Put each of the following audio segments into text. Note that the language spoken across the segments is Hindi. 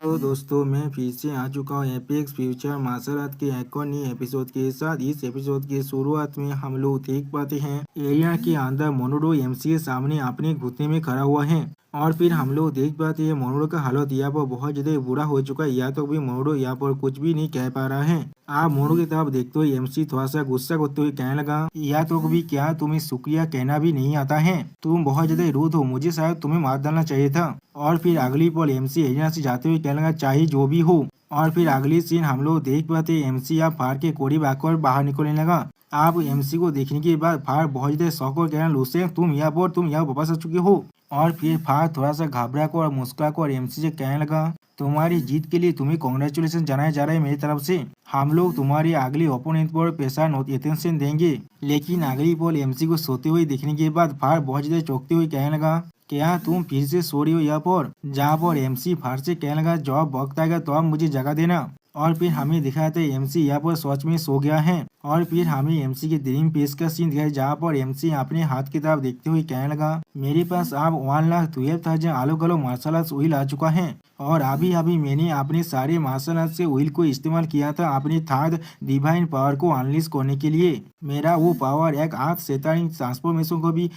तो दोस्तों मैं फिर से आ चुका हूँ एपेक्स फ्यूचर मार्शल आर्ट के एक और नए एपिसोड के साथ। इस एपिसोड की शुरुआत में हम लोग देख पाते हैं एरिया के अंदर मोनोडो एमसी के सामने अपने घुटने में खड़ा हुआ है। और फिर हम लोग देख पाते हैं मोनोडो का हालत यहाँ पर बहुत ज्यादा बुरा हो चुका है। यहाँ तो भी मोनोडो यहाँ पर कुछ भी नहीं कह पा रहा है। आप मोनोडो की तरफ देखते हुए एमसी थोड़ा सा गुस्सा करते हुए कहने लगा, या तो भी क्या तुम्हें शुक्रिया कहना भी नहीं आता है? तुम बहुत ज्यादा रूड हो, मुझे शायद तुम्हें मार डालना चाहिए था। और फिर अगली पल एमसी एरिया से जाते हुए कहने लगा, चाहे जो भी हो। और फिर अगली सीन हम लोग देख पाते एमसी आप फाड़ के कोड़ी बाकर बाहर निकलने लगा। आप एमसी को देखने के बाद फाड़ बहुत ज्यादा शौक और कहना, लुसेन तुम यहाँ वापस आ चुके हो। और फिर फाड़ थोड़ा सा घबरा को और मुस्कुरा को और एमसी से कहने लगा, तुम्हारी जीत के लिए तुम्हें कॉन्ग्रेचुलेशन जनाया जा रहा है मेरी तरफ से। हम लोग तुम्हारे अगले ओपोनेंट पर पैसा अटेंशन देंगे। लेकिन अगली बॉल एमसी को सोते हुए देखने के बाद फाड़ बहुत ज्यादा चौंकते हुए कहने लगा, क्या तुम फिर से सो रही हो यहाँ पर? जहाँ पर एमसी फाड़ से कहने लगा, जब वक्त आएगा तो आप मुझे जगह देना। और फिर हमें दिखाया था एमसी यहाँ पर सच में सो गया है। और फिर हमें एमसी के ड्रीम पेश का सीन दिखाया जहाँ पर एमसी अपने हाथ की तरफ देखते हुए कहने लगा, मेरे पास अब 1,12,000 अलग अलग मार्शल आर्ट्स ऑयल आ चुका है। और अभी अभी मैंने अपने सारे मार्शल आर्ट्स से ऑयल को इस्तेमाल किया था अपनी थर्ड डिवाइन पावर को अनलिश करने के लिए। मेरा वो पावर एक आठ शैतानी ट्रांसफॉर्मेशन को भी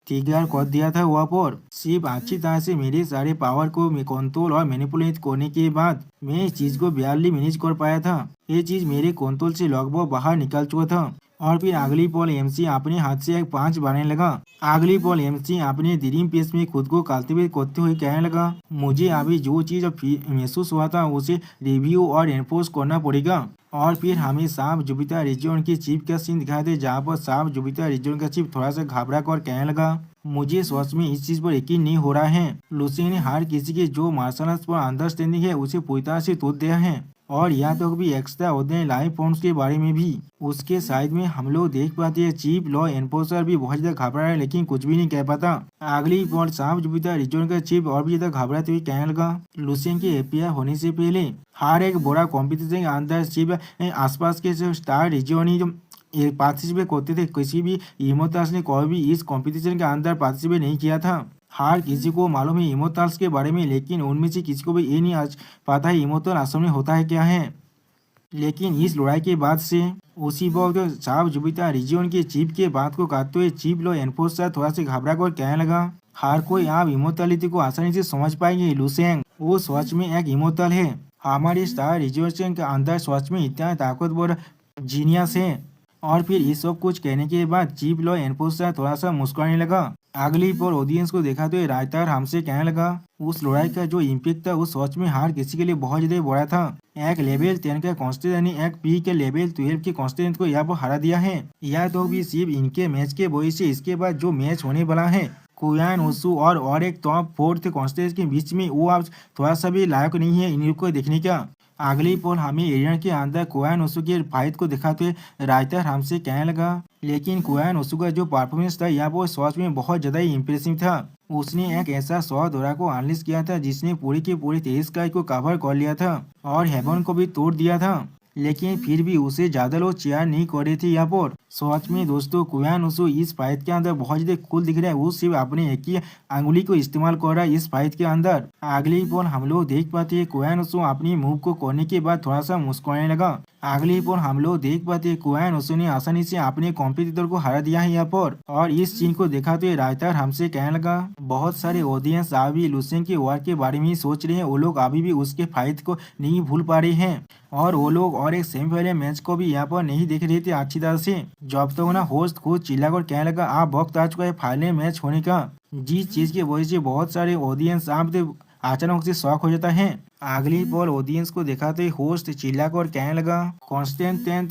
ट्रिगर कर दिया था। वहाँ पर सिर्फ अच्छी तरह से मेरे सारे पावर को कंट्रोल और मैनिपुलेट करने के बाद मैं इस चीज को barely मैनेज कर पाया था। ये चीज मेरे कंट्रोल से लगभग बाहर निकल चुका था। और फिर अगली पल एमसी अपने हाथ से एक पांच बनाने लगा। अगली पल एमसी अपने ड्रीम पेस में खुद को कल्टीवेट करते हुए कहने लगा, मुझे अभी जो चीज महसूस हुआ था उसे रिव्यू और एनफोर्स करना पड़ेगा। और फिर हमें सांप जुपिटर रीजन के चीफ का सीन दिखाया था जहाँ पर सांप जुपिटर रीजन का चीफ थोड़ा सा घबरा कर कहने लगा, मुझे सच में इस चीज पर यकीन नहीं हो रहा है। लूसी ने हर किसी के जो मार्शल आर्ट्स पर अंडरस्टैंडिंग है उसे पूरी तरह से तोड़ दिया है। और यहाँ तक भी एक्स्ट्रा ऑर्डिनरी लाइफ फॉर्म्स के बारे में भी। उसके साइड में हम लोग देख पाते हैं चीफ लॉ एनफोर्सर भी बहुत ज्यादा घबरा है लेकिन कुछ भी नहीं कह पाता। अगली पॉइंट सांप जुपिटर रीजन का चीफ और भी ज्यादा घबराते हुए कहने लगा, लूसियन के एपीआई होने से पहले हर एक बड़ा कॉम्पिटिशन के अंदर चीफ आसपास के जो स्टार रीजन ही जो पार्टिसिपेट करते थे, किसी भी इमोटल्स ने कोई भी इस कंपटीशन के अंदर पार्टिसिपेट नहीं किया था। हर किसी को मालूम है इमोटल्स के बारे में, लेकिन उनमें से किसी को भी ये नहीं आज पता है इमोटल असल में होता है क्या है। लेकिन इस लड़ाई के बाद से उसी वक्त सांप जुपिटर रीजन के चीफ के बात को काटते हुए चीफ लॉ एनफोर्सर थोड़ा से घबरा कर कहने लगा, हर कोई आप इमोटलिटी को आसानी से समझ पाएंगे। लुसेंग वो सच में एक इमोटल है। हमारे स्टार रीजन के अंदर सच में इतना ताकतवर जीनियस है। और फिर ये सब कुछ कहने के बाद चीफ लॉ एनफोर्सर थोड़ा सा मुस्कुराने लगा। अगली पर ऑडियंस को देखा तो राइटर हमसे कहने लगा, उस लड़ाई का जो इम्पैक्ट था उस सच में हर किसी के लिए बहुत ज्यादा बड़ा था। एक लेवल 10 का कॉन्स्टेंट ने एक पी के लेवल 12 के कॉन्स्टेंट को यहाँ पर हरा दिया है। यह तो भी सिर्फ इनके मैच के वजह से। इसके बाद जो मैच होने वाला है कुयान ओसू और एक टॉप फोर्थ कॉन्स्टेंट के बीच में, वो अब थोड़ा सा भी लायक नहीं है इन को देखने का। अगली पोल हमें एरिया के अंदर कुयान ओसू के फाइट को दिखाते राइटर हमसे कहने लगा, लेकिन कुयान ओसू का जो परफॉर्मेंस था यहाँ पर सच में बहुत ज्यादा ही इम्प्रेसिव था। उसने एक ऐसा 100 दौरा को अनलिश किया था जिसने पूरी की पूरी 23 स्काई को कवर कर लिया था और हेवन को भी तोड़ दिया था। लेकिन फिर भी उसे ज्यादा लोग चेयर नहीं कर रहे थे यहाँ पर। सच में दोस्तों कुयान ओसू इस फाइट के अंदर बहुत ज्यादा कूल दिख रहा है। वो सिर्फ अपने एक ही अंगुली को इस्तेमाल कर रहा है इस फाइट के अंदर। अगली पल हम लोग देख पाते हैं कुयान ओसू अपनी मूव को करने के बाद थोड़ा सा मुस्कुराने लगा। अगली पल हम लोग देख पाते हैं कुयान ओसू ने आसानी से अपने कॉम्पिटिटर को हरा दिया है यहाँ पर। और इस सीन को देखा तो राइटर हमसे कहने लगा, बहुत सारे ऑडियंस अभी लुसेन के वार के बारे में ही सोच रहे हैं। वो लोग अभी भी उसके फाइट को नहीं भूल पा रहे हैं और वो लोग और एक सेमीफाइनल मैच को भी यहाँ पर नहीं देख रहे थे अच्छी तरह से। जब तक ना होस्ट खुद चिल्लाकर कहने लगा, आप वक्त आ चुका है फाइनल मैच होने का। जिस चीज की वजह से बहुत सारे ऑडियंस आप अचानक से शॉक हो जाता है। अगली बॉल ऑडियंस को दिखाते होस्ट चिल्लाकर कहने लगा, कॉन्स्टेंटेंट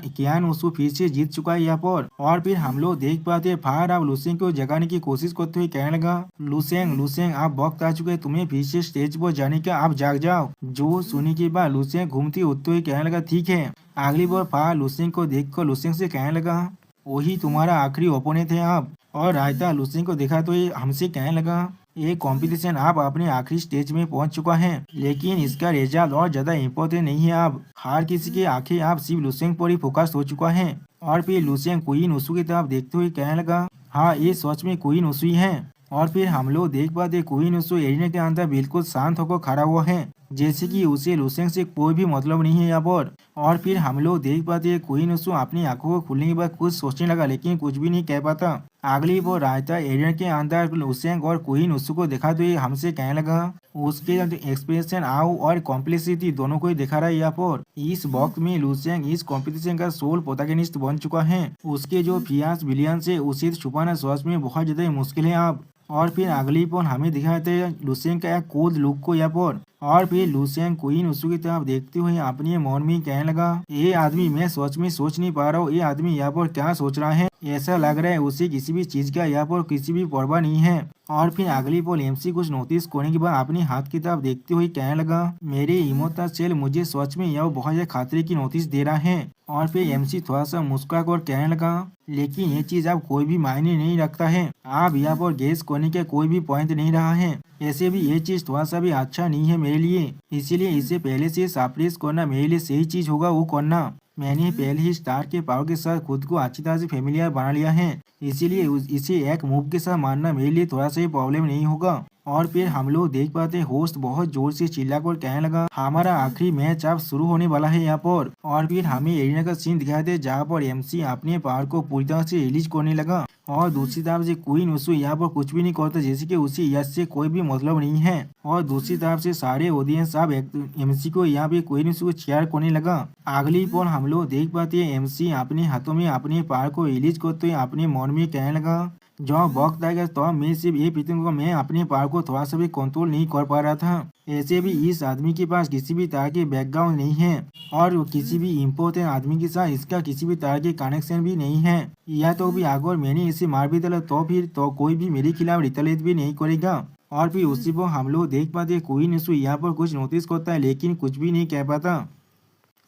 कियान ओसू फिर से जीत चुका है यहाँ पर। और फिर हम लोग देख पाते फार अब लुसेंग को जगाने की कोशिश करते हुए कहने लगा, लुसेंग आप वक्त आ चुके हैं तुम्हें फिर से स्टेज पर जाने का, आप जाग जाओ। जो सुनने के बाद लुसेंग घूमते उठते हुए कहने लगा, ठीक है। अगली बार फार लुसेंग को देखकर लुसेंग से कहने लगा, वही तुम्हारा आखिरी ओपोनेंट है आप। और रायता लुसेंग को देखा तो ये हमसे कहने लगा, ये कंपटीशन आप अपने आखिरी स्टेज में पहुंच चुका है, लेकिन इसका रिजल्ट और ज्यादा इम्पोर्टेंट नहीं है। आप हर किसी के आंखें आप सिर्फ लुसेंग पर ही फोकस हो चुका है। और फिर लुसेंग क्वीन ओसू की तरफ देखते हुए कहने लगा, हाँ ये सच में क्वीन ओसू ही है। और फिर हम लोग देख पाते क्वीन उसु एरिना के अंदर बिल्कुल शांत होकर खड़ा हुआ है, जैसे कि उसे लुसेंग से कोई भी मतलब नहीं है यहाँ पर। और फिर हम लोग देख पाते हैं क्वीन उसु अपनी आंखों को खुलने के बाद कुछ सोचने लगा, लेकिन कुछ भी नहीं कह पाता। अगली वो रायता एरिया के अंदर लुसेंग और क्वीन उसु को देखा तो ये हमसे कहने लगा। उसके एक्सप्रेशन आओ और कॉम्प्लिसिटी दोनों को ही दिखा रहा है यहाँ पर। इस वक्त में लुसेंग इस कॉम्पिटिशन का सोल प्रोटैगनिस्ट बन चुका है। उसके जो फियास विलियन से उसे छुपाना सच में बहुत ज्यादा मुश्किल है अब। और फिर अगली पर हमें दिखाते हैं लुसेंग का एक कोल्ड लुक को यहाँ पर। और फिर लुसेंग क्वीन उसु की तरफ देखते हुए अपने मन में कहने लगा, ये आदमी मैं सच में सोच नहीं पा रहा हूँ, ये आदमी यहाँ पर क्या सोच रहा है। ऐसा लग रहा है उसे किसी भी चीज का यहाँ पर किसी भी परवाह नहीं है। और फिर अगली पोल एमसी कुछ नोटिस करने के बाद अपने हाथ की तरफ देखते हुए कहने लगा, मेरे इमोशनल सेल मुझे सच में यह बहुत ज्यादा खतरे की नोटिस दे रहा है। और फिर एमसी थोड़ा सा मुस्कुरा कर कहने लगा, लेकिन ये चीज अब कोई भी मायने नहीं रखता है, आप यहाँ पर गैस करने का कोई भी पॉइंट नहीं रहा है। ऐसे भी ये चीज थोड़ा सा भी अच्छा नहीं है मेरे लिए, इसीलिए इसे पहले से सरप्राइज करना मेरे लिए सही चीज होगा वो करना। मैंने पहले ही स्टार के पावर के साथ खुद को अच्छी तरह से फेमिलियर बना लिया है, इसीलिए इसे एक मूव के साथ मारना मेरे लिए थोड़ा सा ही प्रॉब्लम नहीं होगा। और फिर हम लोग देख पाते होस्ट बहुत जोर से चिल्लाकर कहने लगा, हमारा आखिरी मैच अब शुरू होने वाला है यहाँ पर। और फिर हमें एरिना का सीन दिखाई दे जहाँ पर एमसी अपने पावर को पूरी तरह से रिलीज करने लगा। और दूसरी तरफ से क्वीन उसु यहाँ पर कुछ भी नहीं करता, जैसे कि उसे यश से कोई भी मतलब नहीं है। और दूसरी तरफ से सारे ऑडियंस अब एमसी को यहाँ पे क्वीन उसु को चेयर करने लगा। अगली पर हम लोग देख पाते हैं एमसी अपने हाथों में अपने पावर को रिलीज करते हुए अपने मन में कहने लगा, जो वक्त आएगा तो मैं सिर्फ ये पीतूंगा, मैं अपने पावर को थोड़ा सा भी कंट्रोल नहीं कर पा रहा था। ऐसे भी इस आदमी के पास किसी भी तरह के बैकग्राउंड नहीं है और किसी भी इम्पोर्टेंट आदमी के साथ इसका किसी भी तरह के कनेक्शन भी नहीं है। या तो भी अगर मैंने इसे मार भी डाला तो फिर तो कोई भी मेरे खिलाफ रिटलेट भी नहीं करेगा। और फिर उसी पर हम लोग देख पाते क्वीन उसु यहाँ पर कुछ नोटिस करता है, लेकिन कुछ भी नहीं कह पाता।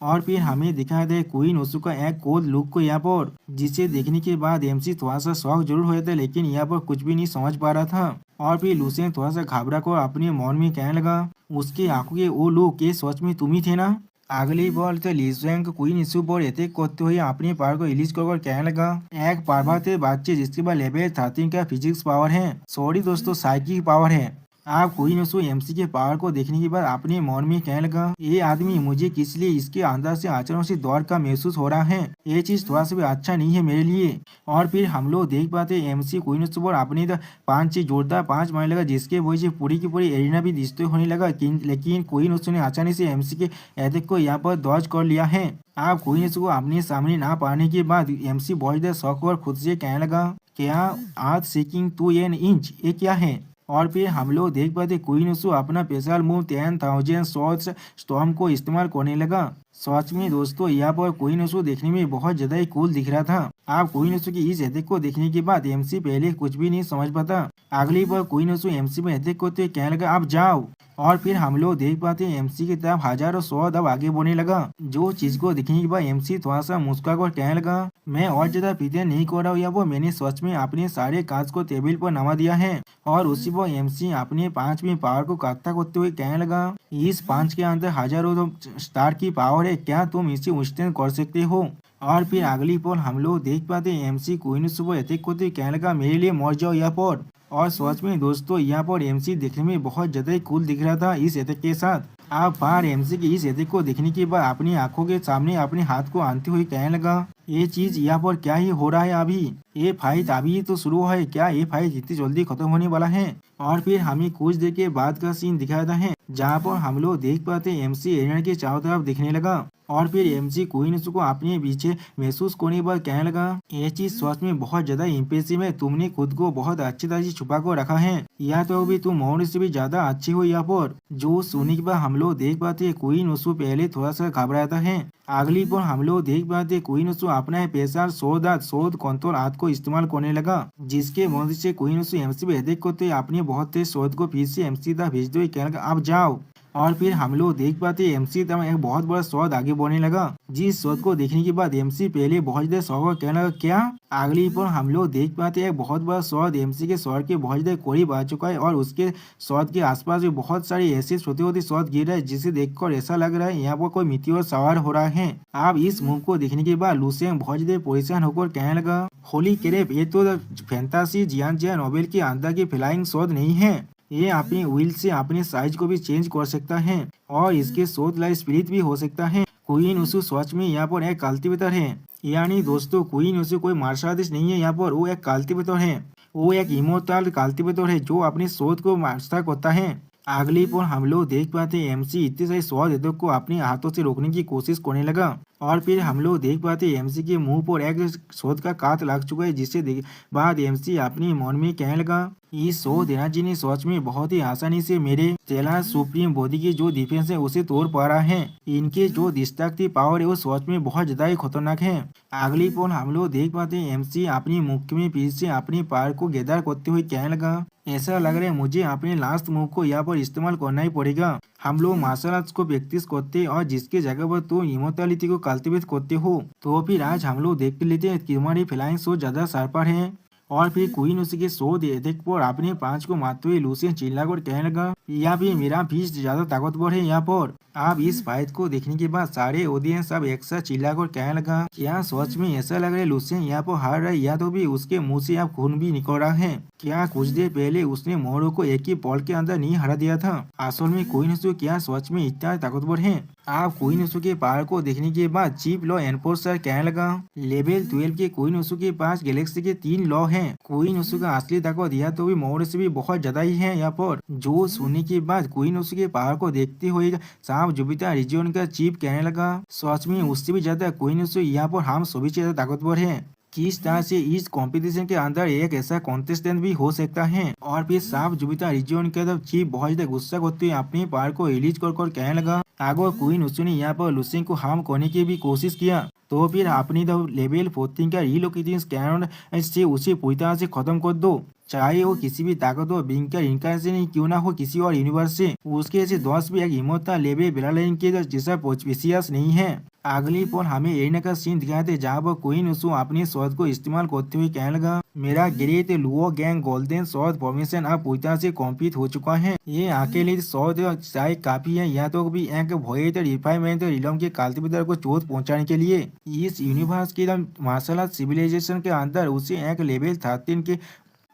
और फिर हमें दिखाया दे क्वीन उसु का एक कोल्ड लुक को यहाँ पर, जिसे देखने के बाद एमसी थोड़ा सा शौक जरूर हुआ था, लेकिन यहाँ पर कुछ भी नहीं समझ पा रहा था। और फिर लुसेंग थोड़ा सा घबरा कर अपने मन में कहने लगा, उसके आंखों के वो लोग के सच में तुम ही थे ना। अगली बॉल तो लुसेंग क्वीन उसु पर अटैक करते हुए अपने पावर को रिलीज कर कहने लगा, एक पार्वत बच्चे जिसके पास लेवल 13 का फिजिक्स पावर है, सॉरी दोस्तों साइकिक पावर है। आप क्वीन उसु एमसी के पावर को देखने के बाद अपने मन में कहने लगा, ये आदमी मुझे किस लिए इसके अंदर से आचरण से दौड़ का महसूस हो रहा है, ये चीज थोड़ा सा भी अच्छा नहीं है मेरे लिए। और फिर हम लोग देख पाते एमसी क्वीन उसु पर अपने 5 से जोरदार 5 मारने लगा, जिसके वजह से पूरी की पूरी एरिना भी डिस्ट्रॉय होने लगा। लेकिन क्वीन उसु ने आसानी से एमसी के अटैक को यहाँ पर डॉज कर लिया है। आप क्वीन उसु को अपने सामने ना पाने के बाद एमसी बहुत ज्यादा शौक और खुद से कहने लगा, क्या आज सीकिंग टू एन इंच ये क्या है। और फिर हम लोग देख पाते क्वीन उसु अपना स्पेशल मूव 10,000 शॉट्स स्टॉर्म को इस्तेमाल करने लगा। सच में दोस्तों यहाँ पर क्वीन उसु देखने में बहुत ज्यादा ही कूल दिख रहा था। आप क्वीन उसु की इस अटैक को देखने के बाद एमसी पहले कुछ भी नहीं समझ पाता। अगली बार क्वीन उसु एमसी में अटैक करते कहने लगा, आप जाओ। और फिर हम लोग देख पाते हैं एमसी की तरफ हजारों शॉट अब आगे बढ़ने लगा। जो चीज को देखने के बाद एमसी थोड़ा सा मुस्कुरा कर कहने लगा, मैं और ज्यादा पीते नहीं कर रहा हूँ, या वो मैंने सच में अपने सारे कांच को टेबल पर नमा दिया है। और उसी पर एमसी अपने 5वें पावर को इकट्ठा करते हुए कहने लगा, इस 5 के अंदर हजारों स्टार की पावर है, क्या तुम इसे विथस्टैंड कर सकते हो। और फिर अगली पर हम लोग देख पाते हैं एमसी क्वीन उसु पर अटैक करते कहने लगा, मेरे लिए मर जाओ यहाँ पर। और सच में दोस्तों यहाँ पर एमसी देखने में बहुत ज्यादा ही कूल दिख रहा था इस अटैक के साथ। आप बाहर एमसी की इस अटैक को देखने के बाद अपनी आंखों के सामने अपने हाथ को आनते हुए कहने लगा, ये चीज यहाँ पर क्या ही हो रहा है अभी, ये फाइट अभी तो शुरू है, क्या ये फाइट इतनी जल्दी खत्म होने वाला है। और फिर हमें कुछ देर के बाद का सीन दिखाता है जहाँ पर हम लोग देख पाते एमसी एरिना के चारों तरफ देखने लगा। और फिर एमसी क्वीन उसु को अपने पीछे महसूस करने के बाद कहने लगा, ये चीज सच में बहुत ज्यादा इम्प्रेसिव है, तुमने खुद को बहुत अच्छी तरह से छुपा कर रखा है, या तो भी तुम मौन से भी ज्यादा अच्छी हो यहाँ पर। जो सुनने के बाद हम लोग देख पाते क्वीन उसु पहले थोड़ा सा घबराता है। अगली पर हम लोग देख पाते क्वीन उसु अपना पेशा शोध कंट्रोल हाथ को इस्तेमाल करने लगा, जिसके मदद से क्वीन उसु एमसी पे अटैक करते अपने बहुत तेज शोध को फिर से एमसी तक भेजते हुए कहने लगा, आप जाओ। और फिर हम लोग देख पाते एमसी तक एक बहुत बड़ा शॉट आगे बढ़ने लगा, जिस शॉट को देखने के बाद एमसी पहले बहुत ज्यादा शॉक कहने लगा, क्या। अगली पर हम लोग देख पाते एक बहुत बड़ा शॉट एमसी के शॉट के बहुत ज्यादा करीब आ चुका है और उसके शॉट के आसपास भी बहुत सारे ऐसे छोटे छोटे शॉट गिर रहे हैं, जिसे देखकर ऐसा लग रहा है यहाँ पर कोई मीटियोर सवार हो रहा है। आप इस मूव को देखने के बाद लुसेंग बहुत ज्यादा परेशान होकर कहने लगा, होली क्रेप, ये तो फैंटासी जियान जिया नोवेल के अंदर की फ्लाइंग शॉट नहीं है। ये अपनी व्हील से अपने साइज को भी चेंज कर सकता है और इसके शॉट लाइक स्पिरिट भी हो सकता है। क्वीन उसु सच में यहाँ पर एक कल्टीवेटर है। यानी दोस्तों क्वीन उसु कोई मार्शल आर्टिस्ट नहीं है, यहाँ पर वो एक कल्टीवेटर है। वो एक इमोर्टल कल्टीवेटर है जो अपनी शोध को मास्टर करता है। अगली पर हम लोग देख पाते हैं एमसी इतने सारे शोध को अपने हाथों से रोकने की कोशिश करने लगा और फिर हम लोग देख पाते हैं एमसी के मुंह पर एक शोध का काट लग चुका है, जिससे बाद एमसी अपनी मन में कहने लगा इस शोध एनर्जी ने सच में बहुत ही आसानी से मेरे चेला सुप्रीम बॉडी की जो डिफेंस है उसे तोड़ पा रहा है। इनके जो डिस्ट्रक्टिव पावर है वो सच में बहुत ज्यादा ही खतरनाक है। अगली पर हम लोग देख पाते हैं एमसी अपनी मुख में फिर से अपनी पावर को गैदर करते हुए कहने लगा ऐसा लग रहा है मुझे अपने लास्ट मूव को यहाँ पर इस्तेमाल करना ही पड़ेगा। हम लोग मार्शल आर्ट्स को प्रैक्टिस करते और जिसके जगह पर तो इमोर्टैलिटी को कल्टीवेट करते हो, तो फिर आज हम लोग देख लेते हैं कि हमारी फ्लाइंग शो ज्यादा शार्पर है। और फिर क्वीन उसी के शो देख पर अपने पांच को मारते हुए लूसियन चिल्लाकर कहने लगा या फिर मेरा फीस ज्यादा ताकतवर है। यहाँ पर आप इस फाइट को देखने के बाद सारे ऑडियंस सब एक साथ चिल्लाकर कहने लगा क्या सच में ऐसा लग रहा है लूसियन यहाँ पर हार रहा है या तो भी उसके मुंह से अब खून भी निकल रहा है। क्या कुछ देर पहले उसने मोरो को एक ही बॉल के अंदर नहीं हरा दिया था। असल में क्वीन उसु क्या सच में इतना ताकतवर है। आप क्वीन उसु के पावर को देखने के बाद चीफ लॉ एनफोर्सर कहने लगा लेवल 12 के क्वीन उसु के पास गैलेक्सी के 3 लॉ हैं। क्वीन उसु का असली ताकत दिया तो भी मोरो से भी बहुत ज्यादा ही है। यहाँ पर जो सुनने के बाद क्वीन उसु के पावर को देखते हुए सांप जुपिटर रीजन का चीफ कहने लगा सच में उससे भी ज्यादा क्वीन उसु यहाँ पर हम सभी से ज्यादा ताकतवर है। किस तरह से इस कंपटीशन के अंदर एक ऐसा कॉन्टेस्टेंट भी हो सकता है। और फिर सांप जुपिटर रीजन के चीफ बहुत ज्यादा गुस्सा करते हुए अपने पावर को रिलीज कर कहने लगा अगर क्वीन उसु ने यहाँ पर लूसियन को हार्म करने की भी कोशिश किया तो फिर अपनी लेवल 14 का रीलोकेटिंग स्कैनर से उसे पूरी तरह से खत्म कर दो, चाहे वो किसी भी ताकतवर बिंग का इनकारनेशन ही क्यों ना हो किसी और यूनिवर्स से। उसके ऐसे 10 भी एक इमोर्टल लेवल ब्लडलाइन के जैसा स्पेसियस नहीं है। अगली पर हमें एरिना का सीन दिखाते जहाँ पर क्वीन उसु अपने शॉट को इस्तेमाल करते हुए कहने लगा मेरा great Luo gang golden shot formation अब पूरी तरह से कंप्लीट हो चुका है। ये अकेले शॉट शायद काफी है या तो भी एक भोएट रिफाइनमेंट रिलम के कल्टीवेटर को चोट पहुंचाने के लिए। इस यूनिवर्स के मार्शल आर्ट सिविलाइजेशन के अंदर उसे एक लेवल 13 के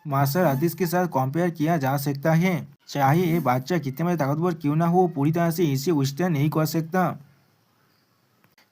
मार्शल आर्टिस्ट के साथ कंपेयर किया जा सकता है। चाहे ये बच्चा कितने में ताकतवर क्यों ना हो पूरी तरह से इसे विस्तार नहीं कर सकता।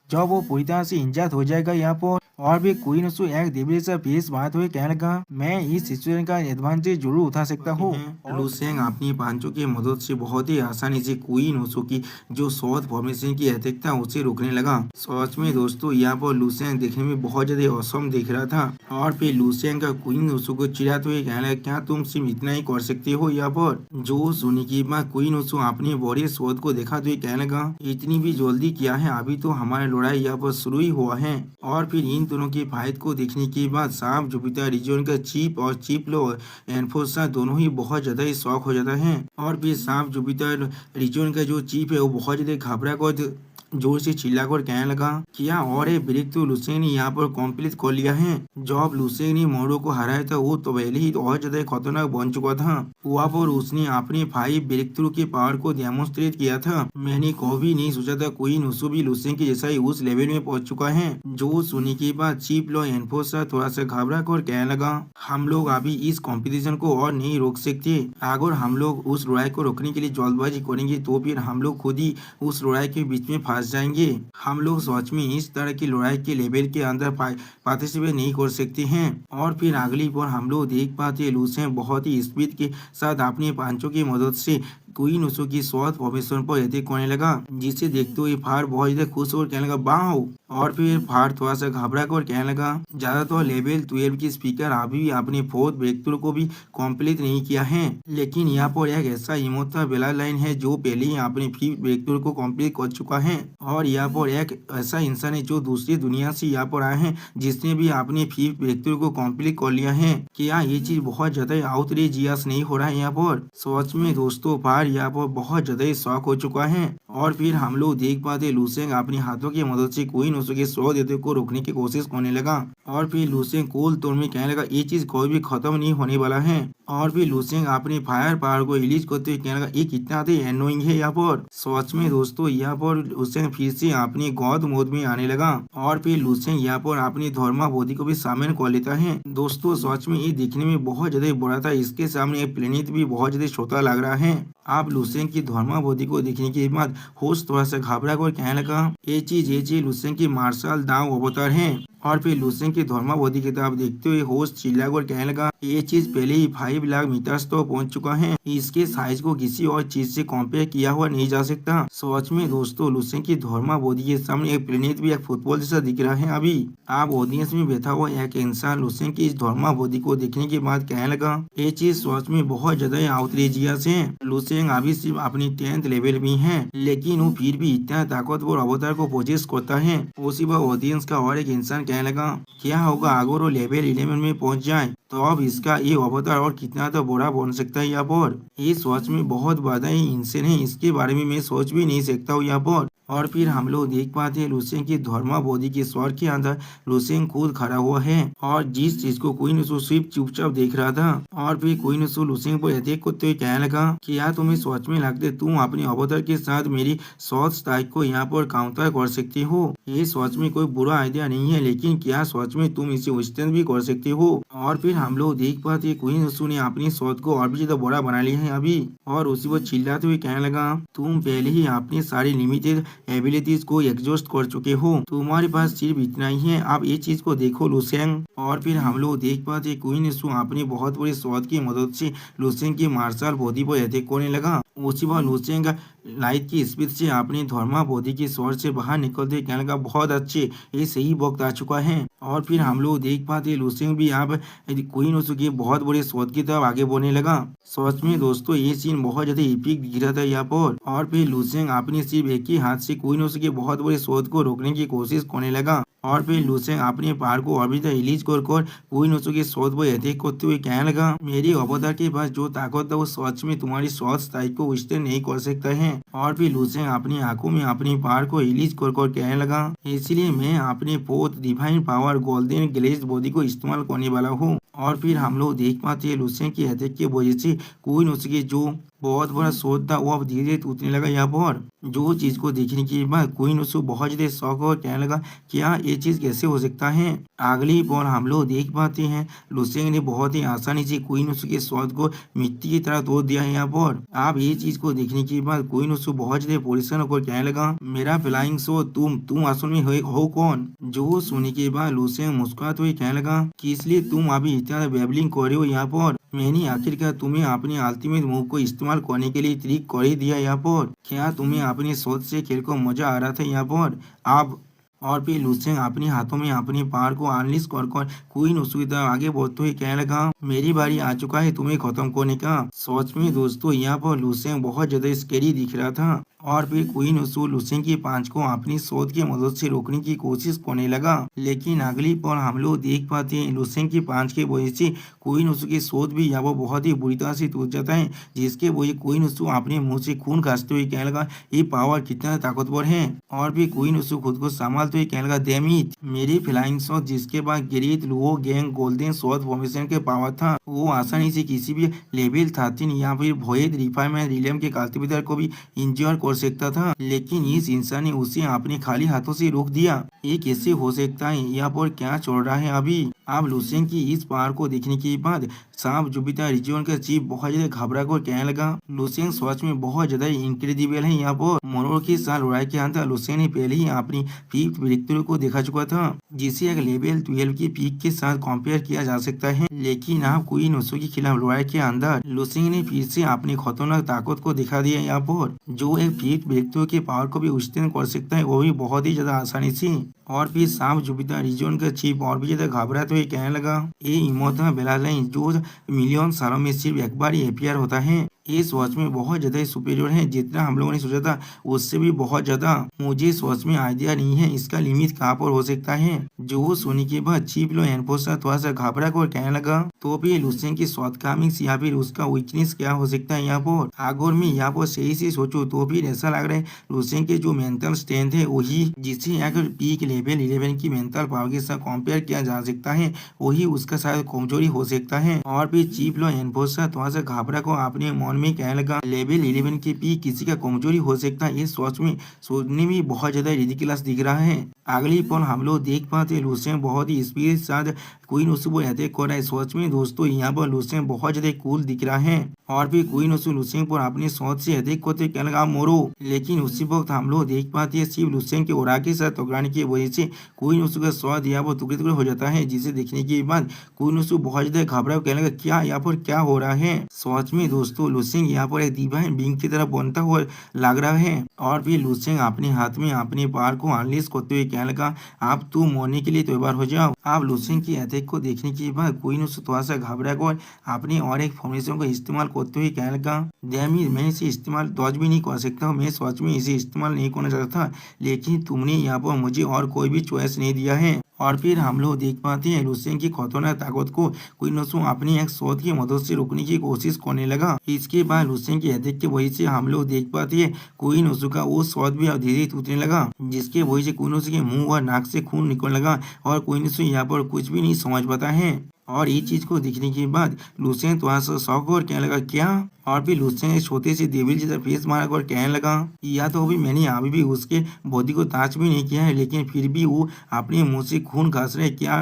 जब वो पूरी तरह से इंजर्ड हो जाएगा यहाँ पर और भी क्वीन उसु एक देवी से फेस बात हुए कहने लगा मैं इस सिचुएशन का एडवांटेज जरूर उठा सकता हूँ। लूसेंग अपनी पांचों की मदद से बहुत ही आसानी से क्वीन उसु की जो शॉट फॉर्मेशन की अटैक था उसे रोकने लगा। सच में दोस्तों यहाँ पर लूसेंग देखने में बहुत ज्यादा औसम दिख रहा था। और फिर लूसेंग का क्वीन उसु को चिढ़ाते हुए कहने लगा क्या तुम सिर्फ इतना ही कर सकते हो। यहाँ पर जो सुनी की बाद क्वीन उसु अपनी बॉडी शॉट को दिखाते हुए कहने लगा इतनी भी जल्दी किया है, अभी तो हमारी लड़ाई यहाँ पर शुरू ही हुआ है। और फिर इन दोनों की फाइट को देखने के बाद सांप जुपिटर रीजन का चीफ और चीफ लॉ एनफोर्सर दोनों ही बहुत ज्यादा ही शौक हो जाता है। और फिर सांप जुपिटर रीजन का जो चीफ है वो बहुत ज्यादा घबरा कर जोर से चिल्लाकर कहने लगा क्या और ब्रेक तो लूसेंग ने यहाँ पर कॉम्प्लीट कर लिया है। जब लूसेंग ने मोरो को हराया था वो तो पहले ही और ज्यादा खतरनाक बन चुका था। वहाँ पर उसने अपने 5 ब्रेक थ्रू के पावर को डेमोन्स्ट्रेट किया था। मैंने कभी नहीं सोचा था क्वीन उसु भी लूसेंग के जैसा ही उस लेवल में पहुंच चुका है। जो सुनने के बाद चीफ लॉ एनफोर्सर थोड़ा सा घबरा कर कहने लगा हम लोग अभी इस कॉम्पिटिशन को और नहीं रोक सकते। अगर हम लोग उस लड़ाई को रोकने के लिए जल्दबाजी करेंगे तो फिर हम लोग खुद ही उस लड़ाई के बीच में जाएंगे। हम लोग सच में इस तरह की लड़ाई के लेवल के अंदर पार्टिसिपेट नहीं कर सकते हैं। और फिर अगली बार हम लोग देख पाते लूसेंग बहुत ही स्पीड के साथ अपने पांचों की मदद से क्वीन उसु की शॉट फॉर्मेशन पर अटैक करने लगा, जिसे देखते हुए फार बहुत ज्यादा खुश और कहने लगा वाओ। और फिर फार थोड़ा सा घबरा कर कहने लगा ज्यादातर लेवल 12 की स्पीकर अभी भी अपने 4th ब्रेक थ्रू को भी कंप्लीट नहीं किया है, लेकिन यहाँ पर एक ऐसा इमोर्टल ब्लड लाइन है जो पहले ही अपने 5th ब्रेक थ्रू को कंप्लीट कर चुका है। और यहाँ पर एक ऐसा इंसान है जो दूसरी दुनिया से यहाँ पर आए हैं जिसने भी अपने 5th ब्रेक थ्रू को कंप्लीट कर लिया है। क्या ये चीज बहुत ज्यादा आउटरेजियस नहीं हो रहा है। यहाँ पर सच में दोस्तों फार यहाँ पर बहुत ज्यादा शौक हो चुका है। और फिर हम लोग देख पाते लूसेंग अपने हाथों की मदद से क्वीन उसु के शॉट अटैक को रोकने की कोशिश करने लगा। और फिर लूसेंग कोल तौर में कहने लगा ये चीज कोई भी खत्म नहीं होने वाला है। और फिर लुसेंग अपनी फायर पावर को रिलीज करते हुए कहने लगा ये कितना थे एनोइंग है यहाँ पर। सच में दोस्तों यहाँ पर लुसेंग फिर से अपनी गौद मोद में आने लगा और फिर लुसेंग यहाँ पर अपनी धर्माबोधि को भी शामिल कर लेता है। दोस्तों सच में ये दिखने में बहुत ज्यादा बड़ा था, इसके सामने एक प्लेनेट भी बहुत ज्यादा छोटा लग रहा है। आप लुसेंग की धर्माबोधि को देखने के बाद होस्ट थोड़ा सा घबरा कर कहने लगा ये चीज लुसेंग की मार्शल दाव अवतार है। और फिर लुसेंग की धर्माबोधि किताब देखते हुए होस्ट चिल्लाकर कहने लगा ये चीज पहले ही 5 लाख मीटर तो पहुंच चुका है, इसके साइज को किसी और चीज से कंपेयर किया हुआ नहीं जा सकता। सच में दोस्तों लुसेंग की धर्माबोधि के सामने एक प्लेनेट भी एक फुटबॉल जैसा दिख रहा है। अभी आप ऑडियंस में बैठा हुआ एक इंसान लुसेंग की इस धर्माबोधि को देखने के बाद कहने लगा ये चीज सच में बहुत ज्यादा आउटरेजियस है। लुसेंग अभी सिर्फ अपनी 10th लेवल में है, लेकिन वो फिर भी इतना ताकतवर अवतार को पोजेस करता है। उसी बार ऑडियंस का और एक इंसान कहने लगा क्या होगा अगर वो लेवल 11 में पहुंच जाए, तो अब इसका ये अवतार और कितना तो बड़ा बन सकता है। यहाँ पर ये सोच में बहुत ज्यादा ही इंसान है, इसके बारे में मैं सोच भी नहीं सकता हूँ यहाँ पर। और फिर हम लोग देख पाते हैं लुसेंग की धर्माबोधि के स्वर के अंदर लुसेंग खुद खड़ा हुआ है और जिस चीज को कोई नसु सिर्फ चुपचाप देख रहा था। और फिर कोई नसु लुसेंग पर अटैक करते हुए कहने लगा कि यार तुम्हें सोच में लगते तुम अपने अवतार के साथ मेरी शॉर्ट स्ट्राइक को यहाँ पर काउंटर कर सकते हो। ये सोच में कोई बुरा आइडिया नहीं है, लेकिन क्या सोच में तुम इसे विस्तार भी कर सकते हो। और फिर हम लोग देख पाते हैं कोई नसु ने अपनी शॉट को और भी ज्यादा बड़ा बना लिया है अभी, और उसी पर चिल्लाते हुए कहने लगा तुम पहले ही अपनी सारी लिमिटेड एबिलिटीज को एग्जॉस्ट कर चुके हो, तुम्हारे पास सिर्फ इतना ही है, आप ये चीज को देखो लुसेंग। और फिर हम लोग देख पाते क्वीन यीशु अपनी बहुत बड़ी शॉट की मदद से लुसेंग की मार्शल बॉडी पर अटैक करने लगा। उसी बार लुसेंग लाइट की स्पीड से अपनी धर्माबोधि के स्वर से बाहर निकलते कहने लगा बहुत अच्छे, ये सही वक्त आ चुका है। और फिर हम लोग देख पाते लुसेंग भी अब क्वीन यीशु की बहुत बड़ी शॉट की तरफ आगे बढ़ने लगा। सच में दोस्तों ये सीन बहुत ज्यादा एपिक दिख रहा था यहाँ पर। और फिर लुसेंग अपनी सिर्फ एक ही हाथ से क्वीन यीशु की बहुत बड़ी शॉट को रोकने की कोशिश करने लगा। और फिर लुसेंग अपने पार को अभी तक रिलीज कर क्वीन यीशु की शॉट पर अटैक करते हुए कहने लगा मेरी अवतार के पास जो ताकत है वो सच में तुम्हारी शॉट स्ट्राइक को विस्तार नहीं कर सकता है। और फिर लुसेंग अपनी आंखों में अपनी पावर को रिलीज कर कहने लगा इसलिए मैं अपने fourth divine power golden glaze body को इस्तेमाल करने वाला हूँ। और फिर हम लोग देख पाते हैं लुसेंग की अटैक की वजह से क्वीन यीशु की जो बहुत बड़ा शोध था वो अब धीरे धीरे टूटने लगा। यहाँ पर जो चीज को देखने के बाद क्वीन यीशु बहुत ज्यादा शौक और कहने लगा क्या ये चीज कैसे हो सकता है। अगली बार हम लोग देख पाते हैं लुसेंग ने बहुत ही आसानी से क्वीन यीशु के शौध को मिट्टी की तरह तोड़ दिया है। यहाँ पर आप ये चीज को देखने के बाद क्वीन यीशु बहुत ज्यादा परेशान होकर कहने लगा मेरा फ्लाइंग शो तुम असल में हो कौन। जो सुनने के बाद लुसेंग मुस्कुराते हुए कहने लगा कि इसलिए तुम अभी इतना बेबलिंग कर रहे हो। यहाँ पर मैंने आखिरकार तुम्हें अपने अल्टीमेट मूव को इस्तेमाल करने के लिए ट्रिक कर ही दिया। यहाँ पर क्या तुम्हें अपनी सोच से खेल को मजा आ रहा था यहाँ पर आप। और फिर लुसेंग अपने हाथों में अपनी पावर को अनलिश कर क्वीन यीशु की तरफ आगे बढ़ते हुए कहने लगा मेरी बारी आ चुका है तुम्हें खत्म करने का। सच में दोस्तों यहाँ पर लुसेंग बहुत ज्यादा स्कैरी दिख रहा था। और फिर क्वीन यीशु लुसेंग की पांच को अपनी शॉट की मदद से रोकने की कोशिश करने लगा, लेकिन अगली पल हम लोग देख पाते हैं लुसेंग की पांच के वजह से क्वीन यीशु की शॉट भी यहाँ पर बहुत ही बुरी तरह से टूट जाता है, जिसके वजह क्वीन यीशु अपने मुंह से खून खांसते हुए कहने लगा ये पावर कितना ताकतवर है। और फिर क्वीन यीशु खुद को संभालते हुए कहने लगा डैम इट, मेरी फ्लाइंग शॉट जिसके बाद great Luo gang golden shot formation के पावर था वो आसानी से किसी भी लेवल 13 या फिर वोयड रिफाइनमेंट रिलेम के कल्टीवेटर को भी इंजोर कर सकता था, लेकिन इस इंसान ने उसे अपने खाली हाथों से रोक दिया। ये कैसे हो सकता है, यहाँ पर क्या चल रहा है अभी। अब लुसेंग की इस पावर को देखने के बाद सांप जुपिटर रीजन का चीफ बहुत ज्यादा घबरा कर कहने लगा लुसेंग सच में बहुत ज्यादा इनक्रेडिबल है। यहाँ पर मोनोर के साथ लड़ाई के अंदर लुसेंग ने पहले ही अपनी पीक ब्रेकथ्रू को देखा चुका था, जिसे एक लेवल 12 की पीक के साथ कंपेयर किया जा सकता है। लेकिन अब क्वीन यीशु के खिलाफ लड़ाई के अंदर लुसेंग ने फिर से अपनी खतरनाक ताकत को दिखा दिया। यहाँ पर जो एक पीक ब्रेकथ्रू के पावर को भी विस्तार कर सकता है वो भी बहुत ही ज्यादा आसानी से। और फिर सांप जुपिटर रीजन का चीफ और भी ज्यादा घबराते हुए कहने लगा ये इमोटल बेला लाइन जो मिलियन सालों में सिर्फ एक बार ही अपियर होता है, ये सच में बहुत ज्यादा सुपीरियर है, जितना हम लोगों ने सोचा था उससे भी बहुत ज्यादा। मुझे सच में आइडिया नहीं है इसका लिमिट कहाँ पर हो सकता है। जो सुनने के बाद चीफ लो एनफोर्सर थोड़ा सा घबरा कर कहने लगा, तो फिर लुसेन की शॉर्टकमिंग्स या फिर उसका वीकनेस क्या हो सकता है यहाँ पर। अगर मैं यहाँ पर सही से सोचूं तो फिर ऐसा लग रहा है लुसेन के जो मेंटल स्ट्रेंथ है वही, जिसे अगर पीक लेवल 11 की मेंटल पावर के साथ कंपेयर किया जा सकता है, वही उसका शायद कमजोरी हो सकता है। और फिर चीफ लो एनफोर्सर थोड़ा सा घबरा को अपने मन में कहने लगा, लेवल 11 के पीक किसी का कमजोरी हो सकता है, ये सोच में सोचने में बहुत ज्यादा रिडिकुलस दिख रहा है। अगली पल हम लोग देख पाते लुसेन बहुत ही स्पीड के साथ क्वीन ओसू को अटैक कर रहा है। सच में दोस्तों यहाँ पर लुसेन बहुत ज्यादा कूल दिख रहा है। और फिर क्वीन ओसू लुसेन पर अपने शॉट से अटैक करते कहने लगा मोरो, लेकिन उसी वक्त हम लोग देख पाते हैं सिर्फ लुसेन के ओरा के साथ टकराने की वजह से क्वीन ओसू का शॉट यहाँ पर टुकड़े टुकड़े हो जाता है, जिसे देखने के बाद क्वीन ओसू बहुत ज्यादा घबरा कहने लगा क्या यहाँ पर क्या हो रहा है। सच में दोस्तों लुसेन यहाँ पर एक डिवाइन बीइंग की तरह बनता हुआ लग रहा है। और फिर लुसेन अपने हाथ में अपने पावर को अनलीश करते हुए कहने लगा आप तुम मरने के लिए तैयार हो जाओ। आप लुसेन की अटैक को देखने के बाद क्वीन ओसू थोड़ा सा घबरा कर अपने और एक फॉर्मेशन को इस्तेमाल करते हुए कहने लगा डैमी मैं इसे इस्तेमाल दौज भी नहीं कर सकता हूँ, मैं सच में इसे इस्तेमाल नहीं करना चाहता था, लेकिन तुमने यहाँ पर मुझे और कोई भी चॉइस नहीं दिया है। और फिर हम लोग देख पाते हैं लुसेन की खतरनाक ताकत को क्वीन ओसू अपनी एक शॉट की मदद से रोकने की कोशिश करने लगा। इसके बाद लुसेन की अटैक की वजह से हम लोग देख पाते हैं क्वीन ओसू का वो शॉट भी अब धीरे टूटने लगा, जिसके वजह से क्वीन ओसू के मुंह और नाक से खून निकलने लगा और क्वीन ओसू यहाँ पर कुछ भी नहीं समझ पाता है। और ये चीज को देखने के बाद लुसेन थोड़ा सा शॉक और कहने लगा क्या। और फिर लुसेन एक छोटे से डेविल जैसा फेस मारा और कहने लगा या तो अभी मैंने अभी भी उसके बॉडी को टच भी नहीं किया है, लेकिन फिर भी वो अपने मुंह से खून खास रहे, क्या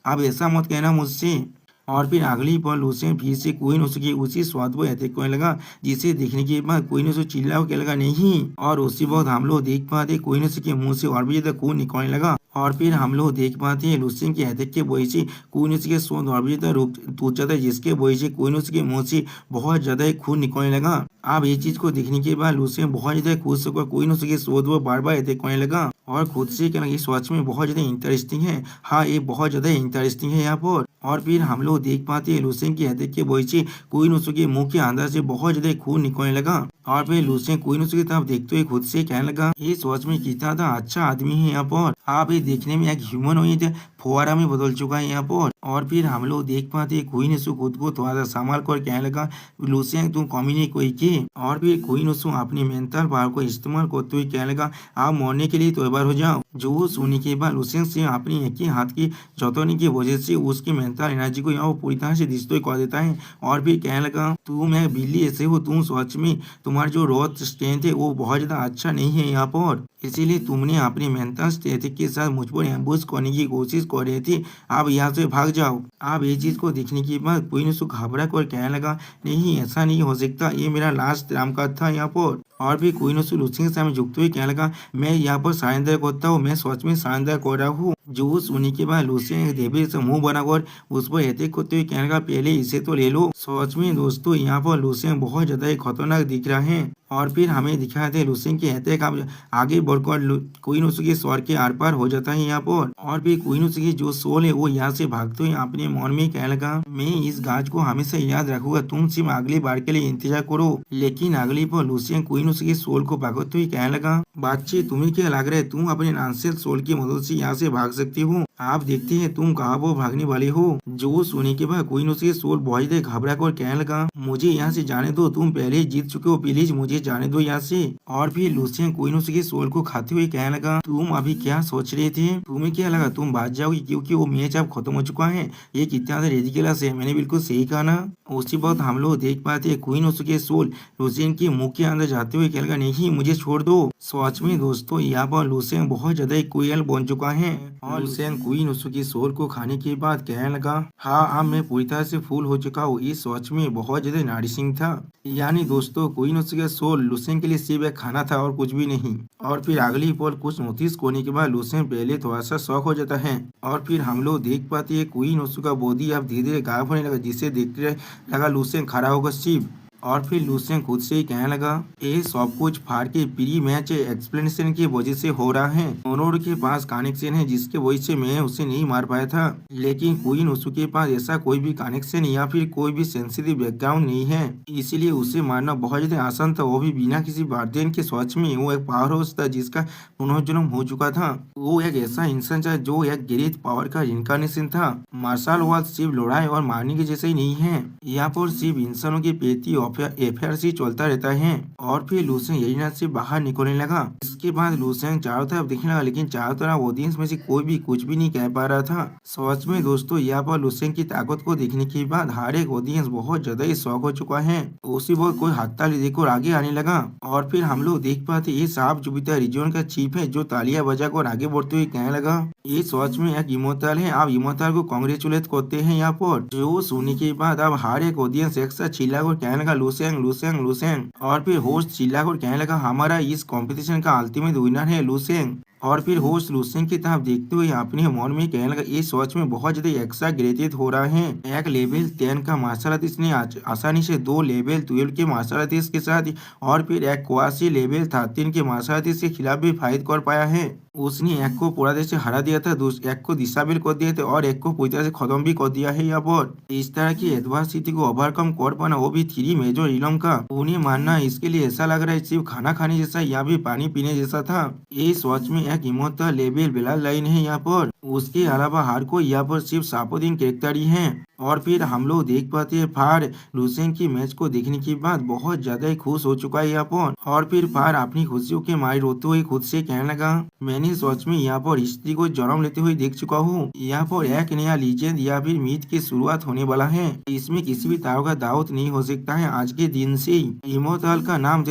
आप ऐसा मत कहना मुझसे। और फिर अगली पल लुसेन फिर से क्वीन ओसू की उसी स्वाद पर अटैक करने लगा, जिसे देखने के बाद क्वीन ओसू चिल्ला के लगा नहीं। और उसी वक्त हम लोग देख पाते क्वीन ओसू के मुंह से और भी ज्यादा खून निकलने लगा। और फिर हम लोग देख पाते हैं लुसेन के अटैक के वजह से क्वीन ओसू के स्वाद और भी ज्यादा टूट जाता है, जिसके वजह से क्वीन ओसू के मुंह से बहुत ज्यादा खून निकलने लगा। अब ये चीज को देखने के बाद लुसेन बहुत ज्यादा खुश होकर क्वीन ओसू के स्वाद पर बार बार अटैक करने लगा और खुद से कहना ये सच में बहुत ज्यादा इंटरेस्टिंग है। हाँ ये बहुत ज्यादा इंटरेस्टिंग है यहाँ पर। और फिर हम लोग देख पाते हैं लुसेन की अटैक के वजह से क्वीन ओसू के मुंह के अंदर से बहुत ज्यादा खून निकलने लगा। और फिर लुसेन क्वीन ओसू की तरफ देखते हुए खुद से कहने लगा ये सच में कितना था अच्छा आदमी है यहाँ पर। आप ये देखने में एक ह्यूमन फुहारा में बदल चुका है यहाँ पर। और फिर हम लोग देख पाते हैं क्वीन ओसू खुद को थोड़ा सा संभाल कर कहने लगा लुसेन तुम कमी नहीं कोई की। और फिर क्वीन ओसू अपनी मेंटल पावर को इस्तेमाल करते हुए कहने लगा आप मरने के लिए तैयार हो जाओ। जो सुनने के बाद लुसेन से अपनी एक ही हाथ की जतने की वजह से उसकी मेंटल एनर्जी को यहाँ पूरी तरह से डिस्ट्रॉय कर देता है। और फिर कहने लगा तुम एक बिल्ली ऐसे हो, तुम सच में तुम्हारा जो रोथ स्ट्रेंथ है वो बहुत ज्यादा अच्छा नहीं है यहाँ पर, इसीलिए तुमने अपनी मेंटल स्ट्रेंथ के साथ मुझ पर एम्बुश करने की कोशिश कर रही थी, आप यहाँ से भाग जाओ। आप ये चीज को देखने के बाद क्वीन ओसू घबरा कर कहने लगा नहीं ऐसा नहीं हो सकता, ये मेरा लास्ट राम का था यहाँ पर। और भी क्वीन ओसू लुसेन के सामने झुकते हुए कहने लगा मैं यहाँ पर सरेंडर करता हूँ, मैं सच में सरेंडर कर रहा हूँ। जो सुनने के बाद लुसेन डेविल से मुंह बनाकर उस पर अटैक करते हुए कहने लगा पहले इसे तो ले लो। सच में दोस्तों यहाँ पर लुसेन बहुत ज्यादा खतरनाक दिख रहा है। और फिर हमें दिखाते हैं लुसेन की अटैक अब आगे बढ़कर क्वीन ओसू के स्वर के आर पार हो जाता है यहाँ पर। और फिर क्वीन ओसू की जो सोल है वो यहाँ से भागते हुए अपने मन में कहने लगा मैं इस गाज को हमेशा याद रखूंगा, तुम सिर्फ अगली बार के लिए इंतजार करो। लेकिन अगली पर लुसेन क्वीन ओसू के सोल को भागते हुए कहने लगा बच्चे तुम्हें क्या लग रहा है तुम अपने नानसेल सोल की मदद से यहाँ से भाग सकती हो, आप देखते हैं तुम कहाँ वो भागने वाले हो। जो सुनने के बाद क्वीन ओसू के सोल बहुत ही घबरा कर कहने लगा मुझे यहाँ से जाने दो, तुम पहले ही जीत चुके हो, प्लीज मुझे जाने दो यहाँ से। और फिर लुसेन क्वीन ओसू के सोल को खाते हुए कहने लगा तुम अभी क्या सोच रहे थे, तुम्हें क्या लगा तुम बात जाओगी क्योंकि वो मैच अब खत्म हो चुका है, ये कितना रिडिकुलस है, मैंने बिल्कुल सही कहा ना। उसी वक्त हम लोग देख पाते हैं क्वीन ओसू के सोल लुसेन के मुंह के अंदर जाते हुए कहने लगा नहीं मुझे छोड़ दो। सच में दोस्तों यहाँ पर लुसेन बहुत ज्यादा क्रूएल बन चुका है। और लुसेन क्वीन ओसू की सोल को खाने के बाद कहने लगा हाँ अब मैं पूरी तरह से फुल हो चुका हूँ, इस सच में बहुत ज्यादा नरिशिंग था। यानी दोस्तों क्वीन ओसू का सोल लुसेन के लिए सिर्फ एक खाना था और कुछ भी नहीं। और फिर अगली पल कुछ नोटिस करने के बाद लुसेन पहले थोड़ा सा शॉक हो जाता है। और फिर हम लोग देख पाते हैं क्वीन ओसू का बॉडी अब धीरे धीरे गायब होने लगा, जिसे देखते लगा लुसेन खड़ा होगा सिर्फ। और फिर लूसेंग खुद से ही कहने लगा, ये सब कुछ फाड़ के प्री मैच एक्सप्लेनेशन की वजह से हो रहा है। मोनोड के पास कनेक्शन है जिसके वजह से मैं उसे नहीं मार पाया था, लेकिन क्वीन उसु के पास ऐसा कोई भी कनेक्शन या फिर कोई भी सेंसिटिव बैकग्राउंड नहीं है, इसलिए उसे मारना बहुत ज्यादा आसान था, वो भी बिना किसी वार्डन के। सच में वो एक पावर हाउस था जिसका पुनर्जन्म हो चुका था। वो एक ऐसा इंसान था जो एक गिरित पावर का इनकारनेशन था। मार्शल आर्ट सिर्फ लड़ाई और मारने के जैसे ही नहीं है, यहाँ पर सिर्फ इंसानों के प्रति अफेयर से चलता रहता है। और फिर लूसेंग एरिना से बाहर निकलने लगा। इसके बाद लूसेंग चारों तरफ देखने लगा, लेकिन चारों तरफ ऑडियंस में से कोई भी कुछ भी नहीं कह पा रहा था। सच में दोस्तों, यहाँ पर लूसेंग की ताकत को देखने के बाद हर एक ऑडियंस बहुत ज्यादा ही शौक हो चुका है। उसी वक्त कोई हथताली देकर आगे आने लगा और फिर हम लोग देख पाते ये साफ जुपिटर रीजन का चीफ है जो तालियां बजाकर आगे बढ़ते हुए कहने लगा, ये सच में एक इमोर्टल है, आप इमोर्टल को कांग्रेचुलेट करते हैं। यहाँ पर जो सुनने के बाद अब हर एक ऑडियंस एक साथ चिल्लाकर कहने लगा, लूसेंग लूसेंग लूसेंग। और फिर होस्ट चिल्लाकर कहने लगा, हमारा इस कंपटीशन का अल्टीमेट विनर है लूसेंग। और फिर होस्ट लूसेंग की तरफ देखते हुए अपने मन में कहने लगा, ये सच में बहुत ज्यादा एक्साग्रेटेड हो रहा है। एक लेवल 10 का मार्शल आर्टिस्ट ने आसानी से 2 लेवल 12 के मार्शल आर्टिस्ट के साथ और फिर एक क्वासी लेवल 13 के मार्शल आर्टिस्ट के खिलाफ भी फाइट कर पाया है। उसने एक को पूरा देश से हरा दिया था, एक को डिसेबल कर दिया था और एक को पूरी तरह से खत्म भी कर दिया है। यहाँ पर इस तरह की एडवर्सिटी को ओवरकम कर पाना, वो भी 3 मेजर इलम का, उन्हें मानना इसके लिए ऐसा लग रहा है सिर्फ खाना खाने जैसा या भी पानी पीने जैसा था। ये सच में एक इमोर्टल लेवल ब्लड लाइन है। यहाँ पर उसके अलावा हर कोई यहाँ पर सिर्फ सपोर्टिंग कैरेक्टर ही है। और फिर हम लोग देख पाते हैं फार लूसेंग की मैच को देखने के बाद बहुत ज्यादा ही खुश हो चुका है यहाँ पर। और फिर फार अपनी खुशियों के मारे रोते हुए खुद से कहने लगा, मैंने सच में यहाँ पर हिस्ट्री को जन्म लेते हुए देख चुका हूँ। यहाँ पर एक नया लीजेंड या फिर मीट की शुरुआत होने वाला है। इसमें किसी भी तरह का दावत नहीं हो सकता है। आज के दिन से इमोर्टल का नाम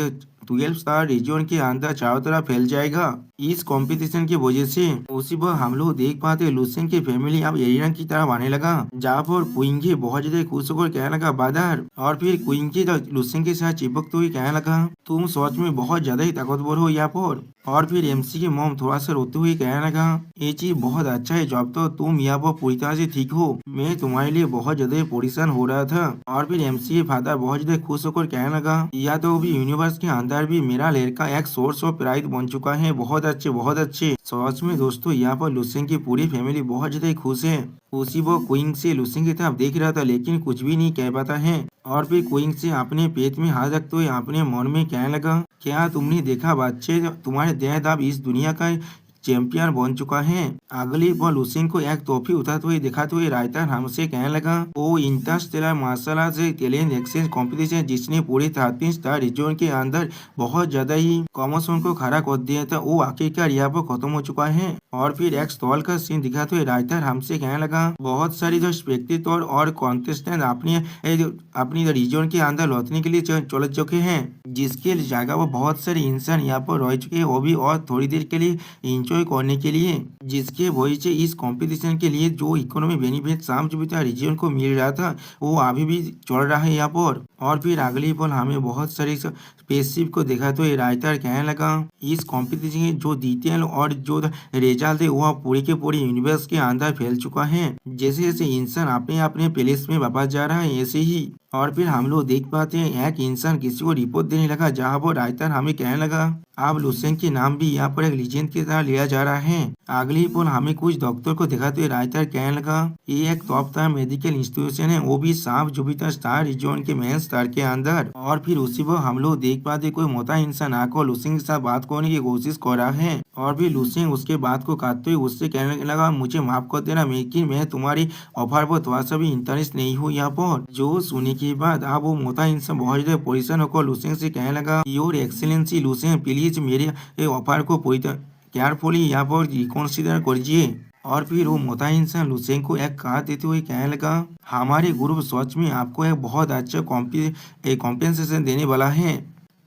12 स्टार रीजन के अंदर चारों तरफ फैल जाएगा। इस कंपटीशन की वजह से उसी पर हम लोग देख पाते लूसेंग की फैमिली अब एरिना की तरफ आने लगा, जहाँ पर क्वींगी बहुत ज्यादा खुश होकर कहने लगा, बादर। और फिर क्वींगी लूसेंग के साथ चिपकते हुए कहने लगा, तुम सच में बहुत ज्यादा ही ताकतवर हो यहाँ पर। और फिर एमसी के मॉम थोड़ा सा रोते हुए कहने लगा, ये चीज बहुत अच्छा है, जब तो तुम यहाँ पर पूरी तरह से ठीक हो, मैं तुम्हारे लिए बहुत ज्यादा परेशान हो रहा था। और फिर एमसी के फादर बहुत ज्यादा खुश होकर कहने लगा, या तो अभी यूनिवर्स के अंदर भी मेरा लड़का एक सोर्स ऑफ प्राइड बन चुका है, बहुत अच्छे बहुत अच्छे। सच में दोस्तों, यहाँ पर लूसेंग की पूरी फैमिली बहुत ज्यादा खुश है। उसी वो क्वीन से लूसेंग की तरफ देख रहा था, लेकिन कुछ भी नहीं कह पाता है। और फिर क्वीन से अपने पेट में हाथ रखते हुए अपने मन में कहने लगा, क्या तुमने देखा बच्चे, तुम्हारे दर्द अब इस दुनिया का चैंपियन बन चुका है। अगली बार लूसेंग को एक टॉफी उठाते हुए दिखाते हुए रायता हमसे कहने लगा, वो interstellar martial art talent exchange competition जिसने पूरे 13 स्टार रीजन के अंदर बहुत ज्यादा ही कॉमर्सन को खड़ा कर दिया था, वो आखिरकार यहाँ पर खत्म हो चुका है। और फिर एक स्टॉल का सीन दिखाते हुए रायता हमसे कहने लगा, बहुत सारी जो स्पेक्टेटर और कॉन्टेस्टेंट अपनी रीजन के अंदर लौटने के लिए चल चुके हैं, जिसके जगह वो बहुत सारे इंसान यहाँ पर रह चुके हैं, वो भी और थोड़ी देर के लिए एंजॉय करने के लिए, जिसके वजह से इस कंपटीशन के लिए जो इकोनॉमी बेनिफिट शाम जुपिटर रीजन को मिल रहा था वो अभी भी चल रहा है यहाँ पर। और फिर अगली पल हमें बहुत सारी स्पेसशिप को देखा तो ये राइटर कहने लगा, इस कंपटीशन के जो डिटेल और जो रिजल्ट है वह पूरे के पूरे यूनिवर्स के अंदर फैल चुका है। जैसे जैसे इंसान अपने अपने प्लेस में वापस जा रहा है ऐसे ही। और फिर हम लोग देख पाते हैं एक इंसान किसी को रिपोर्ट देने लगा, जहाँ पर राइटर हमें कहने लगा, अब लूसेंग के नाम भी यहाँ पर एक लीजेंड की तरह लिया जा रहा है। अगली पल हमें कुछ डॉक्टर को दिखाते हुए राइटर कहने लगा, ये एक टॉप टायर मेडिकल इंस्टीट्यूशन है, वो भी साफ जुपिटर स्टार रीजन के मेन स्टार के अंदर। और फिर उसी पर हम लोग देख पाते कोई मोटा इंसान आकर लूसेंग के साथ बात करने की कोशिश कर रहा है। और फिर लूसेंग उसके बात को काटते हुए उससे कहने लगा, मुझे माफ कर देना, लेकिन मैं तुम्हारी ऑफर पर थोड़ा सा भी इंटरेस्ट नहीं हूँ यहाँ पर। जो सुनने के बाद अब वो मोटा इंसान बहुत ज्यादा परेशान होकर लूसेंग से कहने लगा, योर एक्सीलेंसी लूसेंग, प्लीज मेरे ऑफर को पूरी तरह केयरफुली यहाँ पर रिकॉन्सिडर करिए। और फिर वो मोटा इंसान लूसेंग को एक कार्ड देते हुए कहने लगा, हमारे ग्रुप सच में आपको एक बहुत अच्छा कॉम्पेंसेशन देने वाला है,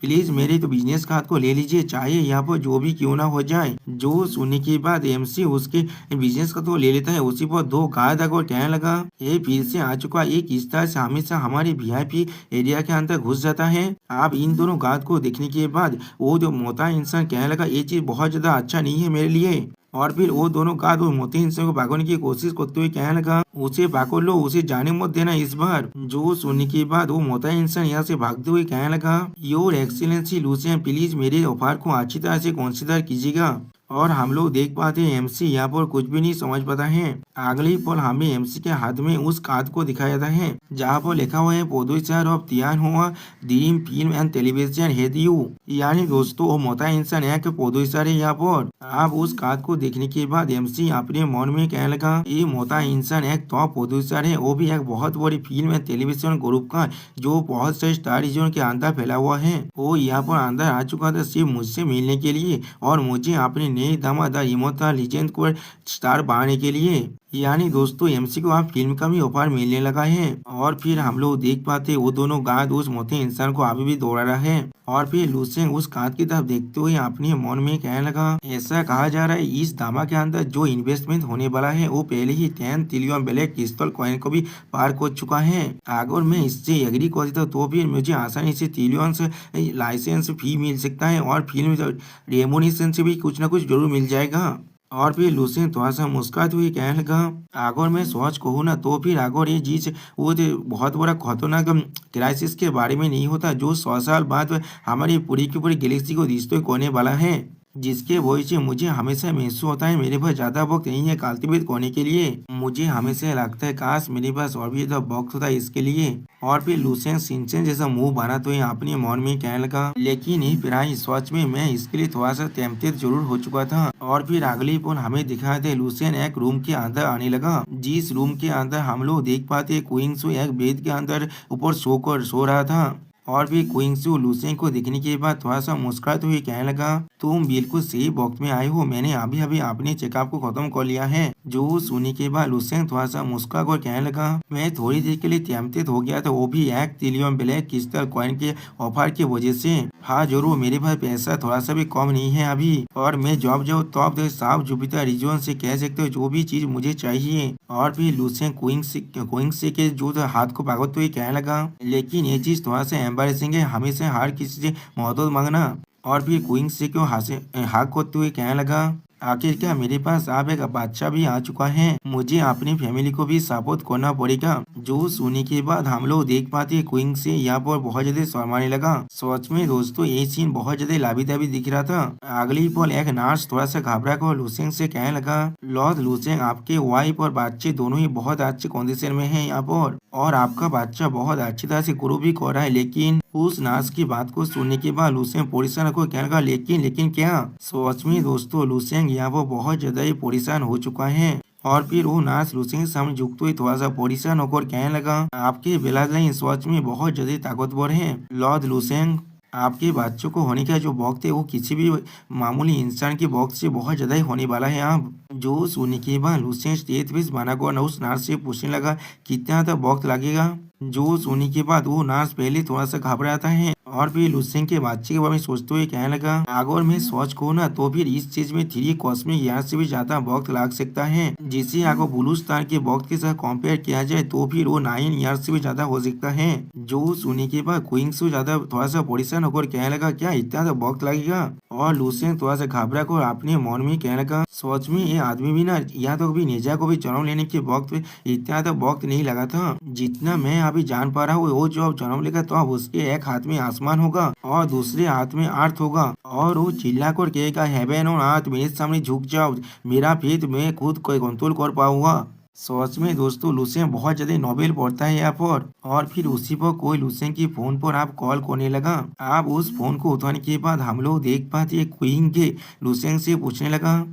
प्लीज मेरे तो बिजनेस कार्ड को ले लीजिए, चाहे यहाँ पर जो भी क्यों ना हो जाए। जो सुनने के बाद एमसी उसके बिजनेस कार्ड को ले लेता है। उसी पर 2 गार्ड आकर कहने लगा, ये फिर से आ चुका एक इस तरह से हमेशा हमारे वीआईपी एरिया के अंदर घुस जाता है। आप इन दोनों गार्ड को देखने के बाद वो जो मोटा इंसान कहने लगा, ये चीज बहुत ज्यादा अच्छा नहीं है मेरे लिए। और फिर वो दोनों गार्ड वो मोटे इंसान को भागने की कोशिश करते हुए कहने लगा, उसे पकड़ लो, उसे जाने मत देना इस बार। जो सुनने के बाद वो मोटा इंसान यहाँ से भागते हुए कहने लगा, योर एक्सीलेंसी लुसियन, प्लीज मेरे ऑफर को अच्छी तरह से कंसिडर कीजिएगा। और हम लोग देख पाते हैं एमसी यहाँ पर कुछ भी नहीं समझ पाता है। अगले ही पल हमें एमसी के हाथ में उस कार्ड को दिखाया जाता है जहाँ पर लिखा हुआ है प्रोड्यूसर ऑफ तियान हुआ dream film and television head you. यानी दोस्तों वो मोटा इंसान एक प्रोड्यूसर है यहाँ पर। अब उस कार्ड को देखने के बाद एमसी अपने मन में कहने लगा, ये मोटा इंसान एक टॉप प्रोड्यूसर है, वो भी एक बहुत बड़ी फिल्म एंड टेलीविजन ग्रुप का, जो बहुत से स्टार रीजन के अंदर फैला हुआ है। वो यहाँ पर अंदर आ चुका था सिर्फ मुझसे मिलने के लिए और मुझे अपने नए दामाद इमोर्टल लीजेंड को स्टार बनाने के लिए। यानी दोस्तों एमसी को आप फिल्म का भी ऑफर मिलने लगा है। और फिर हम लोग देख पाते वो दोनों गार्ड उस मोटे इंसान को अभी भी दौड़ा रहा है। और फिर लुसेंग उस कार्ड की तरफ देखते हुए अपने मन में कहने लगा, ऐसा कहा जा रहा है इस दामा के अंदर जो इन्वेस्टमेंट होने वाला है वो पहले ही 10 ट्रिलियन ब्लैक क्रिस्टल कॉइन को भी पार कर चुका है। अगर मैं इससे एग्री कर देता तो फिर मुझे आसानी से ट्रिलियन लाइसेंस फी मिल सकता है और फिल्म रेमोनेशन से भी कुछ न कुछ जरूर मिल जाएगा। और फिर लुसेंग थोड़ा सा मुस्कुराते हुए कहने लगा, अगर मैं सोच कहूँ ना तो फिर अगर ये चीज वो बहुत बड़ा खतरनाक क्राइसिस के बारे में नहीं होता जो 100 साल बाद हमारी पूरी की पूरी गैलेक्सी को डिस्ट्रॉय करने वाला है, जिसके वजह से मुझे हमेशा महसूस होता है मेरे पास ज्यादा वक्त नहीं है कल्टिवेट करने के लिए। मुझे हमेशा लगता है काश मेरे पास और भी ज्यादा वक्त होता है इसके लिए। और फिर लुसेंग सिंचन जैसा मुंह बना तो अपने मन में कहने लगा, लेकिन ये प्राय सच में मैं इसके लिए थोड़ा सा टेम्पटेड जरूर हो चुका था। और फिर अगली पल हमें दिखाई दे लुसेंग एक रूम के अंदर आने लगा, जिस रूम के अंदर हम लोग देख पाते क्वींग एक बेड के अंदर ऊपर सो रहा था। और भी क्विंगसू लुसेंग को देखने के बाद थोड़ा सा मुस्कुराते हुए कहने लगा, तुम बिल्कुल सही वक्त में आए हो, मैंने अभी अभी अपने चेकअप को खत्म कर लिया है। जो सुनने के बाद लुसेंग थोड़ा सा मुस्कुरा कर कहने लगा, मैं थोड़ी देर के लिए टेम्पटेड हो गया था, वो भी 1 ट्रिलियन ब्लैक क्रिस्टल कॉइन के ऑफर की वजह से। हाँ जरूर, मेरे पास पैसा थोड़ा सा भी कम नहीं है अभी, और मैं जॉब जाऊँ तब तो साफ जुपिटर रीजन से कह सकते हो जो भी चीज मुझे चाहिए। और फिर लुसेंग क्विंग से के जो हाथ को पकड़ते हुए कहने लगा, लेकिन ये चीज थोड़ा सा एम्बैरेसिंग है हमेशा हर किसी से मदद मांगना। और फिर क्वींग से क्यों हाथ करते हुए कहने लगा, आखिर क्या मेरे पास अब एक बच्चा भी आ चुका है, मुझे अपनी फैमिली को भी सपोर्ट करना पड़ेगा। जो सुनने के बाद हम लोग देख पाते क्वींग से यहाँ पर बहुत ज्यादा शर्माने लगा। सच में दोस्तों ये सीन बहुत ज्यादा लाभी दाभी दिख रहा था। अगली पल एक नर्स थोड़ा सा घबरा कर लुसेंग से कहने लगा, लॉर्ड लुसेंग, आपके वाइफ और बच्चे दोनों ही बहुत अच्छे कंडीशन में है यहाँ पर, और आपका बच्चा बहुत अच्छी तरह से ग्रो भी कर रहा है। लेकिन उस नर्स की बात को सुनने के बाद लुसेंग परेशान को कहने लगा, लेकिन क्या? सच में दोस्तों लुसेंग यहाँ पर बहुत ज्यादा ही परेशान हो चुका है। और फिर वो नर्स लुसेंग के सामने झुकते हुए थोड़ा सा परेशान होकर कहने लगा, आपके ब्लड लाइन सच में बहुत ज्यादा ताकतवर है लॉर्ड लुसेंग, आपके बच्चों को होने का जो वक्त है वो किसी भी मामूली इंसान के वक्त से बहुत ज्यादा ही होने वाला है। आप जो सुनने के बाद लुसेंग स्टेट बेस बना कर उस नर्स से पूछने लगा, कितना तक वक्त लगेगा? जो सुनने के बाद वो नर्स पहले थोड़ा सा घबराता है और फिर लुसेंग के बच्चे के बारे में सोचते हुए कहने लगा, अगर मैं सोच कहूँ ना तो फिर इस चीज में 3 कॉस्मिक ईयर से भी ज्यादा वक्त लग सकता है, जिसे अगर ब्लू स्टार के वक्त के साथ कंपेयर किया जाए तो फिर वो 9 ईयर से भी ज्यादा हो सकता है। जो सुनने के बाद क्वींग से ज्यादा थोड़ा सा परेशान होकर कहने लगा, क्या इतना तो वक्त लगेगा? और लुसेंग थोड़ा सा घबरा कर अपने मन में कहने लगा, सोच में ये आदमी भी ना यहाँ तो भी नेजा को भी जन्म लेने के वक्त इतना तो वक्त नहीं लगा था, जितना मैं अभी जान पा रहा हूँ। वो जो अब जन्म लेगा तो अब उसके एक हाथ में आसमान होगा और दूसरे हाथ में अर्थ होगा, और वो चिल्ला कर कहेगा, हेवन और अर्थ मेरे सामने झुक जाओ, मेरा फेथ मैं खुद को कंट्रोल कर पाऊंगा। सच में दोस्तों लुसेंग बहुत ज्यादा नोबेल पढ़ता है यहाँ पर। और फिर उसी पर कोई लुसेंग की फोन पर आप कॉल करने लगा। आप उस फोन को उठाने के बाद हम लोग देख पाते क्वीन के लुसेंग से पूछने लगा,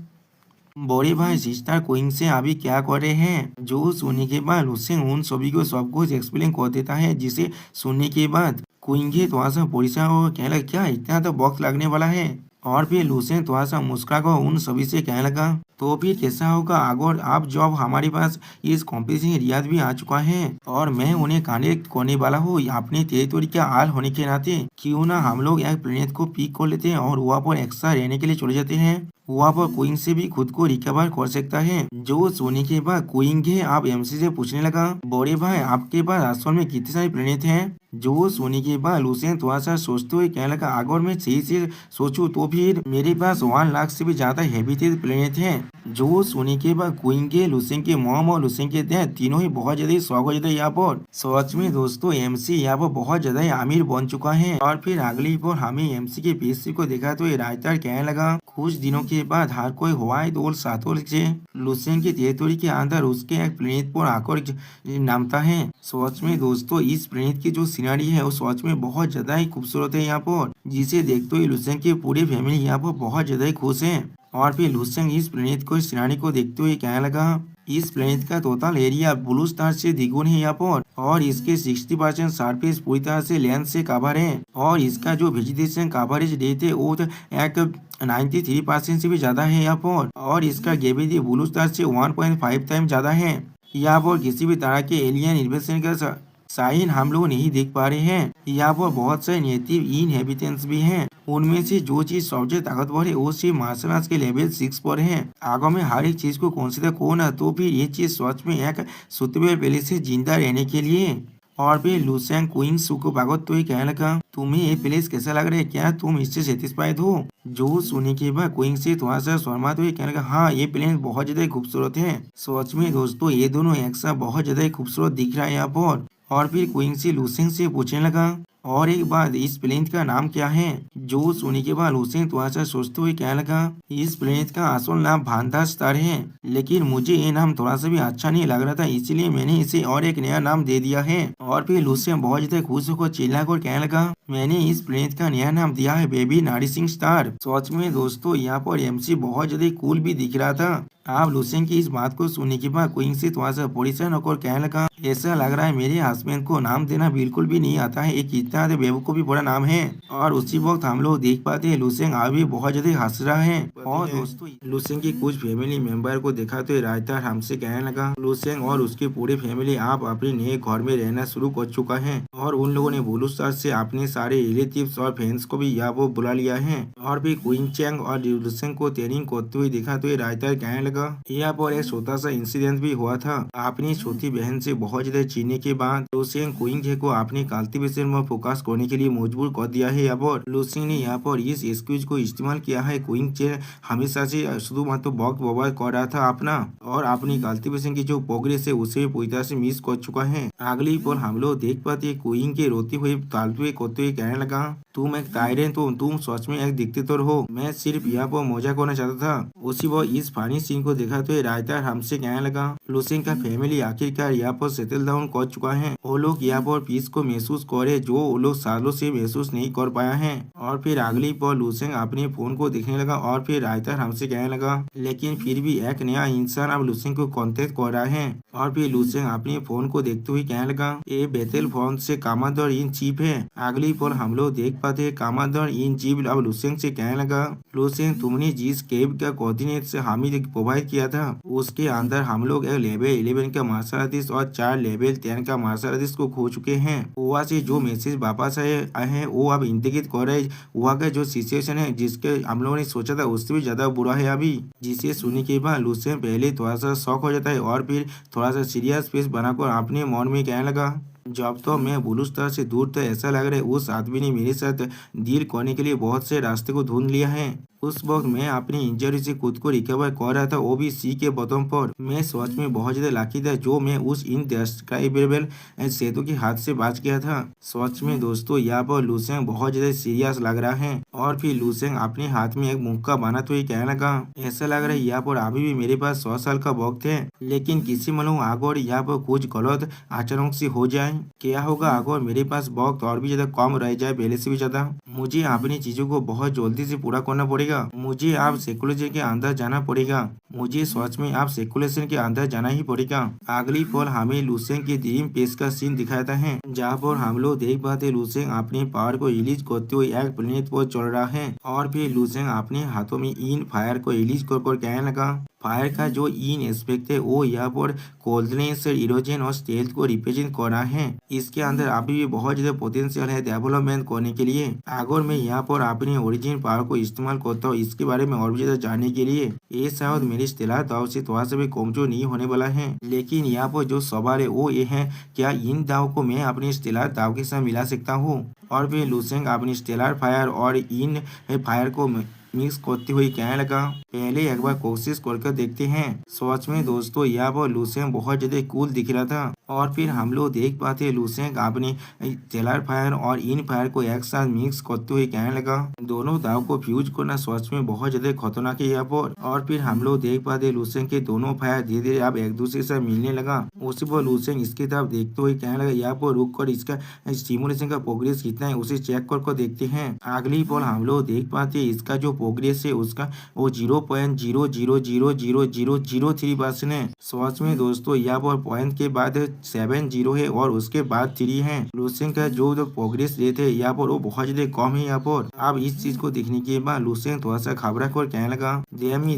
बड़े भाई सिस्टर क्वीन से अभी क्या कर रहे हैं? जो सुनने के बाद लुसेंग उन सभी को सब कुछ एक्सप्लेन कर देता है, जिसे सुनने के बाद क्वीन के थोड़ा सा परेशान हो कहने लगा, क्या इतना तो वक्त लगने वाला है? और फिर लुसेंग थोड़ा सा मुस्कुरा कर उन सभी से कहने लगा, तो फिर कैसा होगा अगर आप जब हमारे पास इस कॉम्पिटिशन रियाज भी आ चुका है और मैं उन्हें कनेक्ट करने वाला हूँ अपने टेरिटोरी का हाल होने के नाते, क्यों ना हम लोग एक प्लेनेट को पिक कर लेते हैं और वहाँ पर एक्स्ट्रा रहने के लिए चले जाते हैं। वहाँ पर क्वीन से भी खुद को रिकवर कर सकता है। जो सोने के बाद क्वीन के आप एमसी से पूछने लगा, बड़े भाई आपके पास असल में कितने सारे प्लेनेट हैं? जो सोने के बाद लुसेन थोड़ा सा सोचते हुए कहने लगा, अगर मैं सही से सोचूं तो फिर मेरे पास 1 लाख से भी ज्यादा हैबिटेट प्लेनेट हैं। जो सोने के बाद क्वीन के, लुसेन के मॉम और लुसेन के डैड तीनों ही बहुत ज्यादा शौक हो जाते हैं यहाँ पर। सच में दोस्तों एमसी यहाँ पर बहुत ज्यादा ही अमीर बन चुका है। और फिर अगली बार हमें एमसी के पीसी को देखा तो ये राइटर कहने लगा, कुछ दिनों के बाद हर कोई व्हाइट और सातों से लुसेन की टेरिटोरी के अंदर उसके एक प्लेनेट पर आकर नामता है। सच में दोस्तों इस प्लेनेट की जो सीनरी है वो सच में बहुत ज्यादा ही खूबसूरत है यहाँ पर, जिसे देखते हुए लुसेन की पूरी फैमिली यहाँ पर बहुत ज्यादा ही खुश है। और फिर लुसेन इस प्लेनेट को सीनरी को देखते हुए कहने लगा, इस प्लेनेट का टोटल एरिया ब्लू स्टार से द्विगुण है यहाँ पर, और इसके 60% सरफेस पूरी तरह से लैंड से कवर है, और इसका जो वेजिटेशन कवरेज रेट है वो तो एक 93% से भी ज्यादा है यहाँ पर, और इसका ग्रेविटी ब्लू स्टार से 1.5 टाइम ज्यादा है। यहाँ पर किसी भी तरह के एलियन इन्वेशन का साइन हम लोग नहीं देख पा रहे हैं। यहाँ पर बहुत सारे नेटिव इनहेबिटेंट्स भी हैं। उनमें से जो चीज सबसे ताकतवर है वो सिर्फ मार्शल आर्ट्स के लेवल 6 पर है। आगे में हर एक चीज को कंसीडर करना तो फिर ये चीज सच में एक सुतेबल पहले से जिंदा रहने के लिए। और फिर लुसेन क्वीन सू को भागवत तो ही कहने लगा, तुम्हें ये प्लेस कैसा लग रहा है, क्या तुम इससे सेटिस्फाइड हो? जो सुनने के बाद क्वीन से थोड़ा सा शर्मा तो ही कहने लगा, हाँ ये प्लेस बहुत ज्यादा खूबसूरत है। सच में दोस्तों ये दोनों एक साथ बहुत ज्यादा खूबसूरत दिख रहा है यहाँ पर। और फिर क्वीन से लुसेन से पूछने लगा, और एक बात इस प्लेनेट का नाम क्या है? जो सुनने के बाद लुसेन थोड़ा सा सोचते हुए कहने लगा, इस प्लेनेट का असल नाम भांडा स्टार है, लेकिन मुझे ये नाम थोड़ा सा भी अच्छा नहीं लग रहा था, इसलिए मैंने इसे और एक नया नाम दे दिया है। और फिर लुसेन बहुत ज्यादा खुश होकर चिल्लाकर कहने लगा, मैंने इस प्लेनेट का नया नाम दिया है बेबी नरिशिंग स्टार। सच में दोस्तों यहाँ पर एमसी बहुत ज्यादा कूल भी दिख रहा था। आप लुसेन की इस बात को सुनने के बाद क्वीन से थोड़ा सा परेशान होकर कहने लगा, ऐसा लग रहा है मेरे हस्बैंड को नाम देना बिल्कुल भी नहीं आता है, एक कितना बेवकूफी बड़ा नाम है। और उसी वक्त हम लोग देख पाते हैं लुसेन अभी बहुत ज्यादा हंस रहा है। और दोस्तों लुसेन की कुछ फैमिली मेंबर को देखा तो रायता हमसे कहने लगा, लुसेन और उसकी पूरी फैमिली आप अपने नए घर में रहना शुरू कर चुका है, और उन लोगों ने ब्लू स्टार से अपने सारे रिलेटिव्स और फ्रेंड्स को भी यहाँ वो बुला लिया है। और भी क्वीन चैंग और लुसेन को ट्रेनिंग करते हुए देखा तो रायता कहने लगा, यहाँ पर एक छोटा सा इंसिडेंट भी हुआ था। अपनी छोटी बहन से बहुत ज्यादा चीने के बाद लुसेन क्वीन को अपने कल्टीवेशन में फोकस करने के लिए मजबूर कर दिया है। यहाँ पर लुसेन ने यहाँ पर इस एक्सक्यूज को इस्तेमाल किया है। क्वीन चे हमेशा से शुधुमात्र वक्त बर्बाद कर रहा था अपना, और अपनी कल्टीवेशन की जो प्रोग्रेस है उसे भी पूरी तरह से मिस कर चुका है। अगली पर हम लोग देख पाते क्वीन के रोते हुए तालते हुए करते हुए कहने लगा, तुम एक टायरेंट हो, तुम सच में एक डिक्टेटर हो, मैं सिर्फ यहाँ पर मजा करना चाहता था। उसी वो इस फानी सीन को देखा तो रायता हमसे कहने लगा, लुसेन का फैमिली आखिरकार यहाँ पर सेटल डाउन कर चुका है, वो लोग यहाँ पर पीस को महसूस करे जो वो लोग सालों से महसूस नहीं कर पाया है। और फिर अगली पर लुसेन अपने फोन को देखने लगा, और फिर रायता हमसे कहने लगा, लेकिन फिर भी एक नया इंसान अब लुसेन को कांटेक्ट कर रहा है। और फिर लुसेन अपने फोन को देखते हुए कहने लगा, ये बैटल फोन से कमांडर इन चीफ है। अगली पर हम लोग देख पाते कमांडर इन चीफ अब लुसेन से कहने लगा, लुसेन तुमने जिस केव का कोऑर्डिनेट से हमें प्रोवाइड किया था उसके अंदर हम लोग एक लेवल 11 का मार्शल आर्टिस्ट और 4 लेवल 10 का मार्शल आर्टिस्ट को खो चुके हैं। वहाँ से जो मैसेज वापस आए हैं वो अब इंडिकेट कर रहे हैं वहाँ का जो सिचुएशन है जिसके हम लोगों ने सोचा था उससे भी ज्यादा बुरा है अभी। जिसे सुनने के बाद लुसेन पहले थोड़ा सा शॉक हो जाता है, और फिर थोड़ा सा सीरियस फेस बनाकर अपने मन में कहने लगा, जब तो मैं ब्लू स्टार से दूर था ऐसा लग रहा है उस आदमी ने मेरे साथ डील करने के लिए बहुत से रास्ते को ढूंढ लिया है। उस वक्त मैं अपनी इंजरी से खुद को रिकवर कर रहा था, वो भी सी के बटन पर। मैं सच में बहुत ज्यादा लकी था जो मैं उस इनडेस्क्राइबेबल सेतु के हाथ से बच गया था। सच में दोस्तों यहाँ पर लुसेन बहुत ज्यादा सीरियस लग रहा है। और फिर लुसेन अपने हाथ में एक मुक्का बनाते हुए कहने लगा, ऐसा लग रहा है यहाँ पर अभी भी मेरे पास 100 साल का वक्त है, लेकिन किसी मालूम अगर यहाँ पर कुछ गलत अचानक से हो जाए, क्या होगा अगर मेरे पास वक्त और भी ज्यादा कम रह जाए पहले से भी ज्यादा। मुझे अपनी चीजों को बहुत जल्दी से पूरा करना पड़ेगा, मुझे आप साइकोलॉजी के अंदर जाना पड़ेगा, मुझे सच में आप साइकोलेशन के अंदर जाना ही पड़ेगा। अगली पल हमें लुसेन के ड्रीम पेस का सीन दिखाता है, जहाँ पर हम लोग देख पाते लुसेन अपने पावर को रिलीज करते हुए एक प्लेनेट पर चल रहा है। और फिर लुसेन अपने हाथों में इन फायर को रिलीज कर कहने लगा, फायर का जो इन एस्पेक्ट है वो यहाँ पर कोल्डनेस, इरोजन और स्टेल्थ को रिप्रेजेंट कर रहा है। इसके अंदर अभी भी बहुत ज्यादा पोटेंशियल है डेवलपमेंट करने के लिए। अगर मैं यहाँ पर अपनी ओरिजिन पावर को इस्तेमाल करता हूँ इसके बारे में और भी ज्यादा जानने के लिए, ये शायद मेरी स्टेलर दाव से थोड़ा सा भी कमजोर नहीं होने वाला है। लेकिन यहाँ पर जो सवाल है वो ये है, क्या इन दाव को मैं अपनी स्टेलर दाव के साथ मिला सकता हूँ? और फिर लूसेंग अपनी स्टेलर फायर और इन फायर को मिक्स करते हुए क्या लगा, पहले एक बार कोशिश करके देखते हैं। सच में दोस्तों यहाँ पर लूसेंग बहुत ज्यादा कूल दिख रहा था। और फिर हम लोग देख पाते लूसेंग अपनी स्टेलर फायर और इन फायर को एक साथ मिक्स करते हुए कहने लगा, दोनों दाव को फ्यूज करना सच में बहुत ज्यादा खतरनाक है यहाँ पर। और फिर हम लोग देख पाते लूसेंग के दोनों फायर धीरे धीरे अब एक दूसरे से मिलने लगा। उसी पर लूसेंग इसकी तरफ देखते हुए कहने लगा, यहाँ पर रुक कर इसका स्टिमुलेशन का प्रोग्रेस कितना है उसे चेक कर देखते हैं। अगली पल हम लोग देख पाते इसका जो प्रोग्रेस है उसका वो 0.000003% है। सच में दोस्तों यहाँ पर पॉइंट के बाद 70 है और उसके बाद 3 है। लूसेंग का जो प्रोग्रेस रेट है यहाँ पर वो बहुत ज्यादा कम है यहाँ पर। अब इस चीज को देखने के बाद लूसेंग थोड़ा सा घबरा कर कहने लगा,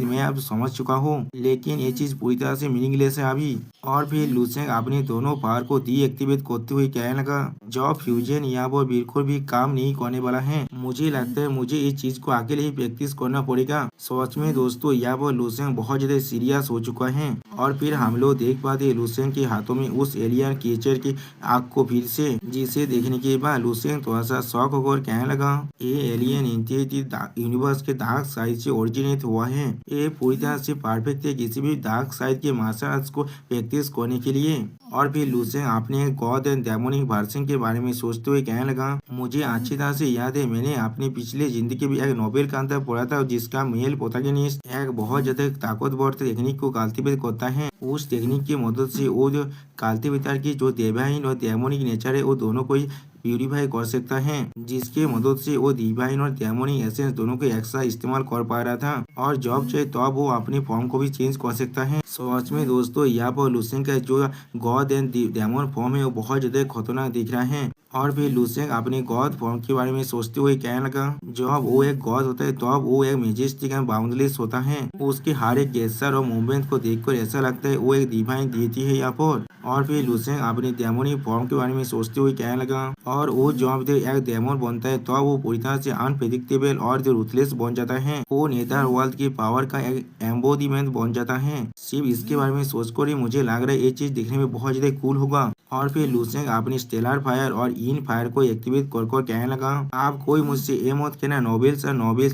मैं अब समझ चुका हूँ लेकिन ये चीज पूरी तरह से मीनिंगलेस है अभी। और फिर लूसेंग अपने दोनों पावर को डीएक्टिवेट करते हुए कहने लगा, जॉब फ्यूजन यहाँ पर बिल्कुल भी काम नहीं करने वाला है। मुझे लगता है मुझे इस चीज को अकेले ही प्रैक्टिस करना पड़ेगा। सच में दोस्तों यहाँ पर लूसेंग बहुत ज्यादा सीरियस हो चुका है। और फिर हम लोग देख पाते लूसेंग के हाथों में उस एलियन क्रिएचर की आग को फिर से, जिसे देखने के बाद लूसेंग थोड़ा सा शॉक होकर कहने लगा, ये एलियन इंटीरियर यूनिवर्स के डार्क साइड से ओरिजिनेट हुआ है। ये पूरी तरह से परफेक्ट है किसी भी डार्क साइड के मार्शल आर्ट्स को प्रैक्टिस करने के लिए। और फिर लूसेंग अपने गॉड एंड डेमोनिक वर्जन के बारे में सोचते हुए कहने लगा, मुझे अच्छी तरह से याद है मैंने अपनी पिछले जिंदगी में एक नोबेल का अंदर पढ़ा था जिसका मेल प्रोटैगनिस्ट एक बहुत ज्यादा ताकतवर टेक्निक को कल्टीवेट करता है। उस टेक्निक की मदद से वो जो कल्टीवेटर की जो डिवाइन और डेमोनिक नेचर है वो दोनों को प्यूरिफाई कर सकता है, जिसके मदद से वो डिवाइन और डेमोनिक एसेंस दोनों को एक साथ इस्तेमाल कर पा रहा था। और जब चाहे तब वो अपनी फॉर्म को भी चेंज कर सकता है। सच में दोस्तों यहाँ पर लूसेंग का जो गॉड एंड डेमन फॉर्म है वो बहुत ज्यादा खतरनाक दिख रहा है। और फिर लूसेंग अपने गॉड फॉर्म के बारे में सोचते हुए कहने लगा, जब वो एक गॉड होता है तब वो एक मेजेस्टिक एंड बाउंडलेस होता है। उसके हर एक गेस्चर और मूवमेंट को देखकर ऐसा लगता है वो एक डिवाइन डीटी है यहाँ पर। और फिर लूसेंग अपने डेमोनिक फॉर्म के बारे में सोचते हुए कहने लगा, और वो जब एक डेमन बनता है तो वो पूरी तरह से अनप्रेडिक्टेबल और जो रूथलेस बन जाता है। वो नेदर वर्ल्ड की पावर का एक एम्बोडीमेंट बन जाता है। सिर्फ इसके बारे में सोचकर ही मुझे लग रहा है ये चीज दिखने में बहुत ज्यादा कूल होगा। और फिर लूसेंग अपनी स्टेलर फायर और इन फायर को एक्टिवेट कर कहने लगा, आप कोई मुझसे ये मत कहना नोबेल्स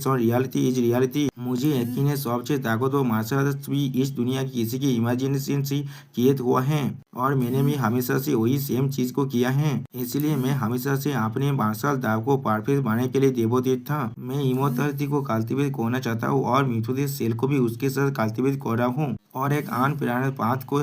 और रियलिटी इज रियलिटी। मुझे यकीन है सबसे ताकतवर मार्शल आर्ट्स भी इस दुनिया की किसी की इमेजिनेशन से क्रिएट हुआ है और मैंने भी हमेशा से वही सेम चीज को किया है। इसलिए मैं हमेशा से अपने मार्शल दाव को परफेक्ट बनाने के लिए देवोदित था। मैं इमोर्टलिटी को कल्टीवेट करना चाहता हूँ और मिथुदेश सेल को भी उसके साथ कल्टीवेट कर रहा हूँ और एक अनप्रेरणा पाथ को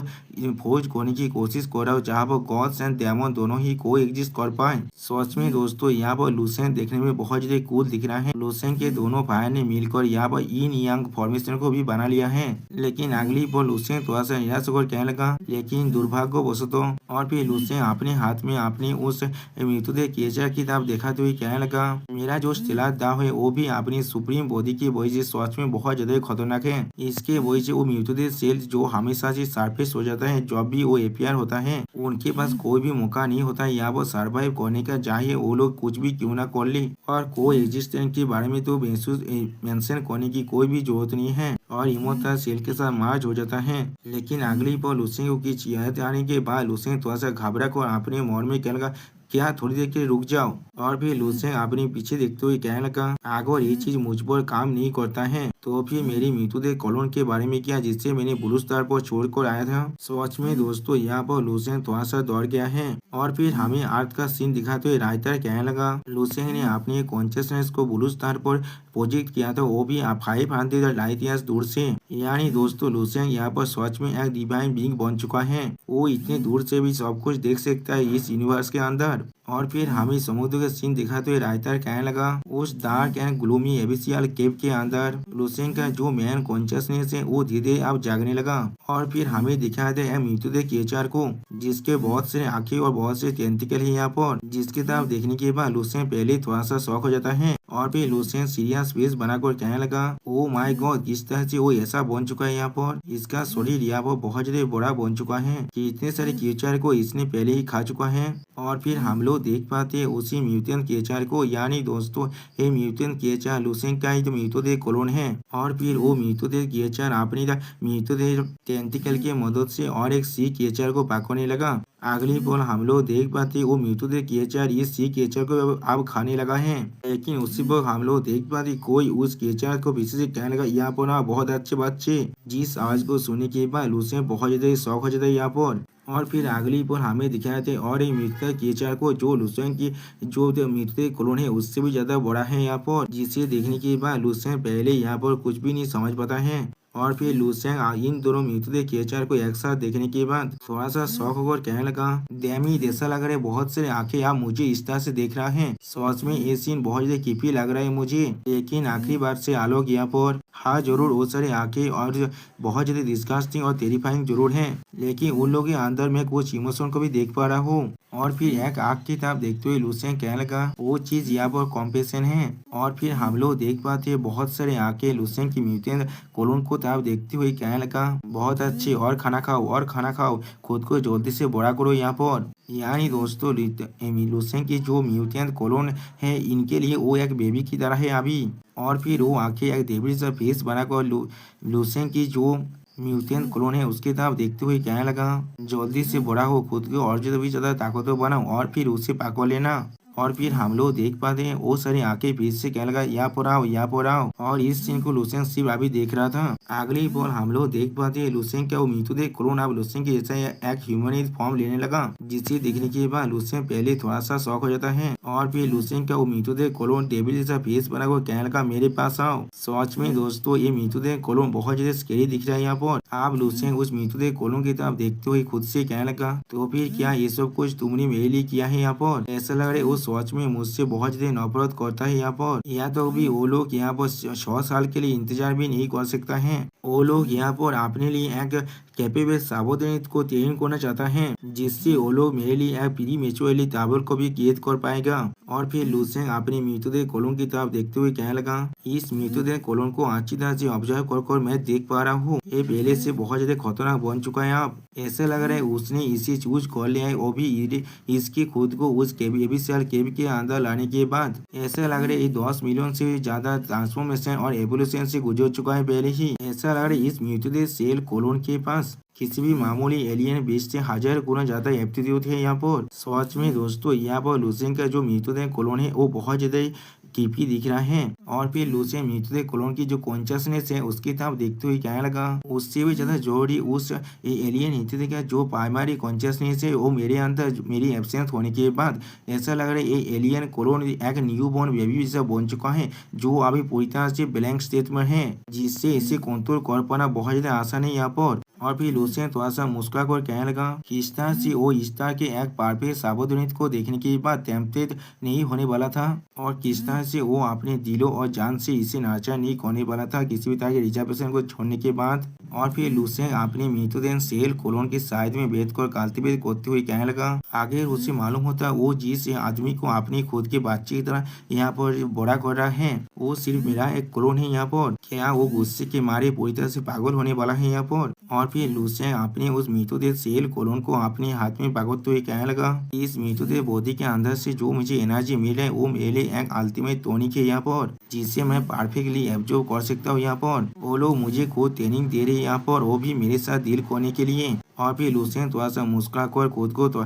खोज करने की कोशिश कर रहा हूँ जहाँ पर गॉड्स एंड डेमन दोनों ही को एग्जिस्ट कर पाए। सच में दोस्तों यहाँ पर लूसेंग देखने में बहुत ज्यादा कूल दिख रहा है। लूसेंग के दोनों भाई ने मिलकर यहाँ पर इन यांग फॉर्मेशन को भी बना लिया है। लेकिन अगली पर लूसेंग थोड़ा सा निराश होकर कहने लगा, लेकिन दुर्भाग्यवशतः। और फिर लूसेंग अपने हाथ में अपनी उस मृतदेह क्रिएचर की तरफ दिखाते हुए कहने लगा, मेरा जो स्टेलर दाव है वो भी अपनी सुप्रीम बॉडी की वजह से सच में बहुत ज्यादा खतरनाक है। इसके वजह से वो मृतदेह सेल जो हमेशा से सरफेस हो जाता है जब भी वो एपीआर होता है, उनके पास कोई भी मौका नहीं होता यहाँ पर सर्वाइव करने का, चाहे वो लोग कुछ भी क्यों ना कर ले। और को एग्जिस्टेंस के बारे में तो मेंशन करने की कोई भी जरूरत नहीं है और इमोर्टल सेल के साथ मर्ज हो जाता है। लेकिन अगली पर लूसेंग की याद आने के बाद लूसेंग थोड़ा सा घबरा कर अपने मन में कहने लगा, क्या थोड़ी देर के लिए रुक जाओ। और फिर लूसेंग अपने पीछे देखते हुए कहने लगा, अगर ये चीज मुझ पर काम नहीं करता है तो फिर मेरी मृतदेह कॉलोन के बारे में क्या जिससे मैंने ब्लू स्टार पर छोड़कर आया था। सच में दोस्तों यहाँ पर लूसेंग थोड़ा सा दौड़ गया है। और फिर हमें अर्थ का सीन दिखाते हुए राइटर कहने लगा, लूसेंग ने अपने कॉन्शियसनेस को ब्लू स्टार पर प्रोजेक्ट किया था, वो भी 500 लाइट ईयर्स दूर से। यानी दोस्तों लूसेंग यहाँ पर सच में एक डिवाइन बीइंग बन चुका है। वो इतने दूर से भी सब कुछ देख सकता है इस यूनिवर्स के अंदर। और फिर हमें समुद्र का सीन दिखाते हुए राइटर कहने लगा, उस डार्क एंड ग्लूमी एबिसियल केव के अंदर लूसेंग का जो मैन कॉन्शियसनेस है वो धीरे अब जागने लगा। और फिर हमें दिखाते हैं मृतदेह क्रिएचर को जिसके बहुत से आंखें और बहुत से टेंटिकल है यहाँ पर, जिसकी तरफ देखने के बाद लूसेंग पहले थोड़ा सा शौक हो जाता है और फिर लूसेंट सीरियस फेस बनाकर कहने लगा, ओ माय गॉड, किस तरह से वो ऐसा बन चुका है यहाँ पर। इसका शरीर यहाँ पर बहुत ज्यादा बड़ा बन चुका है कि इतने सारे क्रिएचर को इसने पहले ही खा चुका है। और फिर हम लोग देख पाते हैं उसी म्यूटेंट क्रिएचर को, यानी दोस्तों ये म्यूटेंट क्रिएचर लूसेंट का ही तो म्यूटेंट क्लोन है। और फिर वो म्यूटेंट क्रिएचर अपनी म्यूटेंट टेंटिकल की मदद से और एक सी क्रिएचर को पकड़ने लगा। अगली पल हम लोग देख पाते वो म्यूटेंट क्रिएचर इस सी क्रिएचर को अब खाने लगा है। लेकिन उसी वक्त हम लोग देख पाते कोई उस क्रिएचर को पीछे से कहने लगा, यहाँ पर ना बहुत अच्छे बच्चे। जिस आवाज को सुनने के बाद लूसेंट बहुत ज्यादा शौक हो जाता है यहाँ पर। और फिर अगली पर हमें दिखाए थे और एक म्यूटेंट क्रिएचर को जो लूसेंट की जो म्यूटेंट क्लोन है उससे भी ज्यादा बड़ा है यहाँ पर, जिसे देखने के बाद लूसेंट पहले यहाँ पर कुछ भी नहीं समझ पाता है। और फिर लूसेंट इन दोनों म्यूटेंट क्रिएचर को एक साथ देखने के बाद थोड़ा सा शौक होकर कहने लगा, डैमी ऐसा लग रहा है बहुत सारे आंखें आप मुझे इस तरह से देख रहा है। सच में ये सीन बहुत ज्यादा क्रीपी लग रहा है मुझे। लेकिन आखिरी बार से आलोक यहाँ पर, हाँ जरूर वो सारे आंखें और बहुत ज्यादा डिस्गस्टिंग और टेरिफाइंग जरूर है, लेकिन उन लोगों के अंदर में कुछ इमोशन को भी देख पा रहा हूँ। और फिर एक आग की तरफ देखते हुए लूसेंट कहने लगा, वो चीज यहाँ पर कॉम्पेशन है। और फिर हम लोग देख पाते हैं बहुत सारे आंखें लूसेंट की म्यूटेंट क्लोन को तरफ देखते हुए कहने लगा, बहुत अच्छे, और खाना खाओ और खाना खाओ, खुद को जल्दी से बड़ा करो यहाँ पर। यानी दोस्तों लूसेंट की जो म्यूटेंट क्लोन है इनके लिए वो एक बेबी की तरह है अभी। और फिर वो आंखें एक देवी सा फेस बनाकर लूसेंट की जो म्यूटेंट क्लोन है उसकी तरफ देखते हुए कहने लगा, जल्दी से बड़ा हो, खुद को और भी ज्यादा ताकतवर बनाओ और फिर उसे पकड़ लेना। और फिर हम लोग देख पाते हैं वो सारी आंखें फिर से कहने लगा, यहाँ पर आओ यहाँ पर आओ। और इस सीन को लूसेंट सिर्फ अभी देख रहा था। अगली बार हम लोग देख पाते हैं लूसेंट का वो म्यूटेंट क्लोन अब लूसेंट के जैसा एक ह्यूमनॉइड फॉर्म लेने लगा, जिसे देखने के बाद लूसेंट पहले थोड़ा सा शॉक हो जाता है। और फिर लूसेंट का वो म्यूटेंट क्लोन डेविल जैसा फेस बनाकर कहने लगा, मेरे पास आओ। सच में दोस्तों ये म्यूटेंट क्लोन बहुत ज्यादा स्कैरी दिख रहा है यहाँ पर। आप लूसेंट उस म्यूटेंट क्लोन की तरफ देखते हुए खुद से कहने लगा, तो फिर क्या ये सब कुछ तुमने मेरे लिए किया है यहाँ पर? ऐसा लग रहा है वो सच में मुझसे बहुत ज्यादा नफरत करता है यहाँ पर। या तो भी वो लोग यहाँ पर 100 साल के लिए इंतजार भी नहीं कर सकता है। वो लोग यहाँ पर अपने लिए एक कैपेबल सावधानी को ट्रेन करना चाहता है, जिससे वो लोग मेरे लिए एक प्री मेच्योरली टावर को भी कैद कर पाएगा। और फिर लूसेंट अपने म्यूटेंट क्लोन की तरफ देखते हुए कहने लगा, इस म्यूटेंट क्लोन को अच्छी तरह से ऑब्जर्व कर मैं देख पा रहा हूँ, ये पहले से बहुत ज्यादा खतरनाक बन चुका है। अब ऐसा लग रहा है उसने इसे चूज कर लिया है, वो भी इसकी खुद को उस एबीसीएल केव के अंदर लाने के बाद। ऐसा लग रहा है ये 10 मिलियन से ज्यादा ट्रांसफॉर्मेशन और एवोल्यूशन से गुजर चुका है पहले ही। ऐसा लग रहा है इस म्यूटेंट सेल क्लोन के पास किसी भी मामूली एलियन बीच से 1000 गुना ज्यादा एप्टीट्यूड है यहाँ पर। सच में दोस्तों यहाँ पर लूसेंट का जो म्यूटेंट क्लोन है वो बहुत ज्यादा क्रीपी दिख रहा है। और फिर लूसेंट म्यूटेंट क्लोन की जो कॉन्शियसनेस है उसकी तरफ देखते हुए कहने लगा, उससे भी ज्यादा जरूरी उस एलियन एंटिटी का जो प्राइमरी कॉन्शियसनेस है वो मेरे अंदर मेरी एब्सेंस होने के बाद ऐसा लग रहा है ये एलियन क्लोन एक न्यू बॉर्न बेबी जैसा बन चुका है, जो अभी पूरी तरह से ब्लैंक स्टेट में है, जिससे इसे कंट्रोल कर पाना बहुत ज्यादा आसान है यहाँ पर। और फिर लूसेंट थोड़ा सा मुस्कुरा कर कहने लगा, किस तरह से वो इस तरह के एक परफेक्ट सावधानी को देखने के बाद टेम्पटेड नहीं होने वाला था, और किस तरह से वो अपने दिलों और जान से इसे नाचा नहीं करने वाला था किसी भी तरह के रिजर्वेशन को छोड़ने के बाद। और फिर लूसेंट अपने म्यूटेंट सेल क्लोन के साइड में बैठकर कल्टीवेट करते हुए कहने लगा, आगे उसे मालूम होता वो जिस आदमी को अपनी खुद के बच्चे की तरह यहाँ पर बड़ा कर रहा है वो सिर्फ मेरा एक क्लोन है यहाँ पर, क्या वो गुस्से के मारे पूरी तरह से पागल होने वाला है यहाँ पर। और फिर लूसेंट अपने उस म्यूटेंट सेल क्लोन को अपने हाथ में पकड़ते हुए कहने लगा, इस म्यूटेंट बॉडी के अंदर से जो मुझे एनर्जी मिल है वो मेरे एक अल्टीमेट टॉनिक है यहाँ पर, जिससे मैं परफेक्टली एब्जॉर्ब कर सकता हूँ यहाँ पर। वो लोग मुझे खुद ट्रेनिंग दे रहे हैं यहाँ पर, वो भी मेरे साथ डील करने के लिए। और फिर लूसेंट थोड़ा सा मुस्कुरा कर खुद को तो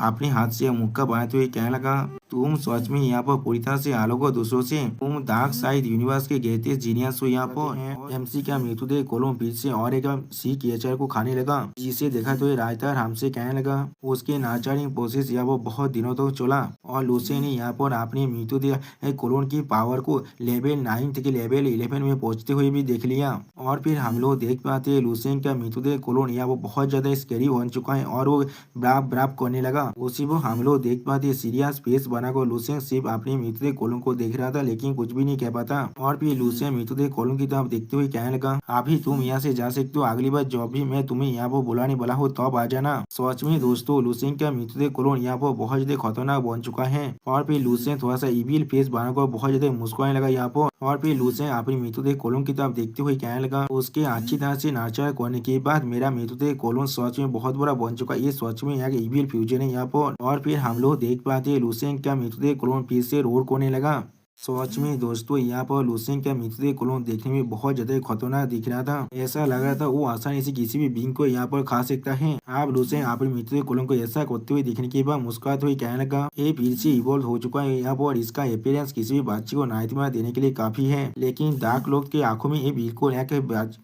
अपने हाथ से मुक्का बनाते हुए कहने लगा, तुम सच में यहाँ पर पूरी तरह से अलग हो दूसरों से, तुम डार्क साइड यूनिवर्स के ग्रेटेस्ट जीनियस हो यहाँ पर। एमसी का म्यूटेंट क्लोन फिर से और एक सी क्रिएचर को खाने लगा, जिसे देखा तो राइटर हमसे कहने लगा उसके नर्चरिंग प्रोसेस यहाँ वो बहुत दिनों तक चला, और लूसेंट ने यहाँ पर अपने म्यूटेंट क्लोन की पावर को लेवल 9 से लेवल 11 में पहुंचते हुए भी देख लिया। और फिर हम लोग देख पाते हैं लूसेंट का म्यूटेंट क्लोन यहाँ वो बहुत ज्यादा स्कैरी बन चुका है और वो ब्राप ब्राप करने लगा। उसी वो हम लोग देख पाते सीरियस फेस बनाकर लूसेंग सिर्फ अपनी मृतदेह कोलोन को देख रहा था, लेकिन कुछ भी नहीं कह पाता। और फिर लूसेंग मृतदेह कोलोन की तरफ देखते हुए कहने लगा, अभी तुम यहाँ से जा सकते हो, अगली बार जब भी मैं तुम्हें यहाँ पर बुलाने वाला हो तब आ जाना। सच में दोस्तों, लूसेंग का मृतदेह कोलोन यहाँ पर बहुत ज्यादा खतरनाक बन चुका है। और फिर लूसेंग थोड़ा सा इविल फेस बनाकर बहुत ज्यादा मुस्कुराने लगा यहाँ पर। और फिर लूसेंग अपनी मृतदेह कोलोन की तरफ देखते हुए कहने लगा, उसके अच्छी तरह से नर्चर करने के बाद मेरा मृतदेह कोलोन सच में बहुत बड़ा बन चुका है। ये सच में एक इविल फ्यूचर है यहाँ पर। और फिर हम लोग देख पाते हैं लूसेंग का मृतदेह कोलोन फिर से रोड करने लगा। सच में दोस्तों, यहाँ पर लूसेंग का मृतदेह कोलोन देखने में बहुत ज्यादा खतरनाक दिख रहा था। ऐसा लग रहा था वो आसानी से किसी भी बींग को यहाँ पर खा सकता है। अब लूसेंग अपने मृतदेह कोलोन को ऐसा करते हुए दिखने के बाद मुस्कुराते हुए कहने लगा, ये फिर से इवॉल्व हो चुका है यहाँ पर। इसका अपीयरेंस किसी भी बच्चे को नाइटमेयर देने के लिए काफी है, लेकिन डार्क लॉर्ड के आंखों में ये बिल्कुल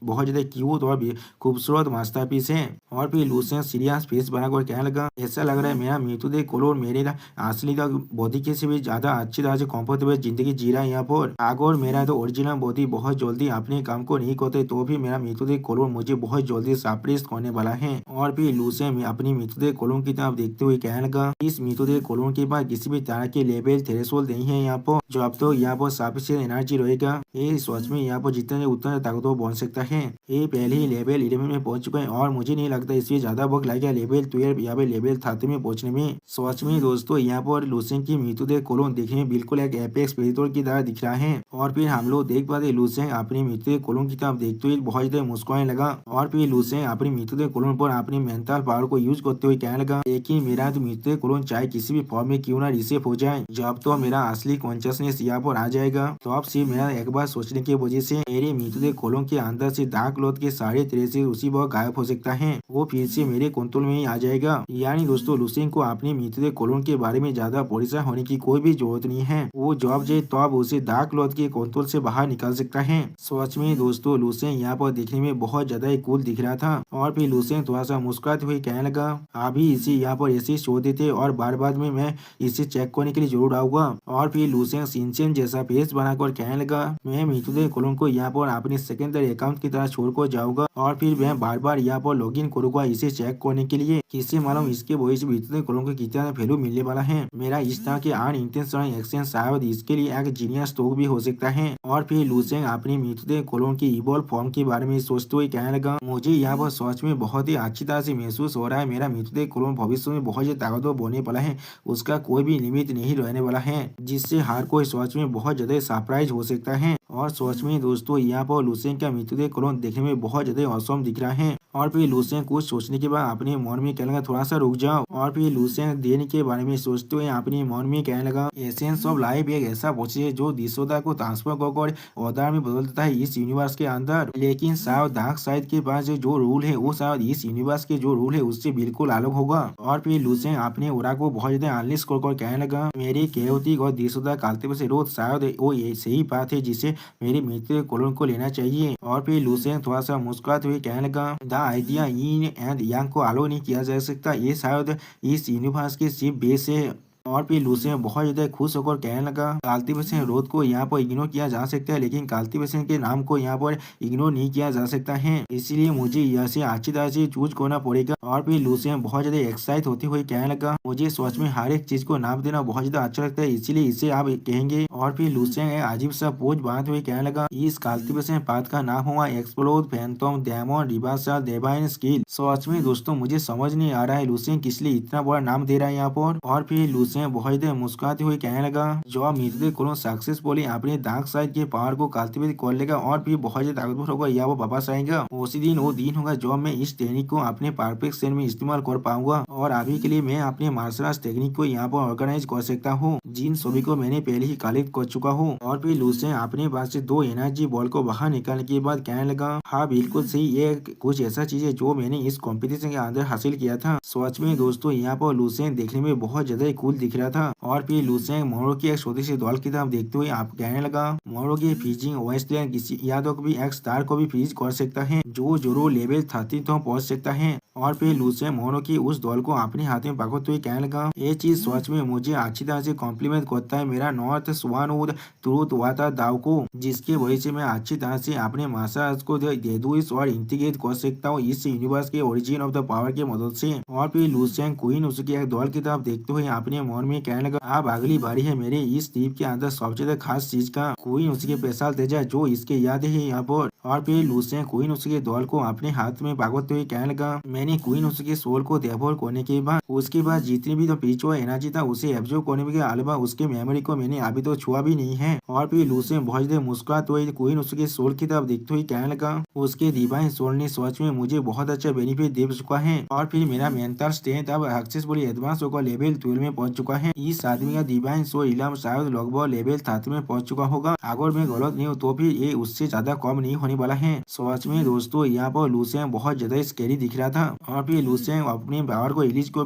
बहुत ज्यादा क्यूट और खूबसूरत मास्टरपीस है। और फिर लूसेंग सीरियस फेस बनाकर कहने लगा, ऐसा लग रहा है मेरा मृतदेह कोलोन मेरे असली बॉडी के से भी ज्यादा अच्छी तरह से कंफर्टेबल जिंदगी जी रहा है यहाँ पर। अगर मेरा तो ओरिजिनल बॉडी बहुत जल्दी अपने काम को नहीं करते तो भी मेरा मृतदेह कोलोन मुझे बहुत जल्दी सरप्राइज करने वाला है। और फिर लूसेंग अपनी मृतदेह कोलोन की तरफ देखते हुए कहने लगा, इस मृतदेह कोलोन के पास किसी भी तरह के लेवल थ्रेशोल्ड नहीं है यहाँ पर, जो अब तो यहाँ पर सफिशिएंट एनर्जी रहेगा। ये सच में यहाँ पर जितना उतना ताकतवर बन सकता है। ये पहले ही लेवल 11 में पहुंच चुका है और मुझे नहीं लगता इसमें ज्यादा वक्त लगेगा लेवल 12 या लेवल 30 में पहुंचने में। सच में दोस्तों, यहाँ पर लूसेंग की मृतदेह कोलोन देखने में बिल्कुल एक एपेक्स प्रेडेटर की तरह दिख रहा है। और फिर हम लोग देख पाते लूसेंग अपनी मृतदेह कोलोन की तरफ देखते हुए बहुत ज्यादा मुस्कुराने लगा। और फिर लूसेंग अपनी मृतदेह कोलोन पर अपनी मेंटल पावर को यूज करते हुए कहने लगा, लेकिन मेरा तो मृतदेह कोलोन चाहे किसी भी फॉर्म में क्यों ना रिसेप हो जाए, जब तो मेरा असली कॉन्शियसनेस यहाँ पर आ जाएगा तो अब सिर्फ मेरा एक बार सोचने की वजह से मेरे मृतदेह कोलोन के अंदर से डार्क लॉर्ड के सारे तरह से उसी वक्त गायब हो सकता है। वो फिर से मेरे कंट्रोल में ही आ जाएगा। यानी दोस्तों, लूसेंग को अपने मृतदेह कोलोन के बारे में ज्यादा परेशान होने की कोई भी जरूरत नहीं है। वो जब जाए तब उसे डार्क लॉर्ड के कंट्रोल से बाहर निकाल सकता है। सच में दोस्तों, लूसेंग यहाँ पर देखने में बहुत ज्यादा ही कूल दिख रहा था। और फिर लूसेंग थोड़ा सा मुस्कुराते हुए कहने लगा, अभी इसे यहाँ पर ऐसे छोड़ देते और बार बार में मैं इसे चेक करने के लिए जरूर आऊंगा। और फिर लूसेंग सिंचन जैसा फेस बनाकर कहने लगा, मैं मृतदेह कोलोन को यहाँ पर अपने सेकेंडरी अकाउंट की तरह छोड़कर जाऊंगा और फिर मैं बार बार यहाँ पर लॉग इन करूंगा इसे चेक करने के लिए। किससे मालूम इसके वजह से मृतदेह कोलोन को कितना वैल्यू मिलने वाला है। मेरा इस तरह के अनइंटेंशनल एक्शन शायद इसके लिए एक जीनियस स्ट्रोक भी हो सकता है। और फिर लूसेंग अपनी मृतदेह कोलोन की इवॉल्व फॉर्म के बारे में सोचते हुए कहने लगा, मुझे यहाँ पर सच में बहुत ही अच्छी तरह से महसूस हो रहा है। मेरा मृतदेह कोलोन भविष्य में बहुत ज्यादा ताकतवर होने वाला है, उसका कोई भी लिमिट नहीं रहने वाला है, जिससे हर कोई सच में बहुत ज्यादा सरप्राइज हो सकता है। और सच में दोस्तों, यहाँ पर लूसेंग का मृतदेह कोलोन देखने में बहुत ज्यादा औसम दिख रहा है। और फिर लूसेंग कुछ सोचने के बाद अपने मन में कहने लगा, थोड़ा सा रुक जाओ। और फिर लूसेंग देने के बारे में सोचते हुए अपने मन में कहने लगा, एसेंस ऑफ लाइफ एक ऐसा प्रोसेस है जो दिशोता को ट्रांसफर कर औजार में बदल देता है इस यूनिवर्स के अंदर। लेकिन शायद डार्क साइड के पास जो रूल है वो शायद इस यूनिवर्स के जो रूल है उससे बिल्कुल अलग होगा। और फिर लूसेंग अपने ओरा को बहुत ज्यादा अनलिश कर कहने लगा, मेरे केओटिक और दिशोता कालते से रोज शायद वो सही बात है जिसे मेरे मृतदेह कोलोन को लेना चाहिए। और फिर लूसेंग थोड़ा सा मुस्कुराते हुए कहने लगा, the idea yin and yang को अलो नहीं किया जा सकता, ये शायद इस यूनिवर्स की सिर्फ बेस है। और फिर लूसेंग बहुत ज्यादा खुश होकर कहने लगा, कल्टीवेशन रोध को यहाँ पर इग्नोर किया जा सकता है, लेकिन कल्टीवेशन के नाम को यहाँ पर इग्नोर नहीं किया जा सकता है, इसलिए मुझे यह से अच्छी तरह से चूज करना पड़ेगा। और फिर लूसेंग बहुत ज्यादा एक्साइट होते हुए कहने लगा, मुझे सच में हर एक चीज को नाम देना बहुत ज्यादा अच्छा लगता है, इसीलिए इसे आप कहेंगे। और फिर लूसेंग एक अजीब सा पोज बनाते हुए कहने लगा, इस कल्टीवेशन पाथ का नाम हुआ explode phantom demon reversal divine skill. सच में दोस्तों, मुझे समझ नहीं आ रहा है लूसेंग किस लिए इतना बड़ा नाम दे रहा है यहाँ पर। और फिर लूसेंग बहुत देर मुस्कुराते हुए कहने लगा, जो मृतदेह कोलोन सक्सेसफुली अपने डार्क साइड के पावर को कल्टीवेट कर लेगा और फिर बहुत ज्यादा ताकतवर होगा या वो वापस आएगा, उसी दिन वो दिन होगा जब मैं इस टेक्निक को अपने परफेक्ट सेल में इस्तेमाल कर पाऊंगा। और अभी के लिए मैं अपने मार्शल आर्ट टेक्निक को यहाँ पर ऑर्गेनाइज कर सकता हूँ, जिन सभी को मैंने पहले ही कलेक्ट कर चुका हूँ। और फिर लूसेंग अपने पास से 2 एनर्जी बॉल को बाहर निकालने के बाद कहने लगा, हाँ बिल्कुल सही, ये कुछ ऐसा चीज है जो मैंने इस कॉम्पिटिशन के अंदर हासिल किया था। सच में दोस्तों, यहाँ पर लूसेंग देखने में बहुत ज्यादा कूल दिख रहा था। और फिर लूसेंग मोरो की एक छोटी सी दौड़ की तरफ देखते हुए आप कहने लगा, मोरो की फ्रीजिंग वेस्टलैंड किसी यादव को भी एक स्टार को भी फ्रीज कर सकता है, जो जरूर लेवल 30 तक पहुंच सकता है। और फिर लूसेंग मोरो की उस दौड़ को अपने हाथ में पकड़ते हुए कहने लगा, ये चीज सच में मुझे अच्छी तरह से कॉम्प्लीमेंट करता है मेरा नॉर्थ स्वानवुड ट्रूथ वाटर दाव को, जिसके वजह से मैं अच्छी तरह से अपने मार्शल आर्ट्स को डेडुइस और इंटीग्रेट कर सकता हूँ इस यूनिवर्स के ओरिजिन ऑफ द पावर की मदद से। और फिर लूसेंग क्वीन उसकी एक दौड़ की तरफ देखते हुए अपने मन में कहने लगा, अब अगली बारी है मेरे इस द्वीप के अंदर सबसे ज्यादा खास चीज का कोई उसके पेशाल तेजा जो इसके याद है यहाँ पर। और फिर लूसियन क्वीन उसके दौल को अपने हाथ में भागवते हुए कहने लगा, मैंने क्वीन उसके सोल को देवोर करने के बाद उसके बाद जितनी भी तो पीछे एनर्जी था उसे एब्जॉर्ब करने के अलावा उसके मेमोरी को मैंने अभी तो छुआ भी नहीं है। और फिर लूसियन बहुत देर मुस्कुराते हुए क्वीन उसके सोल की तरफ देखते हुए कहने लगा, उसके डिवाइन सोल ने सच में मुझे बहुत अच्छा बेनिफिट दे चुका है और फिर मेरा मेंटल स्ट्रेंथ अब सक्सेसफुली एडवांस होकर लेवल 12 में पहुंच चुका है। इस आदमी का डिवाइन सोल इलम शायद लगभग लेवल 7 में पहुंच चुका होगा। अगर मैं गलत नहीं हूँ तो फिर ये उससे ज्यादा कम नहीं होने वाला है। सच में दोस्तों यहाँ पर लूसियन बहुत ज्यादा स्कैरी दिख रहा था। और फिर लूसियन अपने पावर को रिलीज कर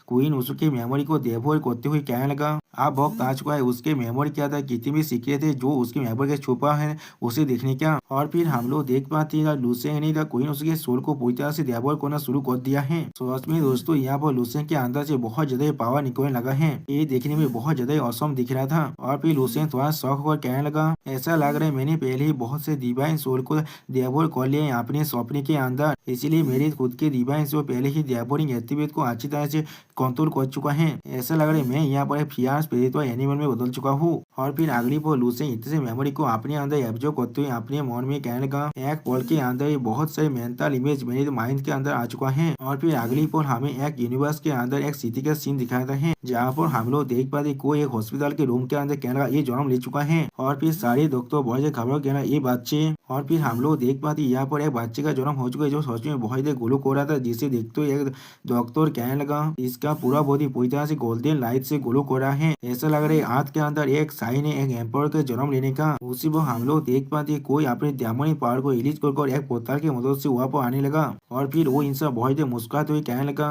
क्वीन उसकी मेमोरी को देवोर करते हुए कहने लगा, अब वक्त आ चुका है उसके मेमोरी क्या था, कितनी भी सीक्रेट थे जो उसके मेमोरी के छुपा है उसे देखने का। और फिर हम लोग देख पाते हैं लूसियन ने क्वीन उसके सोल को पूरी तरह से देवोर करना शुरू कर दिया है। सच में दोस्तों यहाँ पर लूसियन के अंदर से बहुत ज्यादा पावर निकलने लगा है। ये देखने में बहुत ज्यादा औसम दिख रहा था। और फिर लूसियन थोड़ा शौक होकर कहने लगा, ऐसा लग रहा है मैंने पहले ही बहुत से डिवाइन सोल को देवोर कर लिए अपने सपने के अंदर, इसलिए मेरे खुद के डिवाइन सोल पहले ही देवोरिंग एक्टिवेट को अच्छी तरह से कंट्रोल कर चुका है। ऐसा लग रहा है मैं यहाँ पर फियर स्पिरिचुअल एनिमल में बदल चुका हूँ। और फिर अगली पर लूसियन इतने से मेमोरी को अपने अंदर एब्जॉर्ब करते हुए अपने मन में कहने लगा, एक पल के अंदर बहुत सारे मेंटल इमेज मेरे माइंड के अंदर आ चुका है। और फिर अगली पर हमें एक यूनिवर्स के अंदर एक सिटी का सीन दिखाता है जहाँ पर हम लोग देख पाते कोई एक हॉस्पिटल के रूम के अंदर कहने लगा ये जन्म ले चुका है। और फिर सारे डॉक्टर बहुत से खबर कहना ये बच्चे। और फिर हम लोग देख पाते यहाँ पर एक बच्चे का जन्म हो चुका है जो सच में बहुत ही ग्लो हो रहा था, जिसे देखते हुए एक डॉक्टर कहने लगा इसका पूरा बॉडी पूरी तरह से गोल्डन लाइट से ग्लो हो रहा है। ऐसा लग रहा है हाथ के अंदर एक साइन है एक एम्पायर के जन्म लेने का। उसी पर हम लोग देख पाते कोई अपने डेमोनिक पावर को रिलीज कर एक पोर्टल की मदद से वहाँ पर आने लगा। और फिर वो इंसान बहुत ही मुस्कुराते हुए कहने लगा,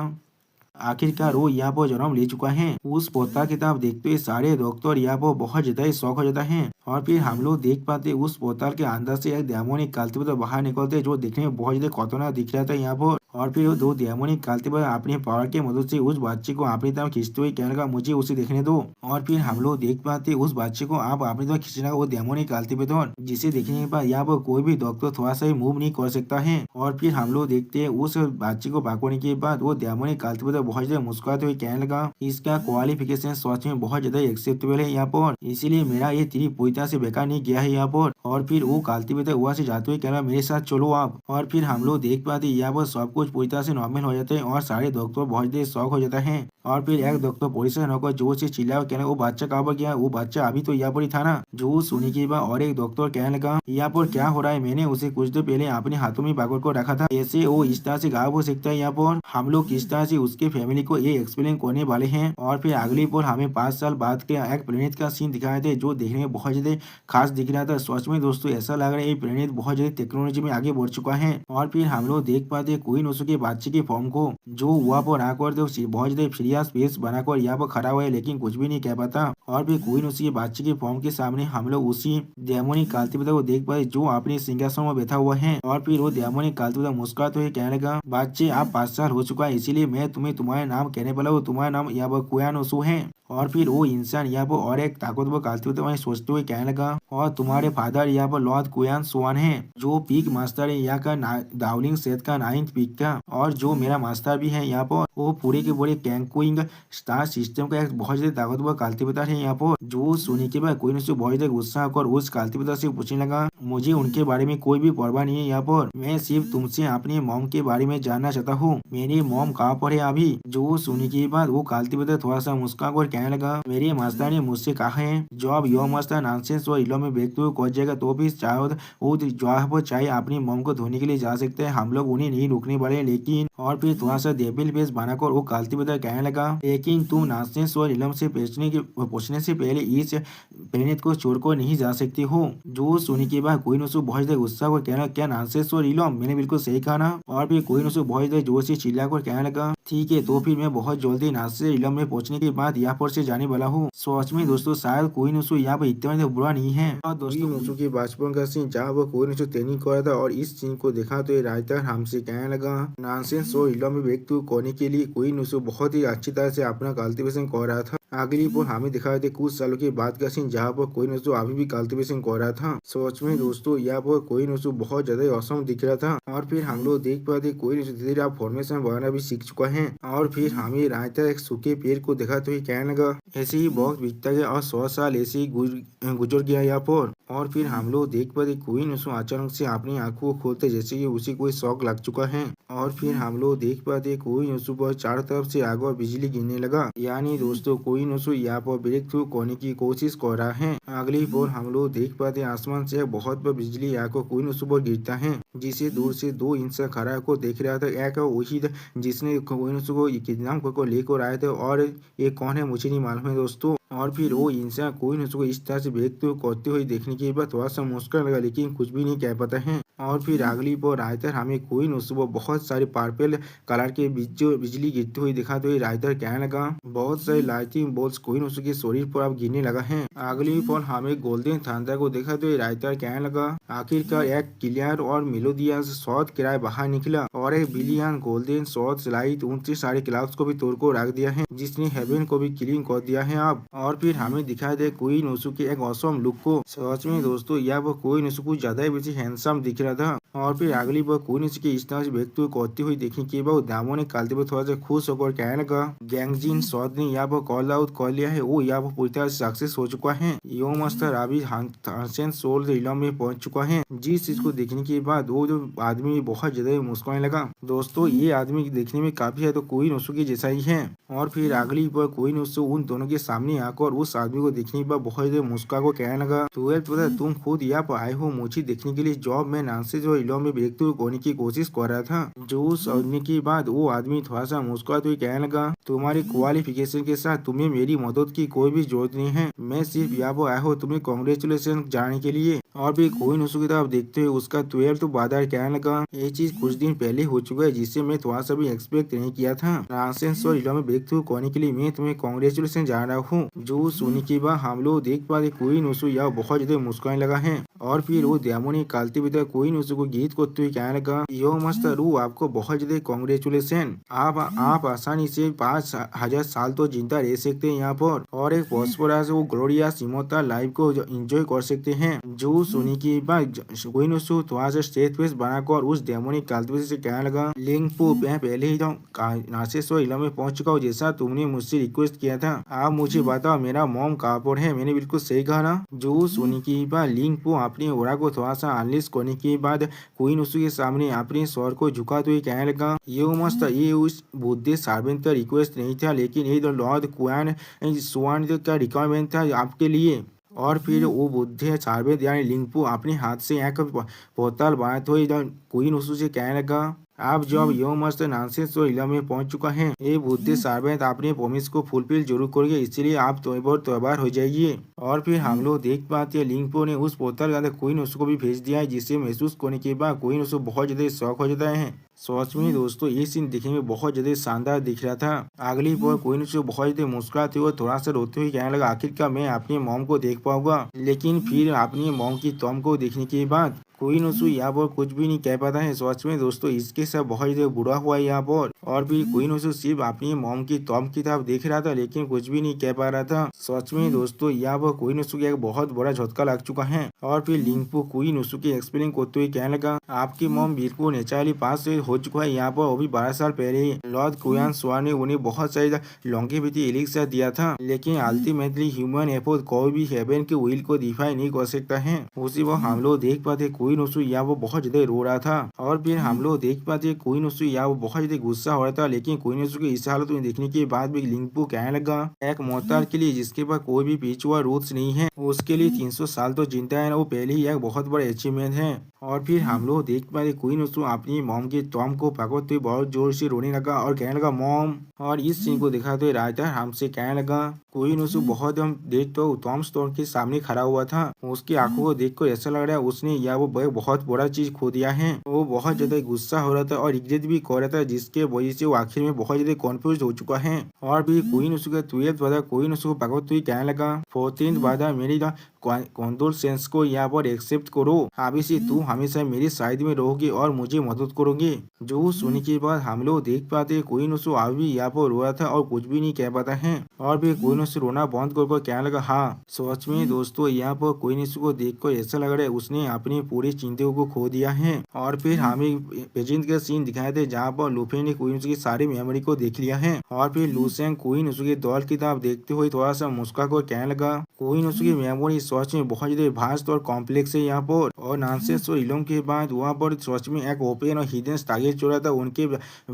आखिरकार वो यहाँ पर जन्म ले चुका है। उस पोता किताब देखते हुए सारे डॉक्टर यहाँ पर बहुत ज्यादा ही शौक हो जाता है। और फिर हम लोग देख पाते उस पोतल के अंदर से एक डेमोनिक कल्टिवेटर बाहर निकलते जो देखने में बहुत ज्यादा खतरनाक दिख रहा था यहाँ पर। और फिर वो दो डेमोनिक कल्टिवेटर अपने पावर की मदद से उस बच्चे को अपनी तरफ खींचते हुए कहने लगा मुझे उसे देखने दो। और फिर हम लोग देख पाते उस बच्चे को आप अपनी तरफ खींचने का वो डेमोनिक कल्टिवेटर, जिसे देखने के बाद यहाँ पर कोई भी डॉक्टर थोड़ा सा ही मूव नहीं कर सकता है। और फिर हम लोग देखते हैं उस बच्चे को पकड़ने के बाद वो डेमोनिक कल्टिवेटर बहुत ज्यादा मुस्कुराते हुए कहने लगा, इसका क्वालिफिकेशन सच में बहुत ज्यादा एक्सेप्टेबल है यहाँ पर, इसीलिए मेरा ये ट्रिप पूरी तरह से बेकार नहीं गया है यहाँ पर। और फिर वो कल्टिवेटर वहाँ से जाते हुए कहना मेरे साथ चलो आप। और फिर हम लोग देख पाते यहाँ पर सब कुछ पूरी तरह से नॉर्मल हो जाते हैं और सारे डॉक्टर बहुत देर शौक हो जाता है। और फिर एक डॉक्टर पोजीशन होकर जोर से चिल्ला कहना वो बच्चा कहाँ पर गया, वो बच्चा अभी तो यहाँ पर ही था ना। जो सुनी के बाद और एक डॉक्टर कहने लगा यहाँ पर क्या हो रहा है, मैंने उसे कुछ देर पहले अपने हाथों में पकड़ कर रखा था, ऐसे वो इस तरह से गायब हो सकता है यहाँ पर। हम लोग किस तरह से उसके फैमिली को ये एक्सप्लेन करने वाले हैं। और फिर अगली पर हमें 5 साल बाद के एक प्लेनेट का सीन दिखाए थे जो देखने में बहुत ज्यादा खास दिख रहा था। सच में दोस्तों ऐसा लग रहा है ये प्लेनेट बहुत ज्यादा टेक्नोलॉजी में आगे बढ़ चुका है। और फिर हम लोग देख पाते हैं क्वीन ओशो के बच्चे की फॉर्म को जो वहाँ पर आकर बहुत ज्यादा सीरियस फेस बनाकर यहाँ पर खड़ा हुआ है लेकिन कुछ भी नहीं कह पाता। और फिर क्वीन ओशो के बच्चे की फॉर्म के सामने हम लोग उसी डेमोनिक कल्टिवेटर को देख पाए जो अपने सिंहासन में बैठा हुआ है। और फिर वो डेमोनिक कल्टिवेटर मुस्कुराते हुए कहने लगा बच्चे आप 5 साल हो चुका है इसीलिए मैं तुम्हें तुम्हारे नाम कहने वाला हूँ, तुम्हारा नाम यहाँ पर क्वीन ओशो है। और फिर वो इंसान यहाँ पर और एक ताकतवर कल्टिवेटर वहीं सोचते हुए कहने लगा और तुम्हारे फादर यहाँ पर लॉर्ड क्वीन सोवन है जो पीक मास्टर है यहाँ का डाउलिंग सेट का 9th पीक का, और जो मेरा मास्टर भी है यहाँ पर वो पूरे के पूरे कैंकुइंग स्टार सिस्टम का एक बहुत ज्यादा ताकतवर कल्टिवेटर है यहाँ पर। जो सुनी के बाद क्वीन ओशो बहुत ज्यादा गुस्सा होकर उस कल्टिवेटर से पूछने लगा मुझे उनके बारे में कोई भी परवाह नहीं है यहाँ पर, मैं सिर्फ तुमसे अपनी मॉम के बारे में जानना चाहता हूँ, मेरी मॉम कहाँ पर है अभी। जो सुनी के बाद वो कल्टिवेटर थोड़ा सा मुस्कुरा कर कहने लगा मेरे मास्टर ने मुझसे कहा है जब योर मास्टर नॉनसेंस और इलो में व्यक्ति को कर जाएगा तो भी चाहे वो जहाँ पर चाहे अपनी मॉम को धोने के लिए जा सकते हैं, हम लोग उन्हें नहीं रोकने वाले लेकिन। और फिर थोड़ा सा डेविल फेस बनाकर वो कल्टिवेटर कहने लगा लेकिन तुम नॉनसेंस और इलम से पूछने से पहले इस प्लेनेट को छोड़कर नहीं जा सकती हो। जो सुनी के बाद क्वीन ओशो बहुत ज्यादा गुस्सा को कहना क्या नॉनसेंस और इलम, मैंने बिल्कुल सही कहा ना। और फिर क्वीन ओशो बहुत ज्यादा जोर से चिल्लाकर कहने लगा ठीक है तो फिर मैं बहुत जल्दी नॉनसेंस इलम में पहुंचने के बाद यहाँ पर से जाने वाला हूँ। सच में दोस्तों शायद क्वीन ओशो यहाँ पर इतना बुरा नहीं है। और दोस्तों ओशो के बचपन का सीन जहाँ वो क्वीन ओशो ट्रेनिंग कर रहा था और इस सीन को देखा तो राइटर हमसे कहने लगा नॉनसेंस और इलम में व्यक्ति करने के लिए क्वीन ओशो बहुत ही अच्छी तरह से अपना कल्टिवेशन कर रहा था। अगली पर हमें दिखाए थे कुछ सालों की बात का सीन जहाँ पर कोई नसु अभी भी कल्टीवेशन कर रहा था। सच में दोस्तों यहाँ पर कोई नसु बहुत ज्यादा औसम दिख रहा था। और फिर हम लोग देख पाए थे कोई नसु धीरे धीरे फॉर्मेशन बनाना भी सीख चुका है। और फिर हमें रायता एक सूखे पेड़ को देखा तो ही कहने लगा ऐसे ही बहुत बीतता गया और 100 साल ऐसे ही गुजर गया यहाँ पर। और फिर हम लोग देख पाते कोई नसु अचानक से अपनी आंखों को खोलते जैसे कि उसे कोई शौक लग चुका है। और फिर हम लोग देख पाते कोई नसु पर चारों तरफ से आग और बिजली गिरने लगा। यानी दोस्तों कोई नसु यहाँ पर ब्रेक थ्रू करने की कोशिश कर रहा है। अगली बार हम लोग देख पाते आसमान से बहुत बड़ा बिजली आकर कोई नसु पर गिरता है, जिसे दूर से 2 इंसान खड़ा को देख रहा था। एक वही था जिसने कोई नसु को किडनैप को लेकर आए थे और ये कौन है मुझे नहीं मालूम है दोस्तों। और फिर वो इंसान कोई नसु को इस तरह से ब्रेक थ्रू करते हुए देखने के बाद थोड़ा सा मुस्कुरा लगा, लेकिन कुछ भी नहीं कह पाता है। और फिर अगली बार रायतर हमें कोई नसु पर बहुत सारे पर्पल कलर के बिजली गिरती हुई दिखा तो रायतर कहने लगा बहुत सारे लाइटिंग बॉल्स कोई नसु के शरीर पर अब गिरने लगा है। अगली बार हमें गोल्डन थंडर को देखा तो रायतर कहने लगा आखिरकार एक क्लियर और मेलोडियस शॉट किराए बाहर निकला और एक बिलियन गोल्डन शॉट्स लाइट 29 सारे क्लाउड्स को भी तोड़कर रख दिया है, जिसने हेवन को भी क्लीन कर दिया है अब। और फिर हमें दिखाई दे कोई नसु के एक औसम लुक को। सच में दोस्तों यह वो कोई नसु कुछ ज्यादा ही बेसी हैंडसम दिख रहा था। और फिर अगली बार कोई नसु के इस तरह से व्यक्ति को करती हुई देखने के बाद दामो ने कालते पर थोड़ा सा खुश होकर कहने लगा गैंगजिन शॉट ने यहाँ पर कॉल आउट कर लिया है, वो यहाँ पर पूरी तरह से सक्सेस हो चुका है। यो मास्टर अभी हंसेन सोल इलम में पहुंच चुका है। जिस चीज को देखने के बाद वो जो आदमी बहुत ज्यादा मुस्कुराने लगा। दोस्तों ये आदमी देखने में काफी है तो कोई नसु के जैसा ही है। और फिर अगली बार कोई नसु उन दोनों के सामने आकर उस आदमी को देखने के बाद बहुत ज्यादा मुस्कुरा को कहने लगा तुम खुद यहाँ पर आए हो मुझे देखने के लिए, जॉब में नानसे जो इलम में व्यक्ति होने की कोशिश कर रहा था। जो सुनने के बाद वो आदमी थोड़ा सा मुस्कुरा तो कहने लगा तुम्हारी क्वालिफिकेशन के साथ तुम्हें मेरी मदद की कोई भी जरूरत नहीं है, मैं सिर्फ यहाँ पर आया हूँ तुम्हें कांग्रेचुलेशन जाने के लिए। और भी कोई नसु की तरफ देखते हुए उसका 12th बादर कहने लगा ये चीज कुछ दिन पहले हो चुका है जिससे मैं थोड़ा सा भी एक्सपेक्ट नहीं किया था। नानसेंस और इलम में व्यक्ति करने के लिए मैं तुम्हें कांग्रेचुलेशन जा रहा हूँ। जो सुनने के बाद हम लोग देख पाते कोई नसु यहाँ बहुत ज्यादा मुस्कुराने लगा है। और फिर वो दयामोनी कालते बिता कोई नसु को गीत करते हुए कहने लगा यो मास्टर रू आपको बहुत ज्यादा कांग्रेचुलेशन, आप आसानी से 5000 साल तो जिंदा रह सकते हैं यहाँ पर और एक प्रॉस्परस वो ग्लोरियस इमोर्टल लाइफ को एंजॉय कर सकते हैं। जो सुनी के बाद कोई नसु थोड़ा सा स्टेज फेस बनाकर उस डेमोनिक कालते से कहने लगा लिंगपू मैं पहले ही तो नासिस और इलम में पहुंच चुका हूँ जैसा तुमने मुझसे रिक्वेस्ट किया था। आप मुझे बताओ मेरा मॉम कहाँ पर है, मैंने बिल्कुल सही कहा ना। जो सुनी के बाद लिंगपू अपनी ओरा को थोड़ा सा अनलिस्ट करने के बाद कोई नसु के सामने अपने स्वर को झुकाते हुए कहने लगा ये मस्त ये उस बुद्धि सार्वेंट का रिक्वेस्ट नहीं था, लेकिन ये तो लॉर्ड क्वान स्वर्ण का रिक्वायरमेंट था आपके लिए। और फिर वो बुद्धे सार्वेंट यानी लिंगपू अपने हाथ से एक बोतल बनाते हुए कोई नसु से कहने लगा आप जब यो मस्त नानसेंस तो इलम में पहुंच चुका है, ये बुद्धि सार्वेंट अपने प्रोमिस को फुलफिल जरूर करेंगे, इसलिए आप तैयार हो जाइए। और फिर हम लोग देख पाते हैं लिंगपो ने उस बोतल के अंदर कोई नसु को भी भेज दिया है, जिसे महसूस करने के बाद कोई नसु बहुत ज्यादा शौक हो जाता है। सच में दोस्तों ये सीन देखने में बहुत ज्यादा शानदार दिख रहा था। अगली बार कोई नसु बहुत ज्यादा मुस्कुराते हुए थोड़ा सा रोते हुए कहने लगा आखिरकार मैं अपनी मॉम को देख पाऊंगा। लेकिन फिर अपनी मॉम की टॉम को देखने के बाद कोई नसु यहाँ पर कुछ भी नहीं कह पाता है। सच में दोस्तों इसके साथ बहुत ज्यादा बुरा हुआ है यहाँ पर। और भी कोई नसु सिर्फ अपनी मॉम की टॉम की तरफ देख रहा था, लेकिन कुछ भी नहीं कह पा रहा था। सच में दोस्तों यहाँ पर कोई नसु का एक बहुत बड़ा झटका लग चुका है। और फिर लिंगपू कोई नसु की एक्सप्लेन करते हुए कहने लगा आपकी मॉम बिल्कुल नेचुरली पास से हो चुका है यहाँ पर, अभी 12 साल पहले लॉर्ड कुयान स्वा ने उन्हें बहुत सारी लॉन्गेविटी एलिक्सर दिया था, लेकिन अल्टीमेटली ह्यूमन एफोर्ड कोई भी हेवन के विल को डिफाई नहीं कर सकता है। उसी वक्त हम लोग देख पाते कोई नसु यहाँ वो बहुत ज्यादा रो रहा था। और फिर हम लोग देख पाते कोई नसु यहाँ वो बहुत ज्यादा गुस्सा हो रहा था, लेकिन कोई नसु की इस हालत में देखने के बाद भी लिंगपू कहने लगा एक मोहतार के लिए जिसके पास कोई भी पिछुआ रूट्स नहीं है उसके लिए 300 साल तो जिंदा है, वो पहले ही एक बहुत बड़ा अचीवमेंट है। और फिर हम लोग देख पाते कोई नसु अपनी मॉम के टॉम को पकड़ते हुए बहुत जोर से रोने लगा और कहने लगा मॉम। और इस सीन को दिखाते हुए राइटर हमसे कहने लगा कोई नसु बहुत हम देख तो टॉम स्टोन के सामने खड़ा हुआ था, उसकी आंखों को देखकर ऐसा लग रहा है उसने या वो बहुत बड़ा चीज खो दिया है। वो बहुत ज्यादा गुस्सा हो रहा था और रिग्रेट भी कर रहा था, जिसके वजह से वो आखिर में बहुत ज्यादा कॉन्फ्यूज हो चुका है। और भी कोई नसु का 12th बाधा कोई नसु को पकड़ते हुए कहने लगा 14th बाधा मेरी कंडोलेंस को यहाँ पर एक्सेप्ट करो, अभी से तू हमेशा मेरी साइड में रहोगे और मुझे मदद करोगे। जो सुनने के बाद हम लोग देख पाते कोइनोसु अभी यहाँ पर रो रहा था और कुछ भी नहीं कह पाता है। और फिर कोइनोसु रोना बंद कर कहने लगा, हाँ सच में दोस्तों यहाँ पर कोइनोसु को देखकर ऐसा लग रहा है उसने अपनी पूरी चिंताओं को खो दिया है। और फिर हमें प्रेजेंट का सीन दिखाए थे जहाँ पर लूफी ने कोइनोसु की सारी मेमोरी को देख लिया है। और फिर लूसेंग कोइनोसु के दौड़ की तरफ देखते हुए थोड़ा सा मुस्कुरा कर कहने लगा, कोइनोसु की मेमोरी सच में बहुत ज्यादा वास्ट और कॉम्प्लेक्स है यहाँ पर। और नानसेंस और इलोम के बाद वहाँ पर सच में एक ओपन और हिडन टारगेट चल रहा था उनके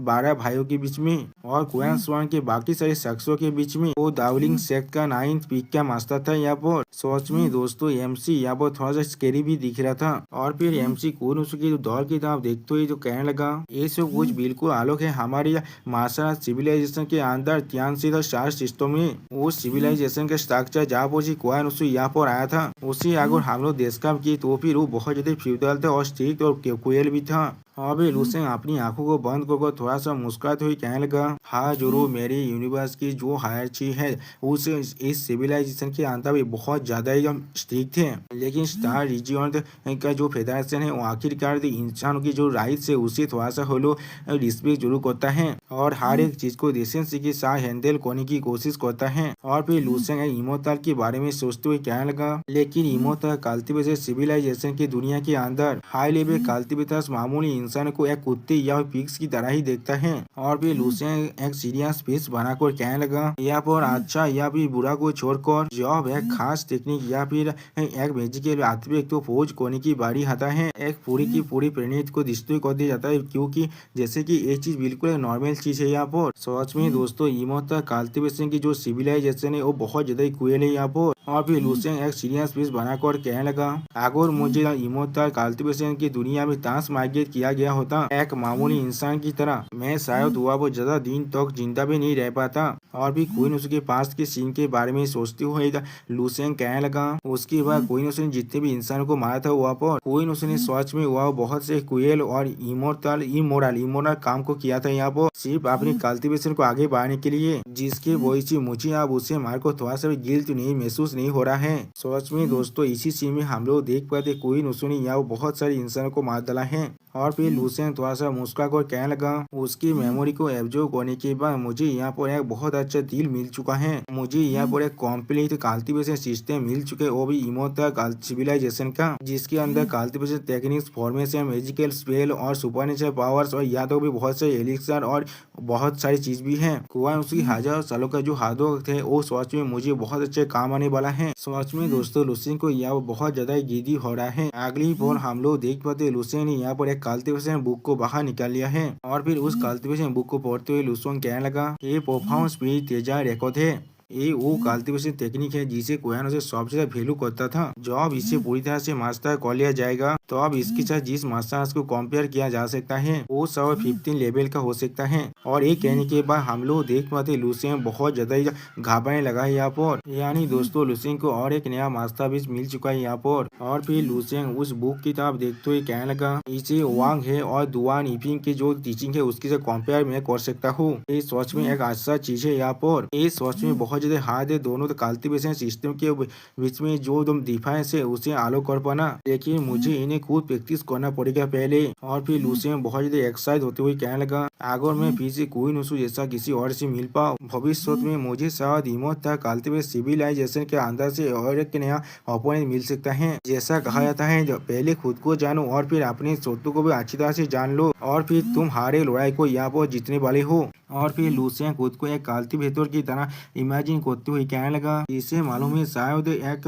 12 भाइयों के बीच में और क्वान स्वान के बाकी सारे शख्सों के बीच में। वो दावलिंग सेक्ट का 9th पीक का मास्टर था यहाँ पर। सच में दोस्तों एमसी यहाँ पर थोड़ा सा स्केरी भी दिख रहा था। और फिर एमसी कोइनोसु की दौड़ की तरफ देखते हुए जो कहने लगा, ये सब कुछ बिल्कुल अलग है हमारी मार्शल आर्ट सिविलाइजेशन के अंदर ध्यान से स्टार सिस्टम में। वो सिविलाइजेशन का स्ट्रक्चर जहाँ पर क्वान यहाँ पर आया था उसी अगर हम लोग देश का की तो फिर वो बहुत ज्यादा फ्यूडल था और स्ट्रिक्ट और क्रूएल भी था। और भी लूसेंग अपनी आंखों को बंद कर थोड़ा सा मुस्कुराते हुए कहने लगा, हाँ जरूर मेरी यूनिवर्स की जो हायरची है उस इस सिविलाइजेशन के अंदर भी बहुत ज्यादा ही स्ट्रिक्ट थे, लेकिन स्टार रीजियन का जो फेडरेशन है वो आखिरकार इंसानों की जो राइट्स है उसे थोड़ा सा होलो रिस्पेक्ट जरूर करता है और हर एक चीज को डिसेंसी के साथ हैंडल करने की कोशिश करता है। और फिर लूसेंग इमोर्टल के बारे में सोचते हुए कहने लगा, लेकिन इमोर्टल कल्टिवेशन सिविलाइजेशन की दुनिया के अंदर हाई लेवल कल्टिवेटर्स मामूली इंसान को एक कुत्ते या पिग्स की तरह ही देखता है। और भी लूसेंग एक सीरियस फेस बनाकर कहने लगा, या पर अच्छा या फिर बुरा को छोड़कर जब एक खास टेक्निक या फिर एक मैजिकल आर्टिफैक्ट को फौज करने की बारी आता है एक पूरी की पूरी प्लेनेट को डिस्ट्रॉय कर दिया जाता है, क्योंकि जैसे कि ये चीज बिल्कुल नॉर्मल चीज है यहाँ पर। सच में दोस्तों इमोर्टल कल्टिवेशन की जो सिविलाइजेशन है वो बहुत ज्यादा क्रूएल है यहाँ पर। और फिर लूसेंग एक सीरियस फेस बनाकर कहने लगा, अगर मुझे इमोर्टल कल्टिवेशन की दुनिया में ट्रांसमाइग्रेट किया गया होता एक मामूली इंसान की तरह, मैं शायद हुआ वो ज्यादा दिन तक जिंदा भी नहीं रह पाता। और भी क्वीन उसके पास के सीन के बारे में सोचते हुए लूसेंग कहने लगा, उसके बाद क्वीन उसने जितने भी इंसानों को मारा था वहाँ पर क्वीन उसने सच में वह बहुत से क्रूएल और इमोरल काम को किया था यहाँ पर सिर्फ अपनी कल्टिवेशन को आगे बढ़ाने के लिए, जिसके वजह से मुझे अब उसे मार को थोड़ा सा भी गिल्ट नहीं महसूस नहीं हो रहा है। सच में दोस्तों इसी सीन में हम लोग देख पाते क्वीन उसने यहाँ बहुत सारे इंसानों को मार डाला है। और फिर लूसेंग थोड़ा सा मुस्कुरा कर कहने लगा, उसकी मेमोरी को एब्जॉर्ब करने के बाद मुझे यहाँ पर एक बहुत अच्छा डील मिल चुका है। मुझे यहाँ पर एक कॉम्प्लीट कल्टिवेशन सिस्टम मिल चुके वो भी इमोर्टल सिविलाइजेशन का, जिसके अंदर cultivation techniques, formation, magical spell और सुपरनेचुरल पावर्स और यहाँ तो भी बहुत सारे एलिक्सर और बहुत सारी चीज भी है। कुआं उसकी हजारों सालों का जो हार्डवर्क थे वो सच में मुझे बहुत अच्छे काम आने वाला है। सच में दोस्तों लूसेंग को यहाँ बहुत ज्यादा गिद्दी हो रहा है। अगली बार हम लोग देख पाते लूसेंग ने यहाँ पर एक कल्टिवेशन बुक को बाहर निकाल लिया है। और फिर उस कल्टिवेशन बुक को पढ़ते हुए लूसेंग कहने लगा, ये प्रोफाउंड स्पिरिट तेजा रिकॉर्ड है। ये वो कल्टिवेशन टेक्निक है जिसे कोयानो से सबसे ज्यादा वैल्यू करता था। जब इसे पूरी तरह से मास्टर कर लिया जाएगा तो अब इसके साथ जिस मास्टर आर्ट्स को कंपेयर किया जा सकता है वो सब 15 लेवल का हो सकता है। और ये कहने के बाद हम लोग देख पाते लूसेंग बहुत ज्यादा ही घबराने लगा है यहाँ पर, यानी दोस्तों लूसेंग को और एक नया मास्टर पीस मिल चुका है यहाँ पर। और फिर लूसेंग उस बुक की तरफ देखते हुए कहने लगा, इसे वांग है और दुआन इपिंग की जो टीचिंग है उसके साथ कंपेयर मैं कर सकता हूँ। ये सच में एक अच्छा चीज है यहाँ पर। ये सच में बहुत ज्यादा हार्ड है दोनों कल्टिवेशन सिस्टम के बीच में जो डिफरेंस है उसे आलो कर पाना, लेकिन मुझे इन्हें खुद प्रैक्टिस करना पड़ेगा पहले। और फिर लूसेंग बहुत ज्यादा एक्साइट होते हुए कहने लगा, अगर मैं फिर से कोइनोसु जैसा किसी और से मिल पाऊँ भविष्य में मुझे शायद इमोर्टल कल्टिवेशन सिविलाइजेशन के अंदर से और एक नया ओपोनेंट मिल सकता है। जैसा कहा जाता है पहले खुद को जानो और फिर अपने शत्रु को भी अच्छी तरह से जान लो और फिर तुम हारे लड़ाई को यहाँ पर जीतने वाले हो। और फिर लूसेंग खुद को एक कल्टिवेटर की तरह इमेजिन करते हुए कहने लगा, इसे मालूम है शायद एक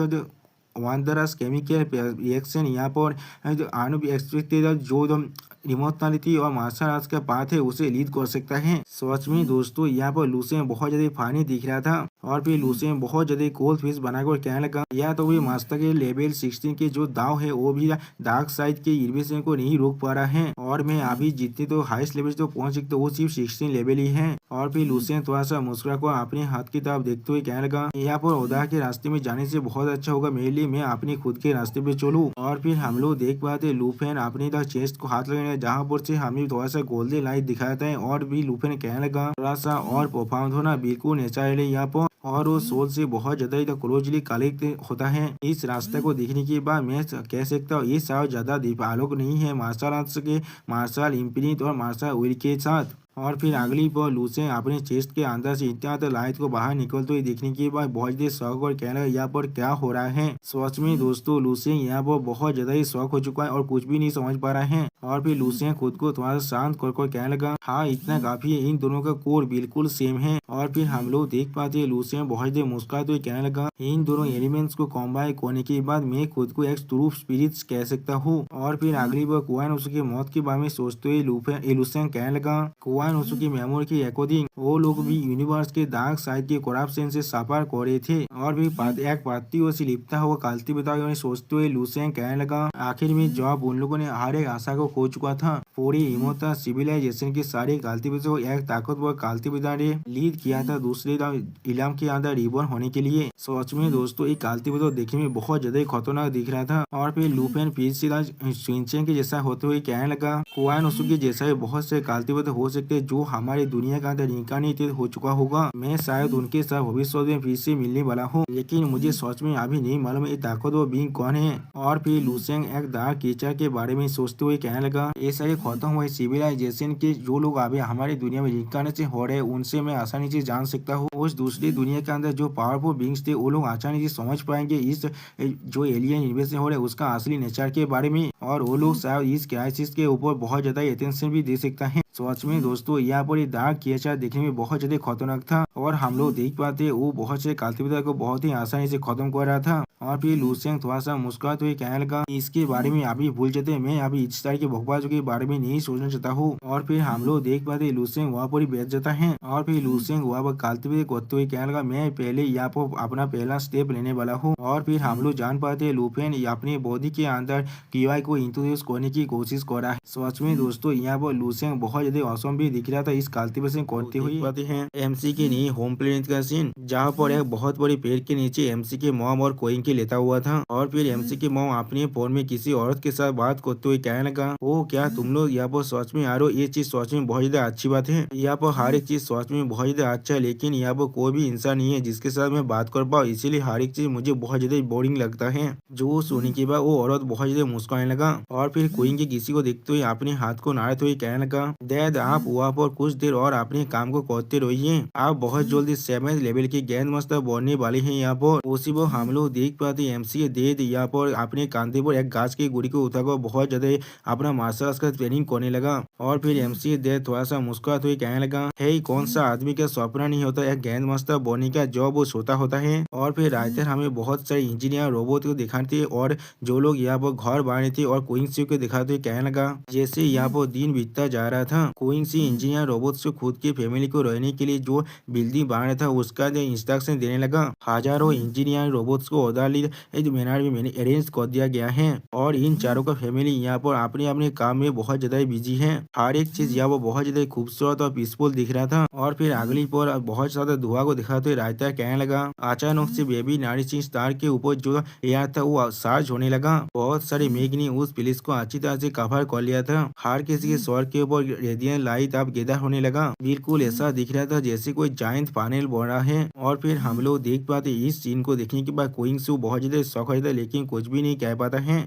वंडरस केमिकल रिएक्शन यहाँ पर अनएक्सपेक्टेड जो इमोर्टलिटी और मार्शल आर्ट्स का पाथ है उसे लीड कर सकता है। सच में दोस्तों यहाँ पर लूसेंग बहुत ज्यादा फानी दिख रहा था। और फिर लूसेंग बहुत ज्यादा कोल्ड फिश बनाकर कहने लगा, या तो भी मास्टर के लेवल 16 के जो दाव है वो भी डार्क साइड के इन्वेशन को नहीं रोक पा रहा है और मैं अभी जितने तो हाईएस्ट लेवल तो पहुंच सकते वो सिर्फ 16 लेवल ही है। और फिर लूसेंग थोड़ा सा मुस्कुरा कर अपने हाथ की तरफ देखते हुए कहने लगा, यहाँ पर ओदा के रास्ते में जाने से बहुत अच्छा होगा मेरे लिए मैं अपने खुद के रास्ते पे चलूँ। और फिर हम लोग देख पाते लूफेन अपनी चेस्ट को हाथ लगाने जहाँ पर से हमें थोड़ा सा गोल्डन लाइट दिखाता है। और भी लूफेन कहने लगा, थोड़ा सा और प्रोफाउंड होना बिल्कुल नेचुरल है यहाँ पर और वो सोल से बहुत ज्यादा ही क्लोजली कनेक्ट होता है। इस रास्ते को देखने के बाद मैं कह सकता हूँ ये शायद ज्यादा दीपालोक नहीं है मार्शल आर्ट्स के मार्शल इंफिनिट और मार्शल विल के साथ। और फिर अगली बार लूसेन अपने चेस्ट के अंदर से इतना तो लाइट को बाहर निकलते हुए देखने के बाद बहुत देर शौक और कहना यहाँ पर क्या हो रहा है। सच में दोस्तों लूसेन यहाँ पर बहुत ज्यादा ही शौक हो चुका है और कुछ भी नहीं समझ पा रहा है। और फिर लूसेन खुद को थोड़ा सा शांत कर कहने लगा हाँ इतना काफी है, इन दोनों का कोर बिल्कुल सेम है। और फिर हम लोग देख पाते हैं लूसेन बहुत देर मुस्कुराते हुए कहने लगा इन दोनों एलिमेंट्स को कॉम्बाइन करने के बाद मैं खुद को एक ट्रू स्पिरिट कह सकता हूँ। और फिर अगली बार कुआन उसकी मौत के बारे में सोचते हुए लूसेन कहने लगा कुआन उसकी मेमोरी के अकॉर्डिंग वो लोग भी यूनिवर्स के डार्क साइड के करप्शन से सफर कर रहे थे। और भी एक पार्टी से लिपटा हुआ कालती बता सोचते हुए लूसेन कहने लगा आखिर में जब उन लोगों ने हर एक आशा को खो चुका था पूरी इमोता सिविलाइजेशन के सारे कालती को एक ताकतवर कालती ने लीड किया था दूसरे इलाम के अंदर रिबॉर्न होने के लिए। सच में दोस्तों एक कालती देखने में बहुत ज्यादा खतरनाक दिख रहा था। और फिर लूपेन फिर शिनचैन के जैसा होते हुए कहने लगा कुआन उसु के जैसा बहुत से कालती हो सकते जो हमारे दुनिया का अंदर इनकार्नेटेड हो चुका होगा। मैं शायद उनके साथ भविष्य में फिर से मिलने वाला हूँ लेकिन मुझे सच में अभी नहीं मालूम ये ताकतवर बीइंग कौन है। और फिर लूसेंग एक डार्क टीचर के बारे में सोचते हुए कहने लगा ये सारे खत्म हुए सिविलाइजेशन के जो लोग अभी हमारी दुनिया में इनकार्नेशन हो रहे हैं उनसे मैं आसानी से जान सकता हूँ उस दूसरी दुनिया के अंदर जो पावरफुल बीइंग्स थे वो लोग आसानी से समझ पाएंगे इस जो एलियन इन्वेशन हो रहे हैं उसका असली नेचर के बारे में। और वो लोग शायद इस क्राइसिस के ऊपर बहुत ज्यादा अटेंशन भी दे सकता है। सच में दोस्तों यहाँ पर ये डार्क क्रिएचर देखने में बहुत ज्यादा खतरनाक था और हम लोग देख पाते वो बहुत से कालतीबिता को बहुत ही आसानी से खत्म कर रहा था। और फिर लूसेंग थोड़ा सा मुस्कुराते हुए कहने लगा इसके बारे में अभी भूल जाते मैं अभी इस तरह के बकवास के बारे में नहीं सोचना चाहता हूँ। और फिर हम लोग देख पाते लूसेंग वहाँ पर ही बैठ जाता है। और फिर लूसेंग वहाँ पर कालतीबित करते हुए कहने लगा मैं पहले यहाँ पर अपना पहला स्टेप लेने वाला हूँ। और फिर हम लोग जान पाते लूपेन अपने बॉडी के अंदर कीवाई को इंट्रोड्यूस करने की कोशिश कर रहा है। सच में दोस्तों यहाँ पर लूसेंग बहुत ज्यादा औसम भी दिख रहा था इस काल्टिवेशन करते हुए। पाते हैं एमसी के नई होम प्लेनेट का सीन जहाँ पर एक बहुत बड़ी पेड़ के नीचे एमसी के मॉम और कोइन के लेता हुआ था। और फिर एमसी के मॉम अपने फोन में किसी औरत के साथ बात करते हुए कहने लगा ओ क्या तुम लोग यहाँ पर सच में आ रहे हो ये चीज सच में बहुत ज्यादा अच्छी बात है। यहाँ पर हर एक चीज सच में बहुत ज्यादा अच्छा है लेकिन यहाँ पर कोई भी इंसान नहीं है जिसके साथ मैं बात कर पाऊँ इसीलिए हर एक चीज मुझे बहुत ज्यादा बोरिंग लगता है। जो सुनने के बाद वो औरत बहुत ज्यादा मुस्कुराने लगा। और फिर कोइन के किसी को देखते हुए अपने हाथ को नाड़ते हुए कहने लगा डैड आप वहाँ पर कुछ देर और अपने काम को करते रहिए आप बहुत जल्दी 7th लेवल की गेंद मास्टर बनने वाले हैं। यहाँ पर उसी वो हम लोग देख पाते एमसी के डेड यहाँ पर अपने कांधे पर एक घास की गुड़ी को उठाकर बहुत ज्यादा अपना मार्शल आर्ट्स का ट्रेनिंग करने लगा। और फिर एमसी के डेड थोड़ा सा मुस्कुराते हुए कहने लगा हे कौन सा आदमी का सपना नहीं होता एक गेंद मास्टर बनने का जॉब वो सोता होता है। और फिर राइटर हमें बहुत सारे इंजीनियर रोबोट को दिखाते और जो लोग यहाँ पर घर बनाए थे और क्वींस को दिखाते कहने लगा जैसे यहाँ पर दिन बीतता जा रहा था क्वींस इंजीनियर रोबोट से खुद की फैमिली को रहने के लिए जो बिल्डिंग बना रहा था उसका जो इंस्ट्रक्शन देने लगा। हजारों इंजीनियर रोबोट्स को ऑर्डरली मैनर में अरेंज कर दिया गया है और इन चारों का फैमिली यहाँ पर अपने अपने काम में बहुत ज्यादा बिजी है। हर एक चीज यहाँ पर बहुत ज्यादा खूबसूरत और पीसफुल दिख रहा था। और फिर अगली पर बहुत ज्यादा धुआं को दिखाते हुए रायता कहने लगा अचानक से बेबी नारी सिंह स्टार के ऊपर जो एयर था वो चार्ज होने लगा। बहुत सारे मेघ ने उस प्लेस को अच्छी तरह से कवर कर लिया था। हर किसी के सर के ऊपर रेडियन लाइट अब गैदर होने लगा बिल्कुल ऐसा दिख रहा था जैसे कोई जायंट पैनल बन रहा है। और फिर हम लोग देख पाते इस सीन को देखने के बाद कोइंग से बहुत ज्यादा शौक होता है लेकिन कुछ भी नहीं कह पाता है।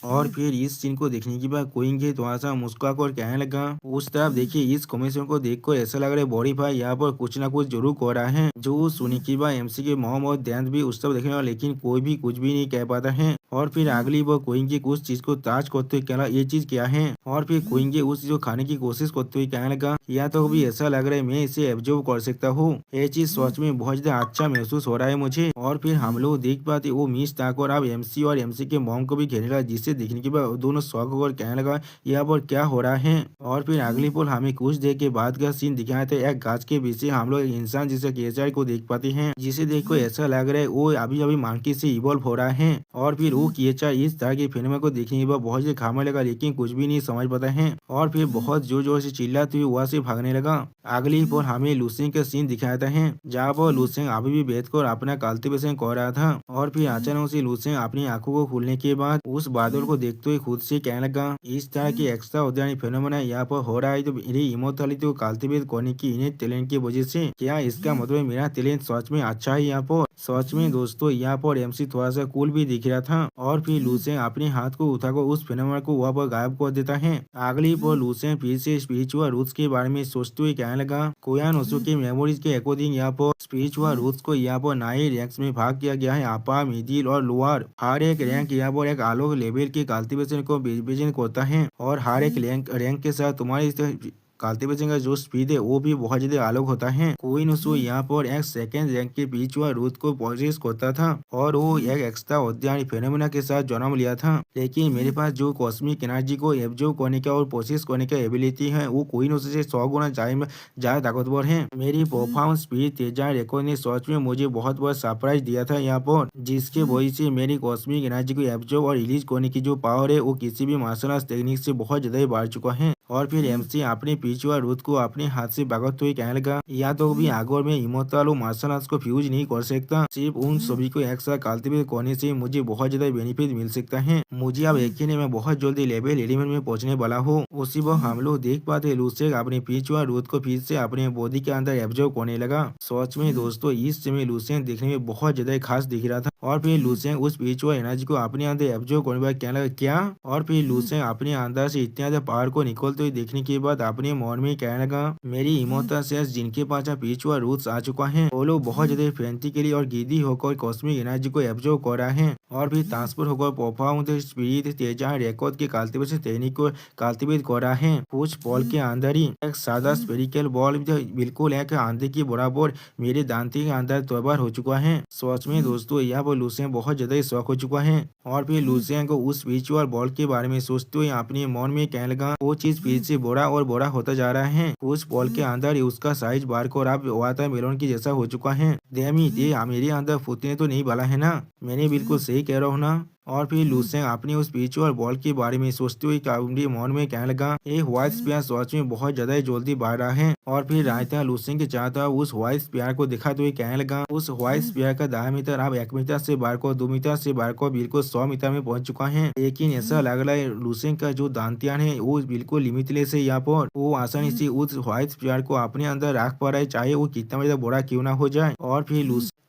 और फिर इस सीन को देखने के बाद कोइंग के थोड़ा सा मुस्कुरा कर कहने लगा उस तरफ देखिए इस कमीशन को देखकर ऐसा लग रहा है बॉडी भाई यहाँ पर कुछ ना कुछ जरूर कर रहा है। जो सुनी के बाद एमसी के मॉम और दैन भी उस तरफ देखने वाला लेकिन कोई भी कुछ भी नहीं कह पाता है। और फिर अगली वो कोइंग के कुछ चीज को ताज करते हुए कहना ये चीज क्या है। और फिर कोइंग के उस चीज को खाने की कोशिश करते हुए कहने लगा या तो भी ऐसा लग रहा है मैं इसे एब्जॉर्ब कर सकता हूँ ये चीज सच में बहुत ज्यादा अच्छा महसूस हो रहा है मुझे। और फिर हम लोग देख पाते वो मिस ताकर अब एमसी और एमसी के मॉम को भी घेरने लगा जिससे देखने के बाद दोनों शौक होकर कहने लगा यहाँ पर क्या हो रहा है। और फिर अगली पोल हमें कुछ देर के बाद का सीन दिखाया था एक गाछ के पीछे हम लोग इंसान जिसे केचर को देख पाते हैं जिसे देखकर ऐसा लग रहा है वो अभी अभी मांकी से इवॉल्व हो रहा है। और फिर वो केचर इस तरह की फिल्म को देखने के बाद बहुत से खाने लगा लेकिन कुछ भी नहीं समझ पाता है। और फिर बहुत जोर जोर से चिल्लाते हुए वहाँ से भागने लगा। अगली पोल हमें लूसिंग का सीन दिखाता है जहाँ पर लूसिंग अभी भी बैठ कर अपना कल्टीवेशन कर रहा था। और फिर अचानक से लूसिंग अपनी आंखों को खोलने के बाद उस बादल बादल को देखते हुए खुद से कहने लगा, इस तरह की एक्स्ट्रा ऑर्डिनरी फिनोमेना यहाँ पर हो रहा है तो मेरी इमोर्टैलिटी को कल्टीवेट करने की इन्हें टैलेंट की वजह से। क्या इसका मतलब मेरा टैलेंट सच में अच्छा है यहाँ पर? सच में दोस्तों यहाँ पर एमसी थोड़ा सा कूल भी दिख रहा था। और फिर लूसेन अपने हाथ को उठाकर उस फिनोमेना को वहाँ पर गायब कर देता है। अगली पर लूसेन फिर से स्पिरिचुअल रूट्स के बारे में सोचते हुए कहने लगा, कोयानोसु की मेमोरीज के अकॉर्डिंग यहाँ पर स्पिरिचुअल रूट्स को यहाँ पर 9 रैंक्स में भाग किया गया है, अपर, मिडिल और लोअर। हर एक रैंक यहाँ पर एक अलग लेवल की कल्टीवेशन को रिप्रेजेंट करता है और हर एक रैंक के साथ तुम्हारी कल्टीवेशन का जो स्पीड है वो भी बहुत ज्यादा अलग होता है। कोइनोसु यहाँ पर एक सेकेंड रैंक के स्पिरिचुअल रूट को प्रोसेस करता था और वो एक एक्स्ट्रा ऑर्डिनरी फेनोमेना के साथ जन्म लिया था। लेकिन मेरे पास जो कॉस्मिक एनर्जी को एब्जॉर्ब करने का और प्रोसेस करने का एबिलिटी है वो कोइनोसु से 100 गुना ज्यादा ताकतवर है। मेरी परफॉर्मेंस स्पीड तेजा रिकॉर्ड ने सच में मुझे बहुत बड़ा सरप्राइज दिया था यहाँ पर, जिसके वजह से मेरी कॉस्मिक एनर्जी को एब्जॉर्ब और रिलीज करने की जो पावर है वो किसी भी मार्शल आर्ट टेक्निक से बहुत ज्यादा बढ़ चुका है। और फिर एमसी अपने पिछुआ रूट को अपने हाथ से भागते हुए कहने लगा, या तो भी अगर मैं इमोर्टल और मार्शल आर्ट्स को फ्यूज नहीं कर सकता, सिर्फ उन सभी को एक साथ कल्टीवेट करने से मुझे बहुत ज्यादा बेनिफिट मिल सकता है। मुझे अब यकीन है मैं बहुत जल्दी लेवल 11 में पहुंचने वाला हूँ। उसी वक्त हम लोग देख पाते लूसेन अपने पिछुआ रूट को फिर से अपने बॉडी के अंदर एब्जॉर्ब करने लगा। सच में दोस्तों इस समय लूसेन देखने में बहुत ज्यादा खास दिख रहा था। और फिर लूसेन उस पिछुआ एनर्जी को अपने अंदर एब्जॉर्ब करने पर कहने लगा, क्या? और फिर लूसेन अपने अंदर से इतने ज्यादा पावर को निकलते हुए देखने के बाद अपने मन में कहने लगा, मेरी इमोर्टल सेल्स जिनके पास पिछुआ रूट्स आ चुका है वो लोग बहुत ज्यादा फ्रेंटिकली और गिद्दी होकर कॉस्मिक एनर्जी को एब्जॉर्ब कर रहा है और फिर ट्रांसफर होकर परफॉर्मेंस स्पिरिट तेजा रिकॉर्ड के कल्टीवेशन टेक्निक को कल्टीवेट कर रहा है। कुछ पॉल के अंदर ही एक सादा स्पेरिकल बॉल बिल्कुल एक आंधे की बराबर मेरे दांती के अंदर तैयार हो चुका है। सच में दोस्तों यहाँ पर लूसेन बहुत ज्यादा शौक हो चुका है। और फिर लूसेन को उस स्पिरिचुअल बॉल के बारे में सोचते हुए अपने मन में कहने लगा, वो चीज फिर से बड़ा और बड़ा होता जा रहा है। उस बॉल के अंदर ही उसका साइज बढ़कर अब वाटरमेलन की जैसा हो चुका है। डेमी ये मेरे अंदर फूटने तो नहीं वाला है ना? मैंने बिल्कुल सही कह रहा हूँ ना? और फिर लूसेन अपने उस स्पिरिचुअल बॉल के बारे में सोचते हुए अपने मन में कहने लगा, ये व्हाइट स्पेयर सच में बहुत ज्यादा जल्दी बढ़ रहा है। और फिर रायता लूसेन के चाहता उस व्हाइट स्पेयर को दिखाते हुए कहने लगा, उस व्हाइट स्पेयर का डायमीटर अब 1 मीटर से बढ़कर 2 मीटर से बढ़कर बिल्कुल 100 मीटर में पहुंच चुका है। लेकिन ऐसा लग रहा है लूसेन का जो दांतियान है वो बिल्कुल लिमिटलेस है। यहाँ पर वो आसानी से उस व्हाइट स्पेयर को अपने अंदर रख पा रहा है, चाहे वो कितना ज्यादा बड़ा क्यों ना हो जाए।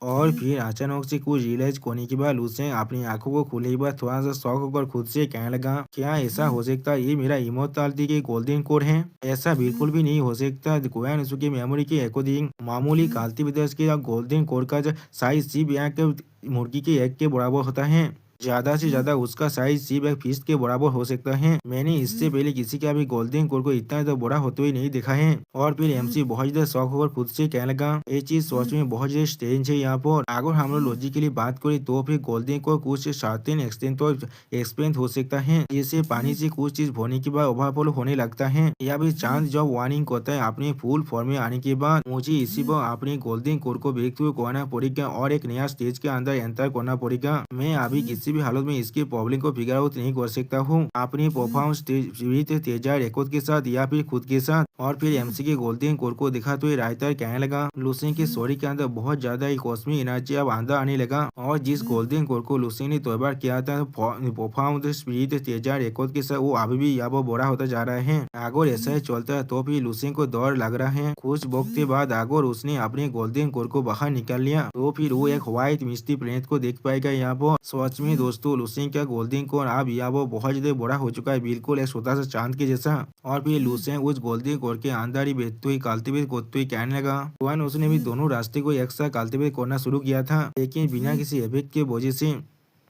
और फिर अचानक से कुछ रियलाइज करने के बाद लूसेन अपनी आंखों को खोले के बाद थोड़ा सा शॉक होकर खुद से कहने लगा, क्या ऐसा हो सकता है ये मेरा इमोर्टैलिटी के गोल्डन कोड है? ऐसा बिल्कुल भी नहीं हो सकता। कोयानोसु की मेमोरी के अकॉर्डिंग मामूली कल्टीवेटर्स के गोल्डन कोड का साइज सिर्फ यहाँ के मुर्गी के एग के बराबर होता है। ज्यादा से ज्यादा उसका साइज सिर्फ एक फिश के बराबर हो सकता है। मैंने इससे पहले किसी का भी गोल्डन कोड को इतना ज्यादा बड़ा होते हुए नहीं देखा है। और फिर एमसी बहुत ज्यादा शौक होकर खुद से कहने लगा, ये चीज सोच में बहुत ज्यादा स्ट्रेंज है। यहाँ पर अगर हम लोग लॉजिकली बात करें तो फिर गोल्डन कोड कुछ सर्टेन एक्सटेंट तो एक्सपेंड हो सकता है, जैसे पानी से कुछ चीज भरने के बाद ओवरफ्लो होने लगता है, या फिर चांद जब वार्निंग करता है अपने फुल फॉर्म में आने के बाद। मुझे इसी पर अपने गोल्डन कोड को देखते हुए करना पड़ेगा और एक नया स्टेज के अंदर एंटर करना पड़ेगा। मैं अभी किसी भी हालत में इसकी प्रॉब्लम को फिगर आउट नहीं कर सकता हूँ अपनी परफॉर्मेंस तेजा रिकॉर्ड के साथ या फिर खुद के साथ। और फिर एमसी के गोल्डन कोड को दिखाते हुए राइटर कहने लगा, लूसेन के शरीर के अंदर बहुत ज्यादा ही कॉस्मिक एनर्जी अब अंदर आने लगा और जिस गोल्डन कोड को लूसेन ने तैयार किया था परफॉर्मेंस स्पिरिट तेजा रिकॉर्ड के साथ वो अभी भी यहाँ पर बड़ा होता जा रहा है। अगर ऐसा ही चलता है तो फिर लूसेन को डर लग रहा है। कुछ वक्त के बाद अगर उसने अपने गोल्डन कोड को बाहर निकाल लिया तो फिर वो एक व्हाइट मिस्टी प्लेनेट को देख पाएगा। यहाँ पर सच में दोस्तों लूसेन का गोल्डन कोड अब यहाँ वो बहुत ज्यादा बड़ा हो चुका है, बिल्कुल एक छोटा सा चांद के जैसा। और फिर लूसेन उस गोल्डन कोड के अंदर ही बैठते हुए कल्टीवेट करते हुए कहने लगा, उसने भी दोनों रास्ते को एक साथ कल्टीवेट करना शुरू किया था, लेकिन बिना किसी इफेक्ट के वजह से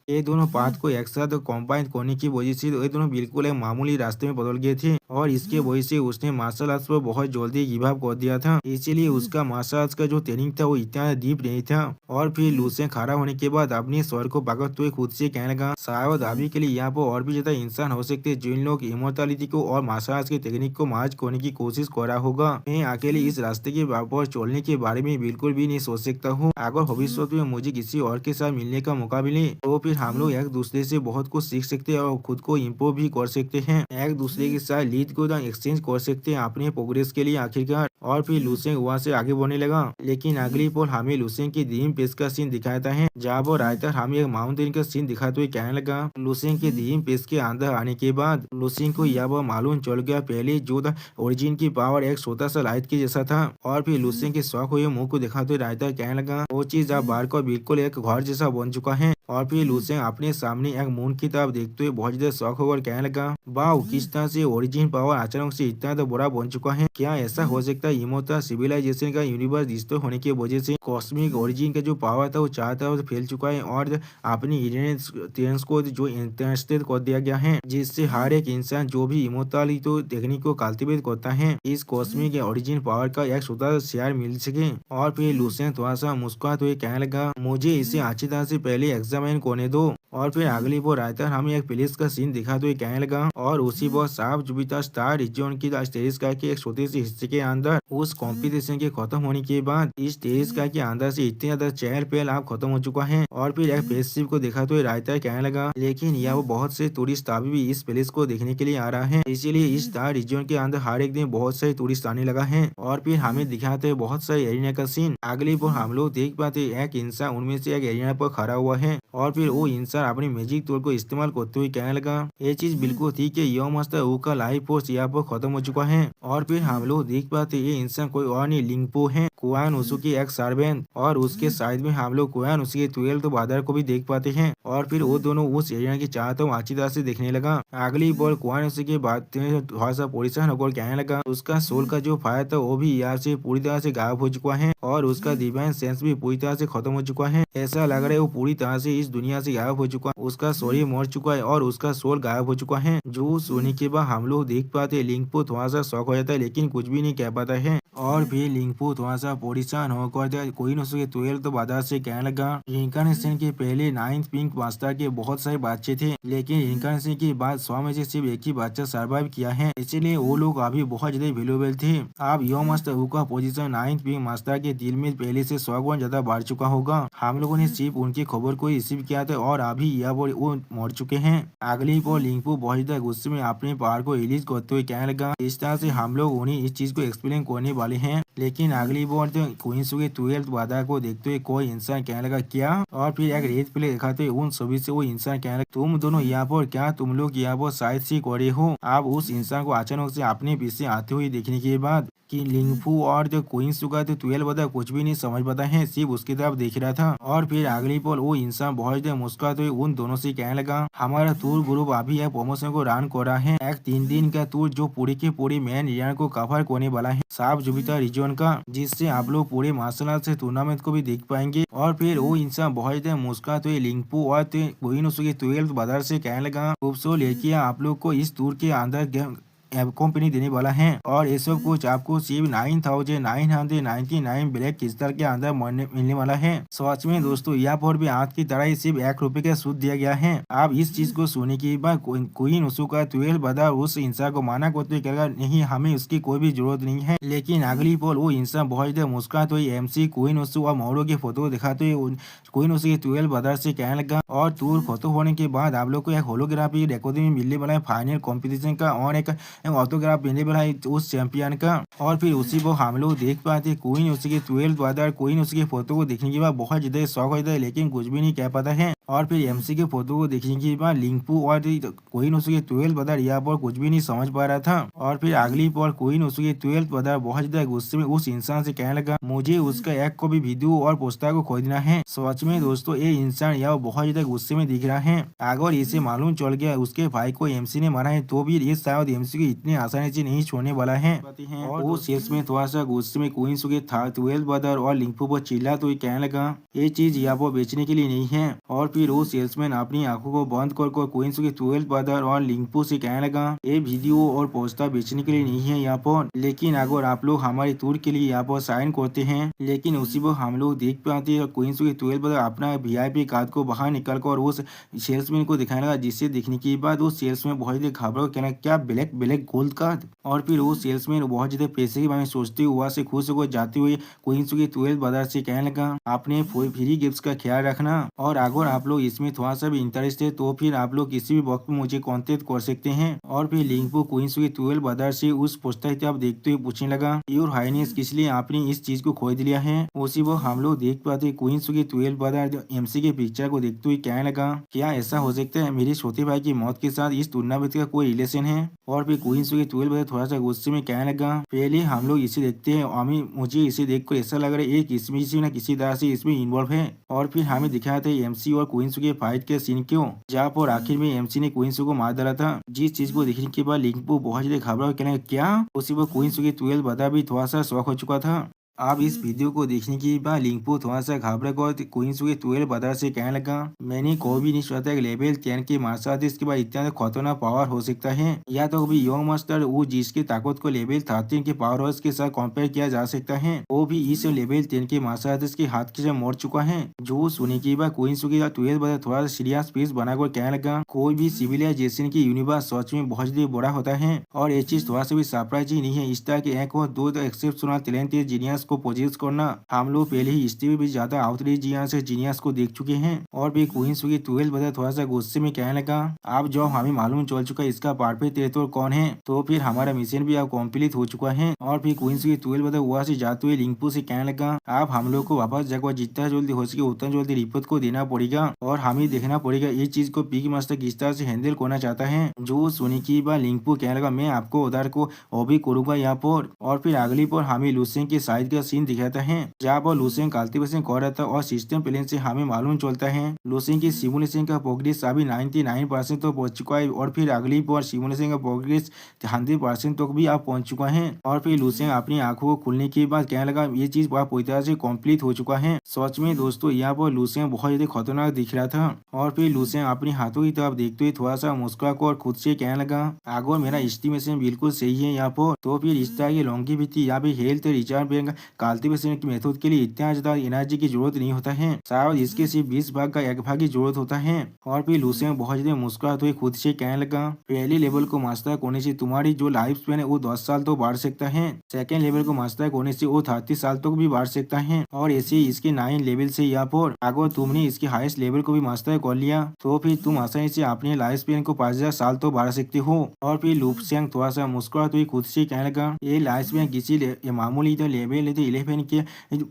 ये दोनों पाथ को एक साथ कंबाइन करने की वजह से ये दोनों बिल्कुल एक मामूली रास्ते में बदल गए थे और इसके वजह से उसने मार्शल आर्ट्स पर बहुत जल्दी गिव अप कर दिया था। इसीलिए उसका मार्शल आर्ट्स का जो ट्रेनिंग था वो इतना डीप नहीं था। और फिर लूसेन खड़ा होने के बाद अपने स्वर को भागते हुए खुद से कहने लगा, शायद अभी के लिए यहाँ पर और भी ज्यादा इंसान हो सकते जिन लोग इमोर्टैलिटी को और मार्शल आर्ट्स की टेक्निक को मार्च करने की कोशिश कर रहा होगा। मैं अकेले इस रास्ते के पर चलने के बारे में बिल्कुल भी नहीं सोच सकता हूँ। अगर भविष्य में मुझे किसी और के साथ मिलने का मौका मिले तो फिर हम लोग एक दूसरे से बहुत कुछ सीख सकते हैं और खुद को इम्प्रूव भी कर सकते हैं। एक दूसरे के साथ लीड को एक्सचेंज कर सकते हैं अपने प्रोग्रेस के लिए। आखिरकार और फिर लुसेंग वहाँ से आगे बढ़ने लगा। लेकिन अगली पल हमें लुसेंग की ड्रीम प्लेस का सीन दिखाता है, जहाँ पर राइटर हमें एक माउंटेन का सीन दिखाते हुए कहने लगा। लुसेंग के ड्रीम प्लेस के अंदर आने के बाद लुसेंग को यह मालूम चल गया पहले जो था ओरिजिन की पावर एक छोटा सा लाइट के जैसा था। और फिर लुसेंग के शौक हुए मुंह को दिखाते हुए राइटर कहने लगा वो चीज अब बाहर को बिल्कुल एक घर जैसा बन चुका है। और फिर लुसेंग अपने सामने एक मून की तरफ देखते हुए बहुत ज्यादा शौक होकर कहने लगा वाह किस तरह से ओरिजिन पावर अचानक से इतना तो बड़ा बन चुका है। क्या ऐसा हो सकता है इमोर्टल सिविलाइजेशन का यूनिवर्स डिस्ट्रॉय होने की वजह से कॉस्मिक ओरिजिन का जो पावर था वो चारों तरफ फैल चुका है और अपनी इंटेलिजेंस को जो इंटरेस्टेड कर दिया गया है, जिससे हर एक इंसान जो भी इमोर्टल तो टेक्निक को कल्टिवेट करता है इस कॉस्मिक ओरिजिन पावर का एक छोटा सा शेयर मिल सके। और फिर लुसेंग थोड़ा सा मुस्कुराते हुए कहने लगा मुझे इसे अच्छी तरह से पहले एग्जामिन करने दो। और फिर अगली वो राइटर हमें एक प्लेस का सीन दिखाते हुए कहने लगा और उसी वो साफ जुपिटर स्टार रीजन की टेरिस स्काई के एक छोटे से हिस्से के अंदर उस कंपटीशन के खत्म होने के बाद इस टेरिस स्काई के अंदर से इतने ज्यादा चहल पहल आप खत्म हो चुका है। और फिर एक स्पेसशिप को दिखाते हुए राइटर कहने लगा लेकिन यह वो बहुत से टूरिस्ट अभी भी इस प्लेस को देखने के लिए आ रहा है, इसीलिए इस स्टार रीजन के अंदर हर एक दिन बहुत सारे टूरिस्ट आने लगा है। और फिर हमें दिखाते हैं बहुत सारे एरिया का सीन। अगली बार हम लोग देख पाते एक इंसान उनमें से एक एरिया पर खड़ा हुआ है और फिर वो इंसान अपनी मैजिक टूल को इस्तेमाल करते हुए कहने लगा ये चीज बिल्कुल ठीक है, यो मास्टर वो का लाइफ फोर्स यहाँ पर खत्म हो चुका है। और फिर हम लोग देख पाते ये इंसान कोई और नहीं लिंगपो है, कुआन उसू की एक सर्वेंट। और उसके साइड में हम लोग कुआन उसके 12th ब्रदर को भी देख पाते हैं। और फिर वो दोनों उस एरिया की चाहता अच्छी तरह से देखने लगा। अगली बार कुआन उसी के बाद थोड़ा सा परेशान होकर कहने लगा उसका सोल का जो फायर था वो भी यहाँ से पूरी तरह से गायब हो चुका है और उसका डिवाइन सेंस भी पूरी तरह से खत्म हो चुका है। ऐसा लग रहा है वो पूरी तरह से इस दुनिया से गायब हो चुका है, उसका शरीर मर चुका है और उसका सोल गायब हो चुका है। जो सोने के बाद हम लोग देख पाते लिंगपो थोड़ा सा शौक हो जाता है लेकिन कुछ भी नहीं कह पाता है। और फिर लिंगपो थोड़ा सा परेशान होकर कोई न उसके 12th ब्रदर से कहने लगा रिइंकार्नेशन के पहले 9th पिंक मास्टर के बहुत सारे बच्चे थे, लेकिन रिइंकार्नेशन के बाद 100 में से सिर्फ एक ही बच्चा सर्वाइव किया है, इसलिए वो लोग अभी बहुत ज्यादा वैल्यूएबल थे। अब यो मास्टर हु का पोजीशन 9th पिंक मास्टर के दिल में पहले से 100 गुना ज्यादा बढ़ चुका होगा। हम लोगों ने सिर्फ उनकी खबर को रिसीव किया था और अभी यह वो मर चुके हैं। अगली पर लिंगपो बहुत ज्यादा गुस्से में अपने पहाड़ को रिलीज करते हुए कहने लगा इस तरह से हम लोग उन्हें इस चीज को एक्सप्लेन करने वाले हैं। लेकिन अगली बार तो क्वींस के 12th ब्रदर को देखते हुए कोई इंसान कहने लगा क्या। और फिर एक रेड प्ले दिखाते हुए उन सभी से वो इंसान कहने लगा तुम दोनों यहाँ पर क्या तुम लोग यहाँ पर शायद से करे हो। आप उस इंसान को अचानक से अपने पीछे आते हुए देखने के बाद कि लिंगफू और जो क्वींस का तो 12 ब्रदर कुछ भी नहीं समझ पाता है, सिर्फ उसकी तरफ देख रहा था। और फिर अगली पल वो इंसान बहुत ज्यादा मुस्कुराते हुए उन दोनों से कहने लगा हमारा टूर ग्रुप अभी एक प्रमोशन को रन कर रहा है, एक 3 दिन का टूर जो पूरी के पूरी मेन रीजन को कवर करने वाला है साफ जुपिटर रीजन का, जिससे आप लोग पूरे मार्शल आर्ट से टूर्नामेंट को भी देख पाएंगे। और फिर वो इंसान बहुत ज्यादा मुस्कुराते हुए लिंगपू और क्वींस के 12th ब्रदर से कहने लगा खूबसूरत लड़कियां आप लोग को इस टूर के अंदर कंपनी देने वाला है और ये सब कुछ आपको सिर्फ 9,999 ब्लैक क्रिस्टल के अंदर मिलने वाला है। सच में दोस्तों यहाँ पर भी आज की तरह ही सिर्फ ₹1 का सूद दिया गया है। आप इस चीज को सुनने के बाद क्वीन उसू का 12 ब्रदर उस इंसान को माना करते कहेगा नहीं हमें उसकी कोई भी जरूरत नहीं है। लेकिन अगली पल वो इंसान बहुत ज्यादा मुस्कुराते हुए MC क्वीन उसू और मोरो के फोटो दिखाते हुए क्वीन उसू के 12 ब्रदर से कहने लगा और टूर खत्म होने के बाद आप लोग को एक होलोग्राफी रिकॉर्डिंग में मिलने वाला है फाइनल कॉम्पिटिशन का और एक ऑटोग्राफ मिलने वाला है उस चैंपियन का। और फिर उसी को हम लोग देख पाते क्वीन उसी के 12 ब्रदर क्वीन उसी के फोटो को देखने के बाद बहुत ज्यादा शौक होता है लेकिन कुछ भी नहीं कह पाता है। और फिर MC के फोटो को देखने के बाद लिंगपू और क्वीन उसी के 12 ब्रदर यहाँ पर कुछ भी नहीं समझ पा रहा था। और फिर अगली पर क्वीन उसी के 12 ब्रदर बहुत ज्यादा गुस्से में उस इंसान से कहने लगा मुझे उसका एक कॉपी वीडियो और पोस्टर को खरीदना है। सच में दोस्तों ये इंसान यहाँ बहुत ज्यादा गुस्से में दिख रहा है। अगर इसे मालूम चल गया उसके भाई को MC ने मारा है तो भी ये शायद MC को इतने आसानी से नहीं छोड़ने वाला है। और वो सेल्स में थोड़ा सा गुस्से में क्वींस के 12 ब्रदर और लिंगपू पर चिल्ला तो कहने लगा ये चीज यहाँ पर बेचने के लिए नहीं है। और फिर वो सेल्समैन अपनी आंखों को बंद कर क्वींस के 12 ब्रदर और लिंगपू से कहने लगा ये वीडियो और पोस्टर बेचने के लिए नहीं है यहाँ पर, लेकिन अगर आप लोग हमारे टूर के लिए यहाँ पर साइन करते हैं। लेकिन उसी पर हम लोग देख पाते हैं क्वींस के 12 ब्रदर अपना VIP कार्ड को बाहर निकल कर उस सेल्समैन को दिखाने लगा, जिससे देखने के बाद वो सेल्समैन बहुत ही घबरा कहना क्या ब्लैक ब्लैक गोल्ड कार्ड। और फिर वो सेल्समैन बहुत ज्यादा पैसे के बारे में सोचते हुए वहाँ से खुश होकर जाते हुए क्वींस के 12 ब्रदर से कहने लगा अपने फ्री गिफ्ट्स का ख्याल रखना और अगर आप लोग इसमें थोड़ा सा भी इंटरेस्ट है तो फिर आप लोग किसी भी वक्त मुझे कांटेक्ट कर सकते हैं। और फिर लिंगपो क्वींसुई 12 बाजार से उस पोस्टर आप देखते हुए पूछने लगा, योर हाइनेस किस लिए आपने इस चीज को खरीद लिया है। उसी वो हम लोग देख पाते क्वींसुई 12 बाजार एमसी के पिक्चर को देखते हुए कहने लगा, क्या ऐसा हो सकता है मेरे छोटे भाई की मौत के साथ इस टूर्नामेंट का कोई रिलेशन है। और फिर क्वींसुई 12 बाजार थोड़ा सा गुस्से में कहने लगा, पहले हम लोग इसे देखते हैं, हमें मुझे इसे देखकर ऐसा लग रहा है किसी न किसी तरह से इसमें इन्वॉल्व है। और फिर हमें दिखाया था एमसी और क्वींसुई के फाइट के सीन क्यों, जहाँ पर आखिर में एमसी ने क्वींसुई को मार डाला था। जिस चीज को देखने के बाद लिंगपो बहुत ज्यादा घबरा कहने लगा, क्या। उसी पर क्वींसुई 12 बाजार भी थोड़ा सा शौक हो चुका था। आप इस वीडियो को देखने के बाद लिंगपो थोड़ा सा घबरा कर क्वींसुई 12 बाजार से कहने लगा, मैंने कोई भी नहीं सोचा था लेवल 10 के मार्शल आर्टिस्ट के बाद इतना खतरनाक पावर हो सकता है, या तो कभी यंग मास्टर वो जिसकी ताकत को लेवल 13 के पावर के साथ कंपेयर किया जा सकता है, वो भी इस लेवल 10 के मार्शल आर्टिस्ट के हाथ के मर चुका है। जो सुने के बाद क्वींसुई 12 बाजार थोड़ा सा सीरियस फेस बनाकर कहने लगा, कोई भी सिविलाइजेशन की यूनिवर्स सच में बहुत ज्यादा बड़ा होता है और ये चीज थोड़ा सा भी सरप्राइजिंग नहीं है। इस तरह के एक और दो एक्सेप्शनल टैलेंटेड जीनियस को पोजेस करना हम लोग पहले ही हिस्ट्री में भी ज्यादा आउटरीच जीनियस को देख चुके हैं। और भी क्वींसुई 12 बाजार थोड़ा सा गुस्से में कहने लगा, अब जो हमें मालूम चल चुका है इसका परफेक्ट टेरिटोर कौन है, तो फिर हमारा मिशन भी अब कम्प्लीट हो चुका है। और फिर क्वींसुई 12 बाजार वहां से जाते हुए लिंगपो से कहने लगा, अब हम लोग को वापस जाकर जितना जल्दी हो सके उतना जल्दी रिपोर्ट को देना पड़ेगा और हमें देखना पड़ेगा ये चीज को पिग मास्टर किस तरह से हैंडल करना चाहता है। जो सुनी की बात लिंगपो कहने लगा, मैं आपको उधर को भी करूंगा यहाँ पर। और फिर अगली पर हमें लुसेंग के साइड का सीन दिखाता है, जहाँ पर लुसेंग कल्टीवेशन कर रहा था और सिस्टम प्लेन से हमें मालूम चलता है लुसेंग की सिमुलेशन का प्रोग्रेस अभी 99% तो पहुंच चुका है। और फिर अगली पर सिमुलेशन का प्रोग्रेस 100% तक भी आप पहुंच चुका है। और फिर लुसेंग अपनी आंखों को खुलने के बाद कहने लगा, ये चीज पूरी तरह से कम्प्लीट हो चुका है। सच में दोस्तों यहाँ पर लुसेंग बहुत ज्यादा खतरनाक दिख रहा था। और फिर लुसेंग अपने हाथों की तरफ देखते हुए थोड़ा सा मुस्कुरा कर खुद से कहने लगा, अगर मेरा एस्टिमेशन बिल्कुल सही है यहाँ पर, तो फिर इस तरह की लॉन्गेविटी या फिर हेल्थ रिचार्ज कल्टीवेशन की मेथड के लिए इतना ज्यादा एनर्जी की जरूरत नहीं होता है, शायद इसके सिर्फ 20 भाग का 1 भाग की जरूरत होता है। और फिर लुसेंग बहुत ज्यादा मुस्कुराते हुए खुद से कहने लगा, पहले लेवल को मास्टर करने से तुम्हारी जो लाइफ स्पेन है वो 10 साल तो बढ़ सकता है, सेकेंड लेवल को मास्टर करने से वो 30 साल तक भी बढ़ सकता है, और ऐसे इसके 9 लेवल से यहाँ पर अगर तुमने इसके हाईएस्ट लेवल को भी मास्टर कर लिया तो फिर तुम आसानी से अपने लाइफ स्पेन को 5000 साल तो बढ़ा सकते हो। और फिर लुसेंग थोड़ा सा मुस्कुराते हुए खुद से कहने लगा, ये लाइफ स्पेन किसी मामूली तो लेवल 11 के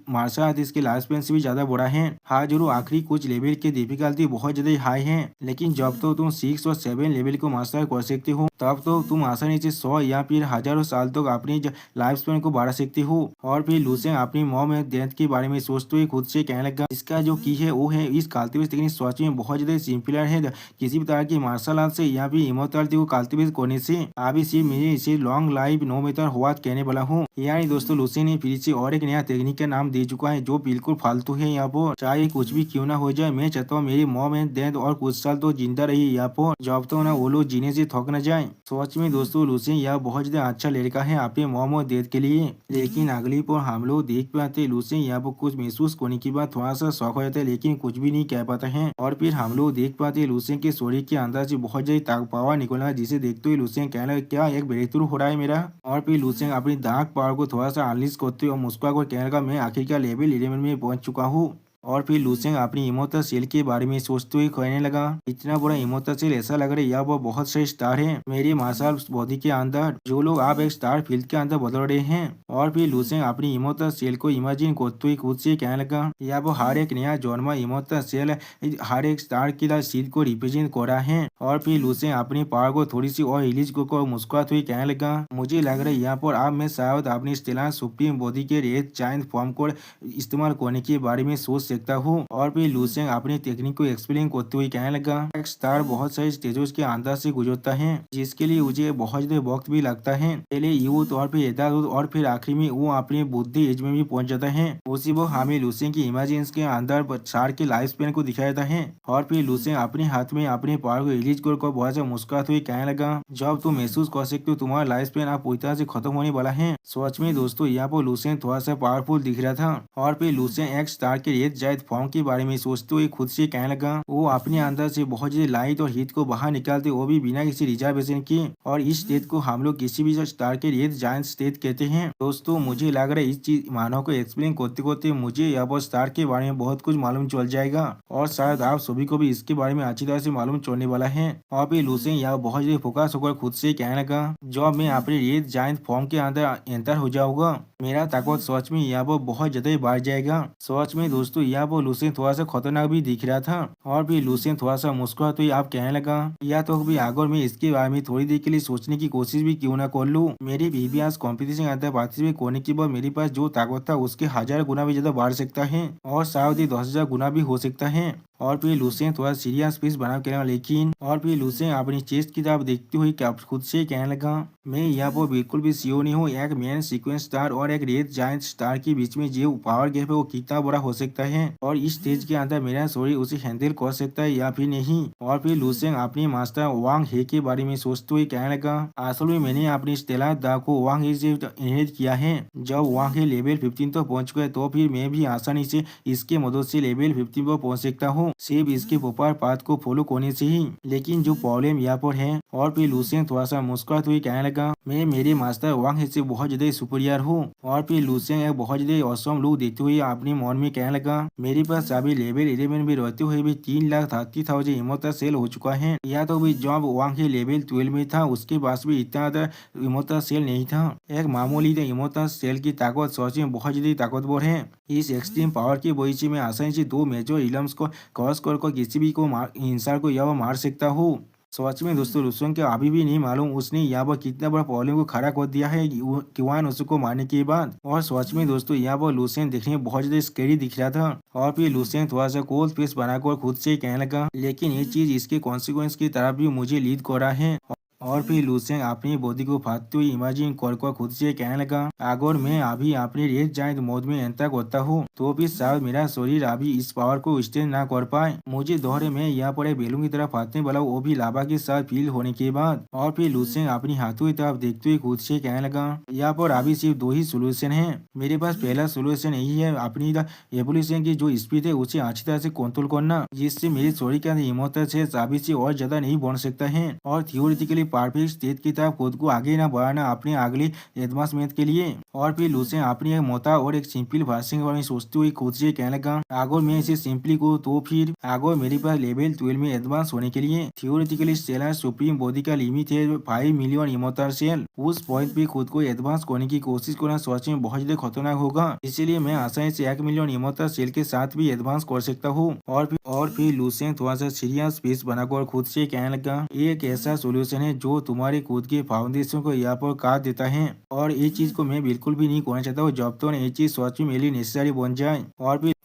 मार्शल आर्टिस्ट के लाइफ स्पेन से भी ज्यादा बड़ा है। हाँ जरूर आखिरी कुछ लेवल की डिफिकल्टी बहुत ज्यादा हाई है, लेकिन जब तो तुम 6 और 7 लेवल को मास्टर कर सकते हो तब तो तुम आसानी से 100 या फिर हजारों साल तक अपनी लाइफ स्पेन को बढ़ा सकते हो। और फिर लुसेंग अपनी मॉम एंड डेथ के बारे में सोचते हुए खुद से कहने लगा, इसका जो की है वो है इस कल्टीवेट टेक्निक सच में बहुत ज्यादा सिंपलर है किसी भी तरह की मार्शल आर्ट से या फिर इमोर्टलिटी को कल्टीवेट करने से। अभी सिर्फ मैं इसे long life no matter what कहने वाला हूँ। यानी दोस्तों लुसेंग ने फिर से और एक नया टेक्निक का नाम दे चुका है जो बिल्कुल फालतू है यहाँ पर, चाहे कुछ भी क्यों ना हो जाए। मैं चाहता हूँ मेरी मॉम एंड डेथ और कुछ साल तो जिंदा रही यहाँ पर, जब तो ना वो लोग जीने से थक न जाए। सच में दोस्तों लुसेंग यह बहुत ज्यादा अच्छा लड़का है अपने मॉम और डेथ के लिए। लेकिन अगली पर हम लोग देख पाते लुसेंग यहाँ पर कुछ महसूस करने के बाद थोड़ा सा शौक हो जाता है, लेकिन कुछ भी नहीं कह पाता है। और फिर हम लोग देख पाते लुसेंग के शरीर के अंदर से बहुत ज्यादा पावर निकलना, जिसे देखते हुए लुसेंग कहने लगा, क्या एक ब्रेक थ्रू हो रहा है मेरा। और फिर लुसेंग अपनी डार्क पावर को थोड़ा सा अनलीश करते हुए मुस्कुरा कर कहने लगा, मैं आखिरकार लेवल 11 में पहुंच चुका हूँ। और फिर लुसेंग अपनी इमोर्टल सेल के बारे में सोचते हुए कहने लगा, इतना बड़ा इमोर्टल सेल ऐसा लग रहा है यह वो बहुत से स्टार है मेरे मार्शल बॉडी के अंदर, जो लोग आप एक स्टार फील्ड के अंदर बदल रहे हैं। और फिर लुसेंग अपनी इमोर्टल सेल को इमेजिन करते हुए खुद से कहने लगा, यह वो हर एक नया जन्मा इमोर्टल सेल हर एक स्टार की सीट को रिप्रेजेंट कर रहा है। और फिर लुसेंग अपनी पावर को थोड़ी सी और रिलीज को मुस्कुराते हुए कहने लगा, मुझे लग रहा है यहाँ पर आप मैं शायद अपनी स्टेलर सुप्रीम बॉडी के रेड जायंट फॉर्म को इस्तेमाल करने के बारे में सोच सकता हूँ। और फिर लुसेंग अपनी टेक्निक को एक्सप्लेन करते हुए कहने लगा, एक स्टार बहुत सारे स्टेजेस के अंदर से गुजरता है जिसके लिए मुझे बहुत ज्यादा वक्त भी लगता है, पहले यूथ और फिर एडाल्ट और फिर आखिर में वो अपनी बुद्धि एज में भी पहुंच जाता है। उसी वो हमें लुसेंग की इमेजिन के अंदर स्टार के लाइफ स्पेन को दिखाया जाता है। और फिर लुसेंग अपने हाथ में अपने पावर को रिलीज कर बहुत से मुस्कुराते हुए कहने लगा, जब तुम महसूस कर सकते हो तुम्हारा लाइफ स्पेन अब पूरी तरह से खत्म होने वाला है। सच में दोस्तों यहाँ पर लूसेन थोड़ा सा पावरफुल दिख रहा था और फिर लूसेन एक स्टार के रेत जायद फॉर्म के बारे में सोचते हुए खुद से कहने लगा, वो अपने अंदर से बहुत ज्यादा लाइट और हीट को बाहर निकालते, वो भी बिना किसी रिजर्वेशन के। और इस स्टेट को हम लोग किसी भी स्टार के रेत जायंट स्टेट कहते हैं। दोस्तों मुझे लग रहा है इस चीज मानव को एक्सप्लेन करते करते मुझे यहाँ स्टार के बारे में बहुत कुछ मालूम चल जाएगा और शायद आप सभी को भी इसके बारे में अच्छी तरह से मालूम चलने वाला है। और फिर लूसेन यहाँ बहुत ज्यादा फोकस होकर खुद से कहने लगा, जब मैं अपने रेत जायंट फॉर्म के अंदर एंटर हो जाऊंगा मेरा ताकत सच में यहाँ पर बहुत ज्यादा बढ़ जाएगा। सच में दोस्तों यहाँ पर लूसेन थोड़ा सा खतरनाक भी दिख रहा था और फिर लूसेन थोड़ा सा मुस्कुराते हुए आप कहने लगा, या तो भी अगर मैं इसके बारे में थोड़ी देर के लिए सोचने की कोशिश भी क्यों ना कर लूं, मेरे बीबीआस कंपटीशन के अंदर पार्टिसिपेट करने के बाद मेरे पास जो ताकत था उसके 1000 गुना भी ज्यादा बढ़ सकता है और शायद ही 10,000 गुना भी हो सकता है। और फिर लूसेन थोड़ा सीरियस फेस बना के लेकिन और फिर लूसेन अपनी चेस्ट की तरफ देखते हुए खुद से कहने लगा, मैं यहाँ पर बिल्कुल भी श्योर नहीं हूँ एक मेन सीक्वेंस स्टार और एक रेड जायंट स्टार के बीच में जो पावर गैप है वो कितना बड़ा हो सकता है और इस स्टेज के अंदर मेरा शरीर उसे हैंडल कर सकता है या फिर नहीं। और फिर लूसेन अपने मास्टर वांग हे के बारे में सोचते हुए कहने लगा, असल में मैंने अपनी स्टेलर दा को वांग हे से इनहेरिट किया है। जब वांग हे लेवल 15 तक पहुँच गए तो फिर मैं भी आसानी से इसके मदद से लेवल 15 पर पहुँच सकता हूँ, सिर्फ इसके प्रॉपर पाथ को फॉलो करने से ही। लेकिन जो प्रॉब्लम यहाँ पर है। और फिर लूसेन थोड़ा सा मुस्कुराते हुए कहने लगा, मैं मेरे मास्टर वांग हे से बहुत ज्यादा सुपीरियर हूँ। और फिर लूसेन एक बहुत ज्यादा औसम लुक देखते हुए अपने मन में कहने लगा, मेरे पास अभी लेवल 11 में रहते हुए भी 3,30,000 इमोर्टल सेल हो चुका है। या तो भी जब वांग हे लेवल 12 में था उसके पास भी इतना ज्यादा इमोर्टल सेल नहीं था। एक मामूली इमोर्टल सेल की ताकत सच में बहुत ज्यादा ताकतवर है। इस एक्सट्रीम पावर की वजह से मैं आसानी से 2 मेजर इलम्स को क्रॉस कर किसी भी को इंसान को यह मार सकता हूँ। सच में दोस्तों लूसेन के अभी भी नहीं मालूम उसने यहाँ पर कितना बड़ा प्रॉब्लम को खड़ा कर दिया है किवान उसको मारने के बाद। और सच में दोस्तों यहाँ पर लूसेन देखने में बहुत ज्यादा स्कैरी दिख रहा था। और फिर लूसेन थोड़ा सा कोल्ड फेस बनाकर खुद से कहने लगा, लेकिन ये चीज इसके कॉन्सिक्वेंस की तरफ भी मुझे लीड कर रहा है। और फिर लूसेन अपनी बॉडी को फाड़ते हुए इमेजिन कर खुद से कहने लगा, अगर मैं अभी अपने रेड जायंट मोड में एंटर करता हूँ तो भी शायद मेरा शरीर अभी इस पावर को स्टैंड ना कर पाए। मुझे दोहरे में यहाँ पर एक बैलून की तरफ फाड़ने वाला वो भी लावा के साथ फील होने के बाद। और फिर लूसेन अपनी हाथों की तरफ देखते हुए खुद से कहने लगा, यहाँ पर अभी सिर्फ 2 ही सोल्यूशन है। मेरे पास पहला सोल्यूशन यही है, अपनी एवोल्यूशन की जो स्पीड है उसे अच्छी तरह से कंट्रोल करना, जिससे मेरे शरीर के अंदर इमोर्टल से अभी से और ज्यादा नहीं बन सकता है और थियोरिटिकली परफेक्ट स्टेट की तरफ खुद को आगे न बढ़ाना अपने अगले एडवांसमेंट के लिए। और फिर लूसेन अपनी एक मोटा और एक सिंपल वर्जन के बारे में सोचते हुए खुद से कहने लगा, अगर मैं इसे सिंपली को तो फिर अगर मेरे पास लेवल 12 में एडवांस होने के लिए थियोरिटिकली स्टेलर सुप्रीम बॉडी का लिमिट है 5 मिलियन इमोर्टल सेल, उस पॉइंट पे खुद को एडवांस करने की कोशिश करना सच में बहुत ज्यादा खतरनाक होगा। इसीलिए मैं आसानी से 1 मिलियन इमोर्टल सेल के साथ भी एडवांस कर सकता हूँ। और फिर लूसेन थोड़ा सा सीरियस फेस बनाकर खुद से कहने लगा, एक ऐसा सोल्यूशन है जो तुम्हारे खुद के फाउंडेशन को यहाँ पर काट देता है और ये चीज को मैं बिल्कुल भी नहीं करना चाहता हूँ जब तक ये चीज सच में मेरे लिए नेसेसरी बन जाए।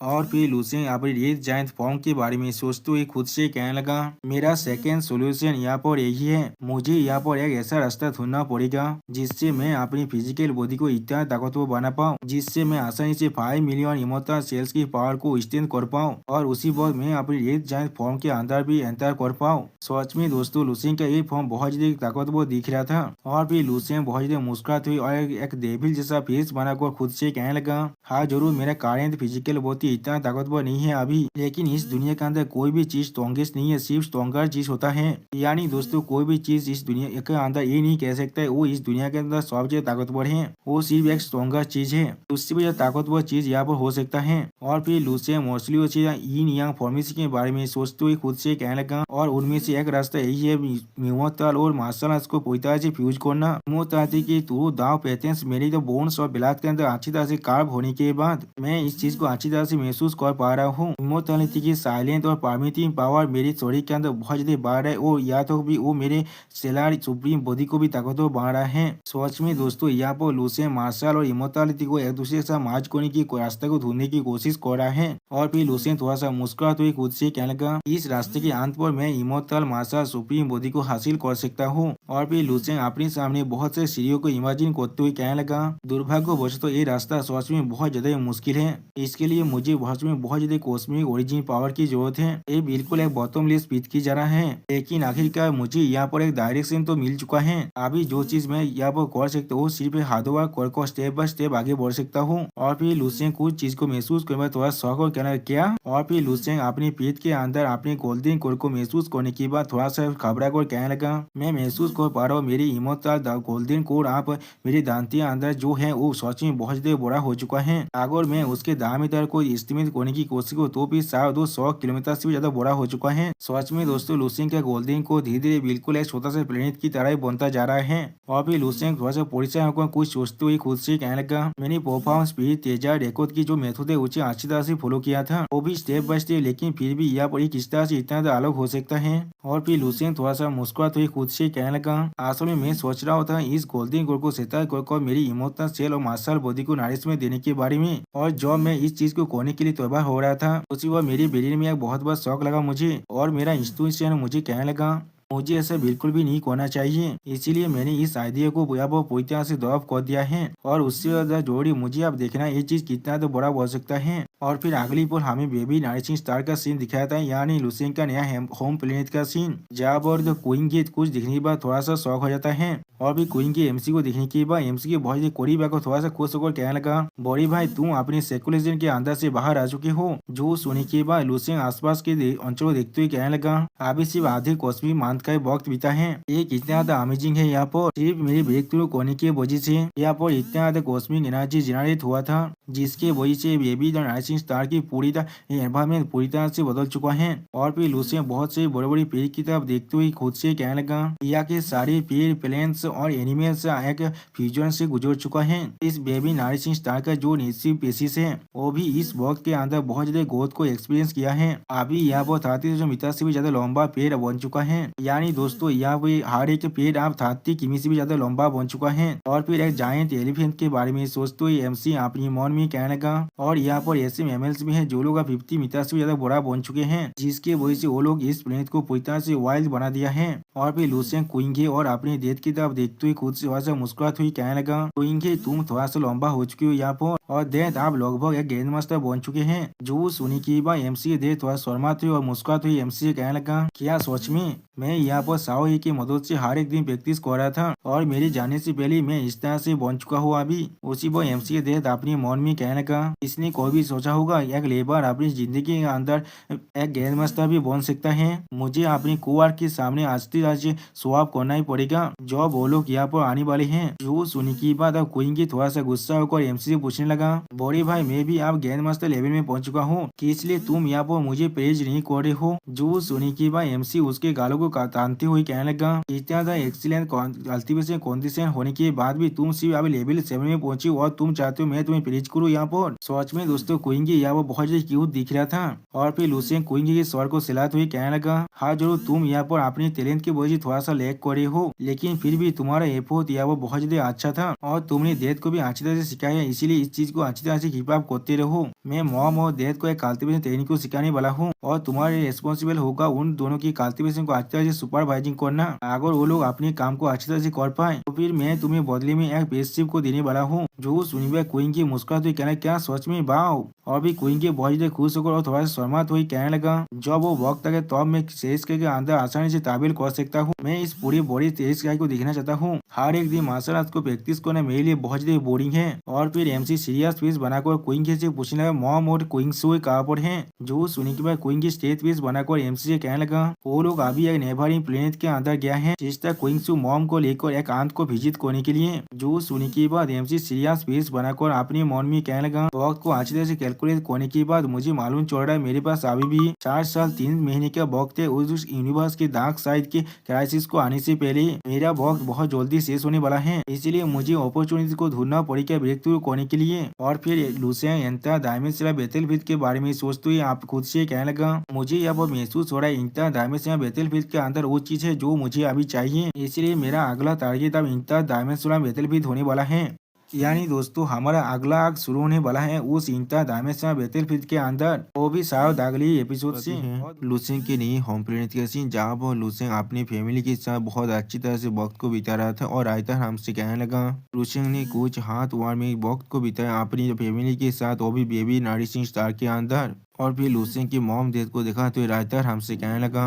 और फिर लूसेन अपनी रेड जायंट फॉर्म के बारे में सोचते हुए खुद से कहने लगा, मेरा सेकेंड सोल्यूशन यहाँ पर यही है, मुझे यहाँ पर एक ऐसा रास्ता ढूंढना पड़ेगा जिससे मैं अपनी फिजिकल बॉडी को इतना ताकतवर बना पाऊँ जिससे मैं आसानी से 5 मिलियन इमोर्टल सेल्स की पावर को स्टैंड कर पाऊँ और उसी वक्त मैं अपनी रेड जायंट फॉर्म के अंदर भी एंटर कर पाऊँ। सच में दोस्तों लूसेन का ये फॉर्म बहुत ज्यादा ताकतवर दिख रहा था। और फिर लूसेन बहुत ज्यादा मुस्कुराते हुए और एक डेविल जैसा फेस बनाकर खुद से कहने लगा, हाँ जरूर मेरा करेंट फिजिकल बॉडी इतना ताकतवर नहीं है अभी, लेकिन इस दुनिया के अंदर कोई भी चीज स्ट्रॉन्गेस्ट नहीं है, सिर्फ स्ट्रॉन्गर चीज होता है। यानी दोस्तों कोई भी चीज इस दुनिया के अंदर ये नहीं कह सकता है वो इस दुनिया के अंदर सबसे ताकतवर है, वो सिर्फ एक स्ट्रॉन्गर चीज है, उससे भी ताकतवर चीज यहाँ पर हो सकता है। और फिर लूसेन मोस्टली इन यांग फॉर्मेशन के बारे में सोचते हुए खुद से कहने लगा, और उनमें से एक रास्ता यही है इमोर्टल और मार्शल आर्ट्स को पूरी तरह से फ्यूज करना। इमोर्टलिटी की तो दाव पैटर्न्स मेरी तो बोन्स और ब्लड के अंदर अच्छी तरह से कार्व होने के बाद मैं इस चीज को अच्छी तरह से महसूस कर पा रहा हूँ। इमोर्टलिटी की साइलेंट और परमिटिंग पावर मेरे शरीर के अंदर बहुत ज्यादा बढ़ रहा है और या तो भी वो मेरे सेलर सुप्रीम बॉडी को भी ताकतवर बढ़ रहा है। सच में दोस्तों यहाँ पर लूसेन मार्शल और इमोर्टलिटी को एक दूसरे के साथ मार्च करने की रास्ते को ढूंढने की कोशिश कर रहा है। और फिर लूसेन थोड़ा सा मुस्कुराते हुए खुद से कहने लगा, इस रास्ते के अंत पर मैं इमोर्टल मार्शल सुप्रीम बॉडी को हासिल कर सकता हूँ। और फिर लूसेन अपने सामने बहुत से सीढ़ियों को इमेजिन करते हुए कहने लगा, दुर्भाग्यवश तो ये रास्ता सच में बहुत ज्यादा मुश्किल है, इसके लिए मुझे मुझे सच में बहुत ज्यादा कॉस्मिक ओरिजिन पावर की जरूरत है। ये बिल्कुल एक बॉटमलेस पिट की जा रहा है, लेकिन आखिरकार मुझे यहाँ पर एक डायरेक्शन तो मिल चुका है। अभी जो चीज मैं यहाँ पर कर सकता हूँ सिर्फ हाथों को स्टेप बाय स्टेप आगे बढ़ सकता हूँ। और फिर लुसेंग कुछ चीज को महसूस करने थोड़ा शौक और कहना क्या। और फिर लुसेंग अपनी पीठ के अंदर अपने गोल्डन कोर को महसूस करने के बाद थोड़ा सा घबरा कर कहने लगा, मैं महसूस कर पा रहा हूँ मेरी इमोशनल गोल्डन कोर आप मेरी दांतियां अंदर जो है वो सच में बहुत ज्यादा बड़ा हो चुका है। अगर मैं उसके डायमीटर को एस्टिमेट करने की कोशिश करूँ तो भी शायद 100 किलोमीटर से भी ज्यादा बड़ा हो चुका है। सच में दोस्तों लुसेंग का गोल्डन को धीरे धीरे बिल्कुल एक छोटा सा प्लेनेट की तरह बनता जा रहा है। और फिर लुसेंग थोड़ा सा परिचय होकर कुछ सोचते हुए खुद से कहने लगा, मैंने परफॉर्म स्पीड तेजा रेकॉर्ड की जो मेथड है उसे अच्छी तरह से फॉलो किया था, वो भी स्टेप बाय स्टेप, लेकिन फिर भी यहाँ पर किस तरह से इतना अलग हो सकता है। और फिर लुसेंग थोड़ा सा मुस्कुराते हुए खुद से कहने लगा, असल में मैं सोच रहा था इस गोल्डन कोर को सेटल कर मेरी इमोशनल सेल और मार्शल बॉडी को नरिशमेंट देने के बारे में। और जब मैं इस चीज को करने के लिए तैयार हो रहा था उसी वक्त मेरी ब्रेन में एक बहुत बड़ा शौक लगा मुझे, और मेरा इंस्टीट्यूशन मुझे कहने लगा मुझे ऐसा बिल्कुल भी नहीं करना चाहिए। इसीलिए मैंने इस आइडिया को पूरी तरह से ड्रॉप कर दिया है। और उससे ज्यादा जरूरी मुझे अब देखना ये चीज कितना तो बड़ा हो सकता है। और फिर अगली पर हमें बेबी नरिशिंग स्टार का सीन दिखाया था, यानी लुसेंग का नया होम प्लेनेट का सीन। जहाँ पर द क्वीन के कुछ दिखने के बाद थोड़ा सा शौक हो जाता है। और भी क्वीन के एमसी को देखने के बाद एमसी के बहुत करीब आकर थोड़ा सा खुश होकर कहने लगा, बड़ी भाई तुम अपने सेकुलेशन के अंदर से बाहर आ चुके हो। जो सुनने के बाद लुसेंग आसपास के अंचल को देखते हुए कहने लगा, अभी सिर्फ आधे कॉस्मिक मंथ का वक्त बीता है। ये कितना ज्यादा अमेजिंग है। यहाँ पर सिर्फ मेरे ब्रेक थ्रू करने की वजह से यहाँ पर इतना ज्यादा कॉस्मिक एनर्जी जनरेट हुआ था, जिसके वजह से बेबी द नाइसिंग स्टार की पूरी एनवायरमेंट पूरी तरह से बदल चुका है। और फिर लुसेंग बहुत से बड़े बड़े पेड़ की तरफ देखते हुए खुद से कहने लगा, यहाँ के सारे पेड़ प्लेन्स और एनिमल्स एक फ्यूजन से गुजर चुका है। इस बेबी नारिशिंग स्टार का जो नेसिव पेसिस है वो भी इस वक्त के अंदर बहुत ज्यादा ग्रोथ को एक्सपीरियंस किया है। अभी यहाँ पर 30 मीटर से भी ज्यादा लंबा पेड़ बन चुका है। यानी दोस्तों यहाँ पे हर एक पेड़ आप 30 किमी से भी ज्यादा लंबा बन चुका है। और फिर एक जायंट एलिफेंट के बारे में सोचते हुए एमसी अपनी मन में कहने लगा, और यहाँ पर ऐसे मैमल्स भी हैं जो लोग 50 मीटर से भी ज्यादा बड़ा बन चुके हैं, जिसके वजह से वो लोग इस प्लेनेट को पूरी तरह से वाइल्ड बना दिया है। और फिर लुसेंग क्विंगे और अपने डेथ की तरफ देखते हुए खुद से थोड़ा सा मुस्कुराते हुए कहने लगा, क्विंगे तुम थोड़ा सा लंबा हो चुकी हो यहाँ पर, और डेथ आप लगभग एक ग्रैंड मास्टर बन चुके हैं। जो सुनी की बात एमसी डेथ थोड़ा शर्माते हुए और मुस्कुराते हुए एमसी से कहने लगा, क्या सच में मैं यहाँ पर साओई की मदद से हर एक दिन प्रैक्टिस कर रहा था, और मेरे जाने से पहले मैं इस तरह से बन चुका हूँ अभी। उसी पर एमसी डेथ अपनी मन में कहने लगा, इसने कोई भी सोचा होगा एक लेबर अपनी जिंदगी के अंदर एक ग्रैंड मास्टर भी बन सकता है। मुझे अपनी कुआर के सामने आस्ते आस्ते स्वाप करना ही पड़ेगा जो वो लोग यहाँ पर आने वाले हैं। जो सुनी की बात अब क्वीन थोड़ा सा गुस्सा होकर एमसी से पूछने लगा, बड़े भाई मैं भी अब ग्रैंड मास्टर लेवल में पहुंच चुका हूँ, इसलिए तुम यहाँ पर मुझे प्रेज नहीं कर रहे हो। जो सुनी की बात एमसी उसके गालों को तानते हुए कहने लगा, इतना एक्सीलेंट कल्टीवेशन कंडीशन होने के बाद भी तुम सिर्फ अभी लेवल 7 में पहुंची और तुम चाहते हो मैं तुम्हें प्रेज करूँ यहाँ पर। सच में दोस्तों क्वीन यहाँ पर बहुत ज्यादा क्यूट दिख रहा था। और फिर लुसेंग क्वीन के स्वर को सिलाते हुए कहने लगा, हाँ जरूर तुम यहाँ पर अपने टैलेंट की वजह से थोड़ा सा लैग करे हो, लेकिन फिर भी तुम्हारा एफर्ट यहाँ पर बहुत ज्यादा अच्छा था और तुमने डेथ को भी अच्छी तरह से सिखाया, इसीलिए इस चीज को अच्छी तरह से कीप अप करते रहो। मैं मॉम और डेथ को एक कल्टीवेशन ट्रेनिंग को सिखाने वाला हूँ और तुम्हारे रिस्पॉन्सिबल होगा उन दोनों की कल्टीवेशन को अच्छी तरह से सुपरवाइजिंग करना। अगर वो लोग अपने काम को अच्छी तरह से कर पाए तो फिर मैं तुम्हें बदले में एक बेसशिप को देने वाला हूँ। जो सुनिए क्वीन की मुस्कुराते हुए कहना, क्या सच में वाओ। और भी क्वीन के बहुत ज्यादा खुश होकर और थोड़ा सा शर्माते हुए कहने लगा, जब वो वक्त आगे तब मैं शेष के अंदर आसानी से ताबील कर सकता हूँ। मैं इस पूरी बड़ी तेज गाय को देखना चाहता हूँ। हर एक दिन मार्शल आर्ट को प्रैक्टिस करना मेरे लिए बहुत ज्यादा बोरिंग है। और फिर एमसी सीरियस फेस बनाकर क्वीन से पूछने लगा, मॉम और क्वीन शो कहाँ पर है। जो सुनी के बाद क्वीन की स्टेट फेस बनाकर एमसी से कहने लगा, वो लोग अभी एक नेबरिंग प्लेनेट के अंदर गया है सिस्टर क्वीन शो मॉम को लेकर एक आंट को विजिट करने के लिए। जो सुनी के बाद एमसी सीरियस फेस बनाकर अपने मन में कहने लगा, वक्त को अच्छी तरह से कैलकुलेट करने के बाद मुझे मालूम चल रहा है मेरे पास अभी भी 4 साल 3 महीने का वक्त है उस यूनिवर्स के डार्क साइड के क्राइसिस को आने से पहले। मेरा वक्त बहुत जल्दी शेष होने वाला है, इसलिए मुझे अपॉर्चुनिटी को ढूंढना पड़ेगा ब्रेक थ्रू करने के लिए। और फिर लुसेंग एंटा डायमेंशनल बैटलफील्ड के बारे में सोचते हुए आप खुद से कहने लगा, मुझे अब महसूस हो रहा है इंटर डायमेंशनल बैटलफील्ड के अंदर वो चीज है जो मुझे अभी चाहिए, इसलिए मेरा अगला टारगेट अब इंटर डायमेंशनल बैटलफील्ड होने वाला है। यानी दोस्तों हमारा अगला आग शुरू होने वाला है उस इंटर डायमेंशनल बैटलफील्ड के अंदर, वो भी शायद अगली एपिसोड से हैं लूसेंग के नई होम प्लेनेट का सीन, जहाँ पर लूसेंग अपनी फैमिली के साथ बहुत अच्छी तरह से वक्त को बिता रहा था और रायता हमसे कहने लगा लूसेंग ने कुछ हाथ वार में वक्त को बिताया अपनी फैमिली के साथ, वो भी बेबी नरिशिंग स्टार के अंदर। और फिर लूसेंग की मॉम डेथ को देखा तो रायता हमसे कहने लगा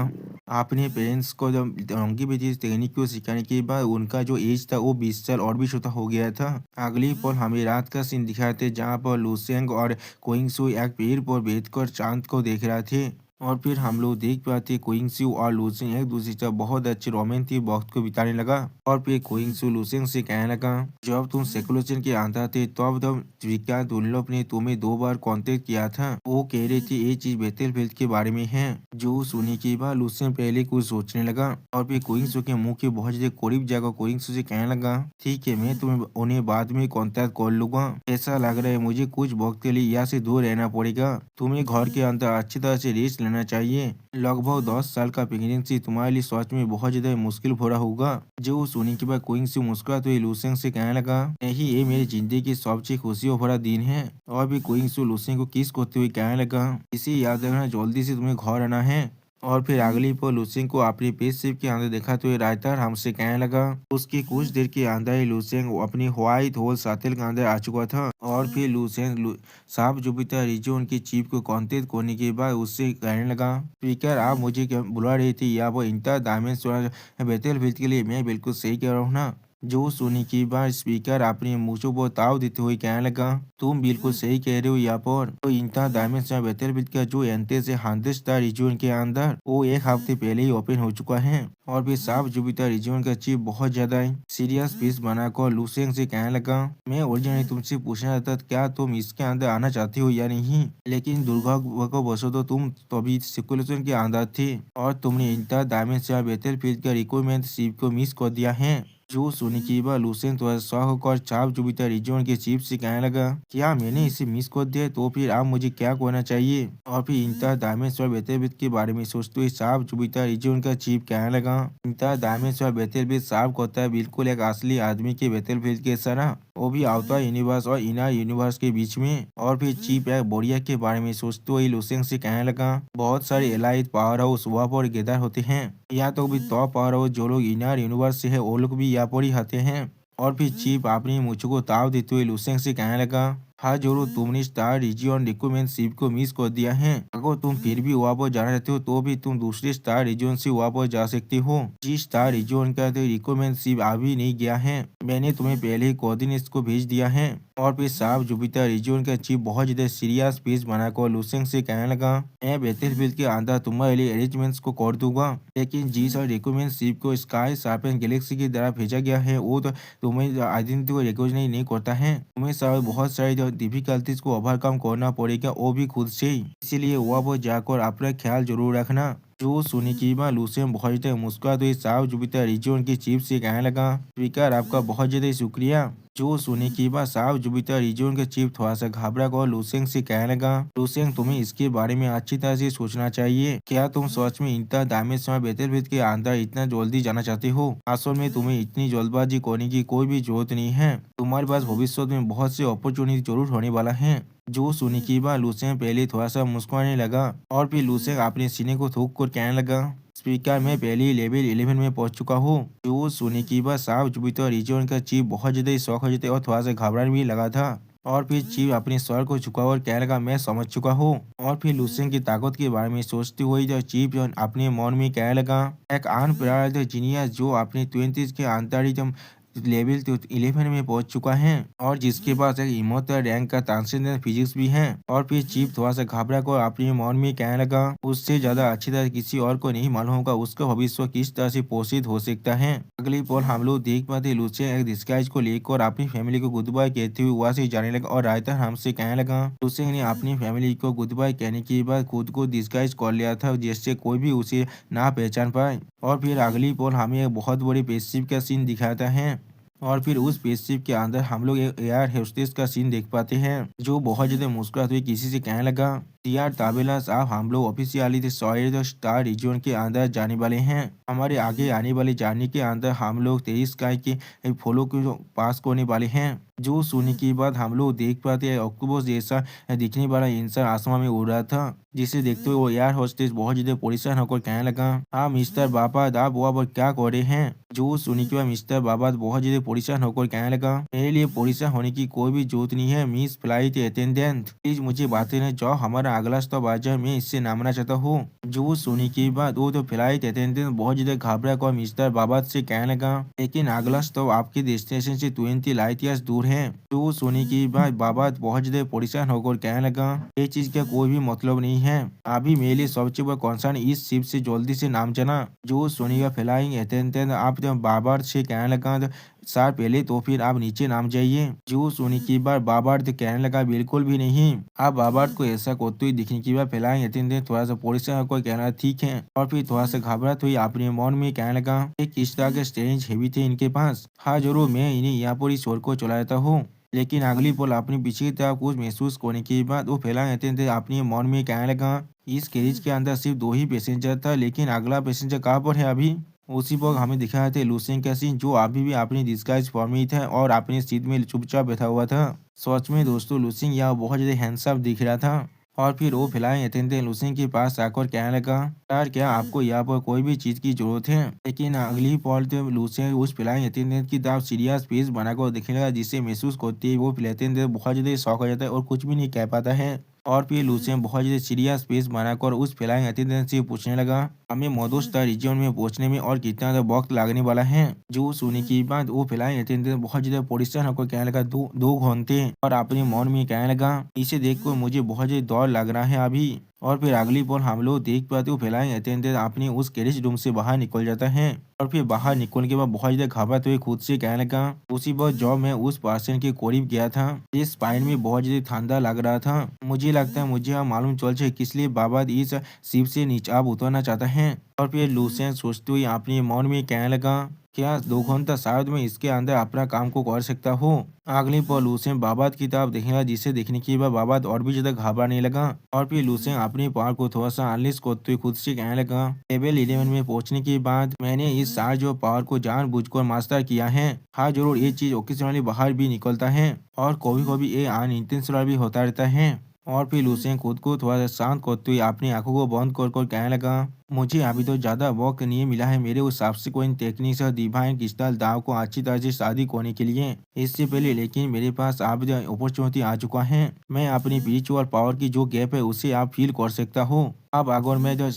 अपने पेरेंट्स को जब रंगी बेटी तकनीक को सिखाने के बाद उनका जो एज था वो 20 साल और भी छोटा हो गया था। अगली पल हमें रात का सीन दिखाते जहाँ पर लूसेंग और कोइंगसू एक पेड़ पर बैठकर चांद को देख रहे थे। और फिर हम लोग देख पाते कोइंगसू और लूसेंग एक दूसरे से बहुत अच्छे रोमांटिक वक्त को बिताने लगा। और फिर कोइंगसू लूसेंग से कहने लगा जब तुम सेकुलेशन के अंदर थे तब विज्ञान दुर्लभ ने तुम्हें 2 बार कांटेक्ट किया था, वो कह रही थी ये चीज बैटलफील्ड के बारे में है। जो सुनने के बाद लूसेंग पहले कुछ सोचने लगा और फिर कोइंगसू के मुंह के बहुत ज्यादा करीब जाकर कोइंगसू से कहने लगा ठीक है मैं तुम्हें उन्हें बाद में कांटेक्ट कर लूंगा, ऐसा लग रहा है मुझे कुछ वक्त के लिए यहाँ से दूर रहना पड़ेगा, तुम्हें घर के अंदर अच्छी तरह से रेस्ट लेना चाहिए। लगभग 10 साल का प्रेगनेंसी तुम्हारे लिए सच में बहुत ज्यादा मुश्किल भरा होगा। जो सुनने के बाद कोइंगसू मुस्कुराते हुए लूसेंग से कहने लगा नहीं ये मेरी जिंदगी की सबसे खुशियों भरा दिन है। और भी कोइंगसू लूसेंग को किस करते हुए कहने लगा इसे याद रखना जल्दी से तुम्हें घर आना है। और फिर अगली पल लूसेंग को अपनी स्पेसशिप के अंदर दिखाते हुए रायतार हमसे कहने लगा उसकी कुछ देर के अंदर ही लूसेंग अपनी व्हाइट होल शटल के अंदर आ चुका था। और फिर लूसेंग साफ जुपिटर रीजन की चीफ को कांटेक्ट करने के बाद उससे कहने लगा स्पीकर आप मुझे क्या बुला रही थी या वो इंटर डायमेंशनल बैटलफील्ड के लिए, मैं बिल्कुल सही कह रहा हूँ ना। जो सुनी की बार स्पीकर अपने मुझो को ताव देते हुए कहने लगा तुम बिल्कुल सही कह रहे हो यहाँ पर तो इंटर डायमेंशनल बैटलफील्ड का जो एंट्रेंस है 100 स्टार रीजन के अंदर वो एक हफ्ते पहले ही ओपन हो चुका है। और फिर साफ जुपिटर रीजन का चीफ बहुत ज्यादा सीरियस पीस बनाकर लूसेंग से कहने लगा मैं ओरिजिनली तुमसे पूछना चाहता था क्या तुम इसके अंदर आना चाहती हो या नहीं, लेकिन दुर्भाग्यवश तो तुम तभी सिकुलेशन के अंदर थे और तुमने इंटर डायमेंशनल बैटलफील्ड का रिक्वायरमेंट शिप को मिस कर दिया है। जो सुनी की बात लूसेंट थोड़ा शौक होकर चाप जुपिटर रीजन के चीफ से कहने लगा क्या मैंने इसे मिस कर दिया तो फिर आप मुझे क्या कहना चाहिए। और फिर इंटर डायमेंशनल बैटलफील्ड के बारे में सोचते हुए चाप जुपिटर रीजन का चीफ कहने लगा इंटर डायमेंशनल बैटलफील्ड साफ करता है बिल्कुल एक असली आदमी के बैटलफील्ड के तरह, वो भी आउटर यूनिवर्स और इनर यूनिवर्स के बीच में। और फिर चीफ एक बोरिया के बारे में सोचते हुए लूसेंट से कहने लगा बहुत सारे एलाइट पावर हाउस वहाँ पर गैदर होते हैं, या तो भी टॉप पावर हाउस जो लोग इनर यूनिवर्स से है वो लोग भी यहाँ पर ही आते हैं। और फिर चीफ अपनी मुझ को ताव देते हुए लूसेंट से कहने लगा हाँ जरूर तुमने स्टार रीजन रिक्रूटमेंट शिप को मिस कर दिया है, अगर तुम फिर भी वहाँ पर जाना चाहते हो तो भी तुम दूसरे स्टार रीजन से वहाँ पर जा सकते हो। जिस स्टार रीजन का तो रिक्रूटमेंट शिप अभी नहीं गया है मैंने तुम्हें पहले ही कोऑर्डिनेट्स को भेज दिया है। और फिर साफ जुपिटर रीजन का चीफ बहुत ज्यादा सीरियस पीस बनाकर लूसेंट से कहने लगा मैं बैटलफील्ड के अंदर तुम्हारे लिए अरेंजमेंट्स को कर दूंगा, लेकिन जिस और रिक्रूटमेंट शिप को स्काई शार्पन गैलेक्सी की तरफ भेजा गया है वो तो तुम्हें आइडेंटिटी को रिकॉग्नाइज नहीं करता है, तुम्हें सारे बहुत सारी डिफिकल्टीज को ओवरकम करना पड़ेगा वो भी खुद से ही, इसीलिए वहाँ पर जाकर अपना ख्याल जरूर रखना। जो सुनी की बात लूसेंट बहुत ज्यादा मुस्कुराते हुए साफ जुपिटर रीजन के चीफ से कहने लगा स्पीकर आपका बहुत ज्यादा शुक्रिया। जो सुनी की बात साफ जुपिटर रीजन के चीफ थोड़ा सा घबरा कर लूसेंट से कहने लगा लूसेंट तुम्हें इसके बारे में अच्छी तरह से सोचना चाहिए, क्या तुम सच में इंटर डायमेंशनल बैटलफील्ड के अंदर इतना जल्दी जाना चाहते हो, असल में तुम्हें इतनी जल्दबाजी करने की कोई भी जरूरत नहीं है, तुम्हारे पास भविष्य में बहुत से अपॉर्चुनिटी जरूर होने वाला है। जो सुनी की बात लूसेंट पहले थोड़ा सा मुस्कुराने लगा और फिर लूसेंट अपने सीने को थूक कर कहने लगा स्पीकर मैं पहले ही लेवल 11 में पहुंच चुका हूँ। जो सुनी की बात साफ जुपिटर रीजन का चीफ बहुत ज्यादा शौक हो जाते और थोड़ा सा घबराने भी लगा था। और फिर चीफ अपने स्वर को झुका और कहने लगा मैं समझ चुका हूँ। और फिर लूसेंट की ताकत के बारे में सोचते हुए जो चीफ अपने मन में कहने लगा एक अनप्रेरिड जीनियस जो अपने 20s के अंतरिक्ष लेवल 11 में पहुंच चुका है और जिसके पास एक इमोर्टल रैंक का ट्रांसेंडेंट फिजिक्स भी है। और फिर चीफ थोड़ा सा घबरा कर अपने मन में कहने लगा उससे ज्यादा अच्छी तरह किसी और को नहीं मालूम होगा उसका भविष्य किस तरह से पोषित हो सकता है। अगली पल हम लोग देख पाते लूसेंट एक डिस्गाइज को लेकर अपनी फैमिली को गुड बाय कहते हुए वहाँ से जाने लगा और रायता हमसे कहने लगा लूसेंट ने अपनी फैमिली को गुड बाय कहने के बाद खुद को डिस्गाइज कर लिया था जिससे कोई भी उसे ना पहचान पाए। और फिर अगली पल हमें एक बहुत बड़ी स्पेसशिप का सीन दिखाता है और फिर उस स्पेसशिप के अंदर हम लोग एक एयर होस्टेस का सीन देख पाते हैं जो बहुत ज्यादा मुस्कुराते हुए किसी से कहने लगा यार ताबेला साहब हम लोग ऑफिशियली सॉइल स्टार रीजन के अंदर जाने वाले हैं, हमारे आगे आने वाले जाने के अंदर हम लोग 23 स्काई के फॉलो को पास करने वाले हैं। जो सुनने के बाद हम लोग देख पाते हैं ऑक्टोपस जैसा दिखने वाला इंसान आसमान में उड़ रहा था, जिसे देखते हुए वो एयर होस्टेस बहुत ज्यादा परेशान होकर कहने लगा, हाँ मिस्टर बाबा आप वहाँ पर क्या कर रहे हैं। जो सुनने के बाद मिस्टर बाबा बहुत ज्यादा परेशान होकर कहने लगा, मेरे लिए परेशान होने की कोई भी जरूरत नहीं है मिस फ्लाइट अटेंडेंट, प्लीज मुझे बातें न जाओ, हमारा अगला स्टॉप आ जाए, मैं इससे नामना चाहता हूँ। जो सुनने के बाद वो तो फ्लाइट अटेंडेंट बहुत ज्यादा घबरा कर मिस्टर बाबा से कहने लगा, लेकिन अगला स्टॉप आपके डेस्टिनेशन से 20 लाइट ईयर्स दूर है। जो सुनने के बाद बाबा बहुत ज्यादा परेशान होकर कहने लगा, ये चीज का कोई भी मतलब नहीं है, अभी मेरे लिए सबसे बड़ा कंसर्न इस शिप से जल्दी से नाम जाना। जो सुनिएगा फ्लाइंग अटेंडेंट आप जब बाबर से कहने लगा, सर पहले तो फिर आप नीचे नाम जाइए। जो सुनी की बार बाबर तो कहने लगा, बिल्कुल भी नहीं। आप बाबर को ऐसा करते हुए दिखने की बार फ्लाइंग अटेंडेंट थोड़ा सा परेशान होकर कहना ठीक है, और फिर थोड़ा सा घबराहट हुई अपने मन में कहने लगा, ये किस तरह के स्ट्रेंज हैवी थे इनके पास, हाँ जरूर मैं इन्हें यहाँ पर ही छोड़ कर चला जाता हूँ। लेकिन अगली पल अपनी पीछे की तरफ कुछ महसूस करने के बाद वो फ्लाइंग अटेंडेंट अपने मन में कहने लगा, इस कैरेज के अंदर सिर्फ 2 ही पैसेंजर था, लेकिन अगला पैसेंजर कहाँ पर है अभी। उसी वक्त हमें दिखाया था लूसेंट का सीन, जो अभी भी अपनी डिस्गाइज फॉर्म में था और अपनी सीट में चुपचाप बैठा हुआ था। सच में दोस्तों लूसेंट यह बहुत ज्यादा हैंडसम दिख रहा था। और फिर वो फ्लाइंग अटेंडेंट लूसेंट के पास आकर कहने लगा, यार क्या आपको यहाँ पर कोई भी चीज की जरूरत है। लेकिन अगली पल तो लूसेंट उस फ्लाइंग अटेंडेंट की तरफ सीरियस फेस बनाकर दिखने लगा, जिससे महसूस करते ही वो फ्लाइंग अटेंडेंट बहुत ज्यादा शौक हो जाता है और कुछ भी नहीं कह पाता है। और फिर लूसेंट बहुत ज्यादा सीरियस फेस बनाकर उस फ्लाइंग अटेंडेंट से पूछने लगा, हमें मोदोस्टार रीजन में पहुंचने में और कितना ज्यादा वक्त लगने वाला है। जो सुनने की बात वो फ्लाइंग अटेंडेंट बहुत ज्यादा परेशान होकर कहने लगा, दो घंटे, और अपने मन में कहने लगा, इसे देखकर मुझे बहुत ज्यादा डर लग रहा है अभी। और फिर अगली पल हम लोग देख पाते हो फ्लाइंग अटेंडेंट अपने उस गैरेज रूम से बाहर निकल जाता है। और फिर बाहर निकलने के बाद बहुत ज्यादा घबराते हुए खुद से कहने लगा, उसी वक्त जब मैं उस पर्सन के करीब गया था, इस स्पाइन में बहुत ज्यादा ठंडा लग रहा था। मुझे लगता है मुझे अब मालूम चल जाए किस लिए बाबा इस शिप से नीचे आप उतरना चाहता है। और फिर लूसेंट सोचते हुए अपने मन में कहने लगा, क्या 2 घंटा शायद मैं इसके अंदर अपना काम को कर सकता हूँ। अगले पल लूसेंट बाबा की तरफ देखेगा, जिसे देखने के बाद बाबा और भी ज्यादा घबराने लगा। और फिर लूसेंट अपने पावर को थोड़ा सा अनलिश करते हुए खुद से कहने लगा, लेवल 11 में पहुंचने के बाद मैंने इस साल जो पावर को जानबूझकर मास्टर किया है। हाँ जरूर ये चीज ओकेजनली बाहर भी निकलता है और कभी कभी ये अनइंटेंशनल भी होता रहता है। और फिर लूसेंट खुद को थोड़ा सा शांत करते हुए अपनी आंखों को बंद कर कर कहने लगा, मुझे अभी तो ज्यादा वक्त नहीं मिला है मेरे उस सब्सिक्वेंट टेक्निक्स और डिवाइन क्रिस्टल दाव को अच्छी तरह से शादी करने के लिए। इससे पहले लेकिन मेरे पास अब अपॉर्चुनिटी आ चुका है, मैं अपनी स्पिरिचुअल पावर की जो गैप है उसे आप फील कर सकता हूँ। अब अगर मैं जो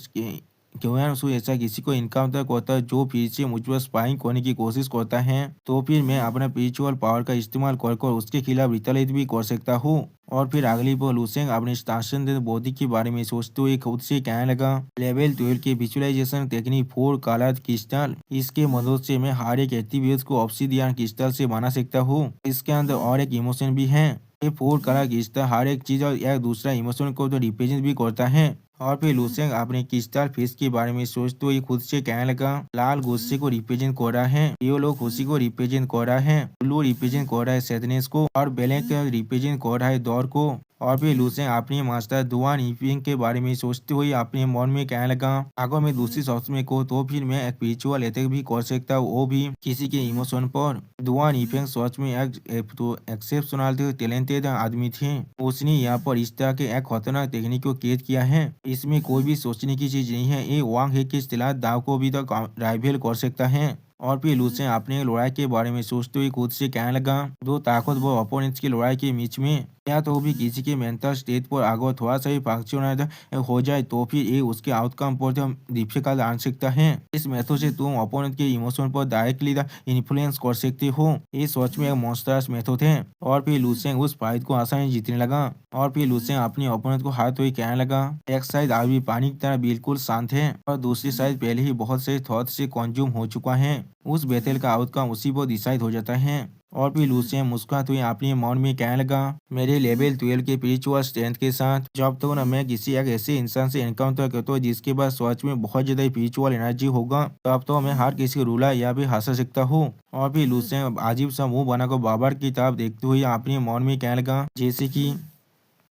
क्यों ऐसा किसी को इनकाउंटर करता है जो फिर से मुझ पर स्पाइंग करने की कोशिश करता है, तो फिर मैं अपना स्पिरिचुअल पावर का इस्तेमाल कर उसके खिलाफ रिटेलिएट भी कर सकता हूँ। और फिर अगली बार लूसेंट अपने ट्रांसेंडेंट बॉडी के बारे में सोचते हुए खुद से कहने लगा, लेवल 12 के विजुअलाइजेशन टेक्निक 4 कलर क्रिस्टल, इसके मदद से मैं हर एक एट्रीब्यूट को ऑब्सिडियन क्रिस्टल से बना सकता हूँ। इसके अंदर और एक इमोशन भी है, ये 4 कलर क्रिस्टल हर एक चीज और एक दूसरा इमोशन को तो रिप्रेजेंट भी करता है। और फिर लूसेंट अपने क्रिस्टल फेस के बारे में सोचते हुए खुद से कहने लगा, लाल गुस्से को रिप्रेजेंट कर रहा है, येलो खुशी को रिप्रेजेंट कर रहा है, ब्लू रिप्रेजेंट कर रहा है सैडनेस को, और ब्लैक रिप्रेजेंट कर रहा है दौर को। और फिर लूसेंट अपने मास्टर दुआन इपिंग के बारे में सोचते हुए अपने मन में कहने लगा, अगर मैं दूसरी शब्द में कहूँ तो फिर मैं एक स्पिरिचुअल अटैक भी कर सकता हूँ, वो भी किसी के इमोशन पर। दुआन इपिंग सच में एक तो एक्सेप्शनल टैलेंटेड आदमी थे, उसने यहाँ पर इस तरह के एक खतरनाक टेक्निक को कैद किया है, इसमें कोई भी सोचने की चीज नहीं है, ये वांग है कि इस दाव को भी तक राइवल कर सकता है। और फिर लूसेंट अपने लड़ाई के बारे में सोचते हुए खुद से कहने लगा, दो ताकतवर ओपोनेंट्स की लड़ाई के बीच में या तो भी किसी के मेंटल स्टेट पर आगे थोड़ा सा ही फंक्शन हो जाए तो फिर ये उसके आउटकम पर तो डिफिकल्ट आन सकता है। इस मेथड से तुम ओपोनेंट के इमोशन पर डायरेक्टली इन्फ्लुएंस कर सकते हो, ये सोच में एक मॉन्स्टरस मेथड है। और फिर लूसेंट उस फाइट को आसानी जीतने लगा। और फिर लूसेंट अपने ओपोनेंट को हाथ हुई कहने लगा, एक साइड अभी पानी की तरह बिल्कुल शांत है और दूसरी साइड पहले ही बहुत से थॉट से कंज्यूम हो चुका है, उस बैटल का आउटकम उसी पर डिसाइड हो जाता है। और फिर लूसेंट मुस्कुराते हुए अपने मन में कहने लगा, मेरे लेवल 12 के स्पिरिचुअल स्ट्रेंथ के साथ जब तक न मैं किसी एक ऐसे इंसान से एनकाउंटर करता हूँ जिसके पास सच में बहुत ज्यादा स्पिरिचुअल एनर्जी होगा, तब तो मैं हर किसी को रुला या भी हंसा सकता हूँ। और फिर लूसेंट अजीब सा मुंह बनाकर बाबर की तरफ देखते हुए अपने मन में कहने लगा, जैसे की।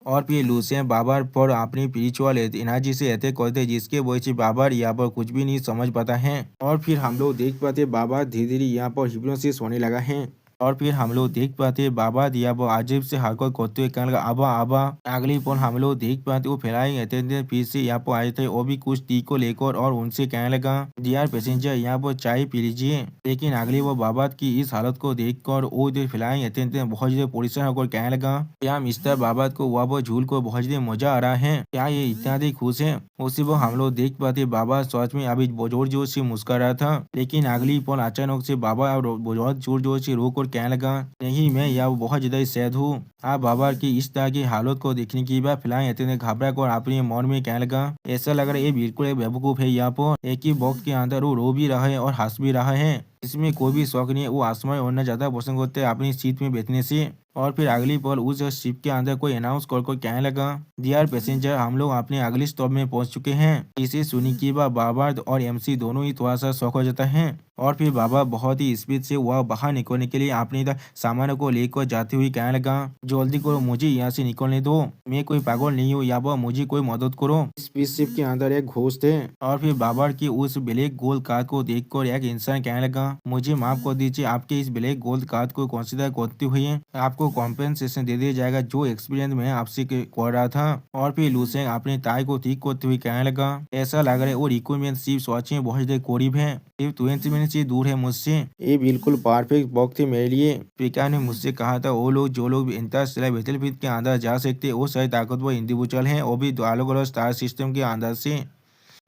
और फिर लूसेंट बाबर पर अपनी स्पिरिचुअल एनर्जी से अटैक करते हैं, जिसके वजह से बाबर यहाँ पर कुछ भी नहीं समझ पाता है। और फिर हम लोग देख पाते बाबर धीरे धीरे यहाँ पर हिप्नोसिस होने लगा है। और फिर हम लोग देख पाते हैं बाबा दिया वो अजीब से हरकत करते हुए कहने लगा आबा आबा। अगली पल हम लोग देख पाते वो फ्लाइंग अटेंडेंट फिर से यहाँ पर आए थे, वो भी कुछ टी को लेकर और उनसे कहने लगा डियर पैसेंजर यहाँ पर चाय पी लीजिए। लेकिन अगली वो बाबा की इस हालत को देखकर वो जो फ्लाइंग अटेंडेंट बहुत ज्यादा परेशान होकर कहने लगा क्या मिस्टर बाबा को वह वो झूल को बहुत ज्यादा मजा आ रहा है, क्या ये इतना अधिक खुश है। उसी वो हम लोग देख पाते बाबा सच में अभी जोर जोर से मुस्कुरा रहा था, लेकिन अगली पल अचानक से बाबा बहुत जोर जोर से रो कर कहने लगा नहीं मैं यह बहुत ज्यादा सैड हूँ। आप बाबा की इस तरह की हालत को देखने की बाद फ्लाइंग अटेंडेंट घबरा कर अपने मन में कहने लगा ऐसा लग रहा है ये बिल्कुल एक बेवकूफ है, यहाँ पर एक ही वक्त के अंदर वो रो भी रहा है और हंस भी रहा है। इसमें कोई भी शौक नहीं है, वो आसमान उड़ना ज्यादा पसंद करते हैं अपनी सीट में बैठने से। और फिर अगली पल उस शिप के अंदर कोई अनाउंस कर कहने लगा डियर पैसेंजर हम लोग अपने अगले स्टॉप में पहुंच चुके हैं। इसे सुनी की बाबा और एमसी दोनों ही थोड़ा सा शौक हो जाता है। और फिर बाबा बहुत ही स्पीड से वह बाहर निकलने के लिए अपने सामान को लेकर जाते हुए कहने लगा जल्दी करो मुझे यहाँ से निकलने दो, मैं कोई पागल नहीं हूँ, या मुझे कोई मदद करो। स्पेसशिप के अंदर एक घोस्ट है। और फिर बाबा की उस ब्लैक गोल्ड कार्ड को देखकर एक इंसान कहने लगा मुझे माफ कर दीजिए, आपके इस ब्लैक गोल्ड कार्ड को कंसीडर करते हुए आपको कॉम्पेंसेशन दे दिया जाएगा जो एक्सपीरियंस मैं आपसे कर रहा था। और फिर लूसेंग अपने ताई को ठीक करते हुए कहने लगा ऐसा लग रहा है वो रिक्वायरमेंट सिर्फ सच में बहुत ज्यादा करीब है, सिर्फ 20 मिनट से दूर है मुझसे। ये बिल्कुल परफेक्ट वक्त है मेरे लिए। पिका ने मुझसे कहा था वो लोग जो लोग इंटरस्टेलर बैटलफील्ड के अंदर जा सकते वो सही ताकतवर इंडिविजुअल हैं, वो भी अलग अलग स्टार सिस्टम के अंदर से।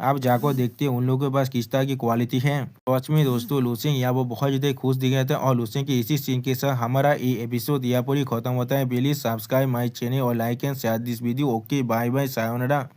आप जाकर देखते हैं उन लोगों के पास किस तरह की क्वालिटी है। सच में दोस्तों लूसेंग यहाँ वो बहुत ज्यादा खुश दिख रहा था, और लूसेंग के इसी सीन के साथ हमारा ये एपिसोड यहाँ पर ही खत्म होता है। प्लीज सब्सक्राइब माई चैनल और like and share this video. Okay bye bye sayonara.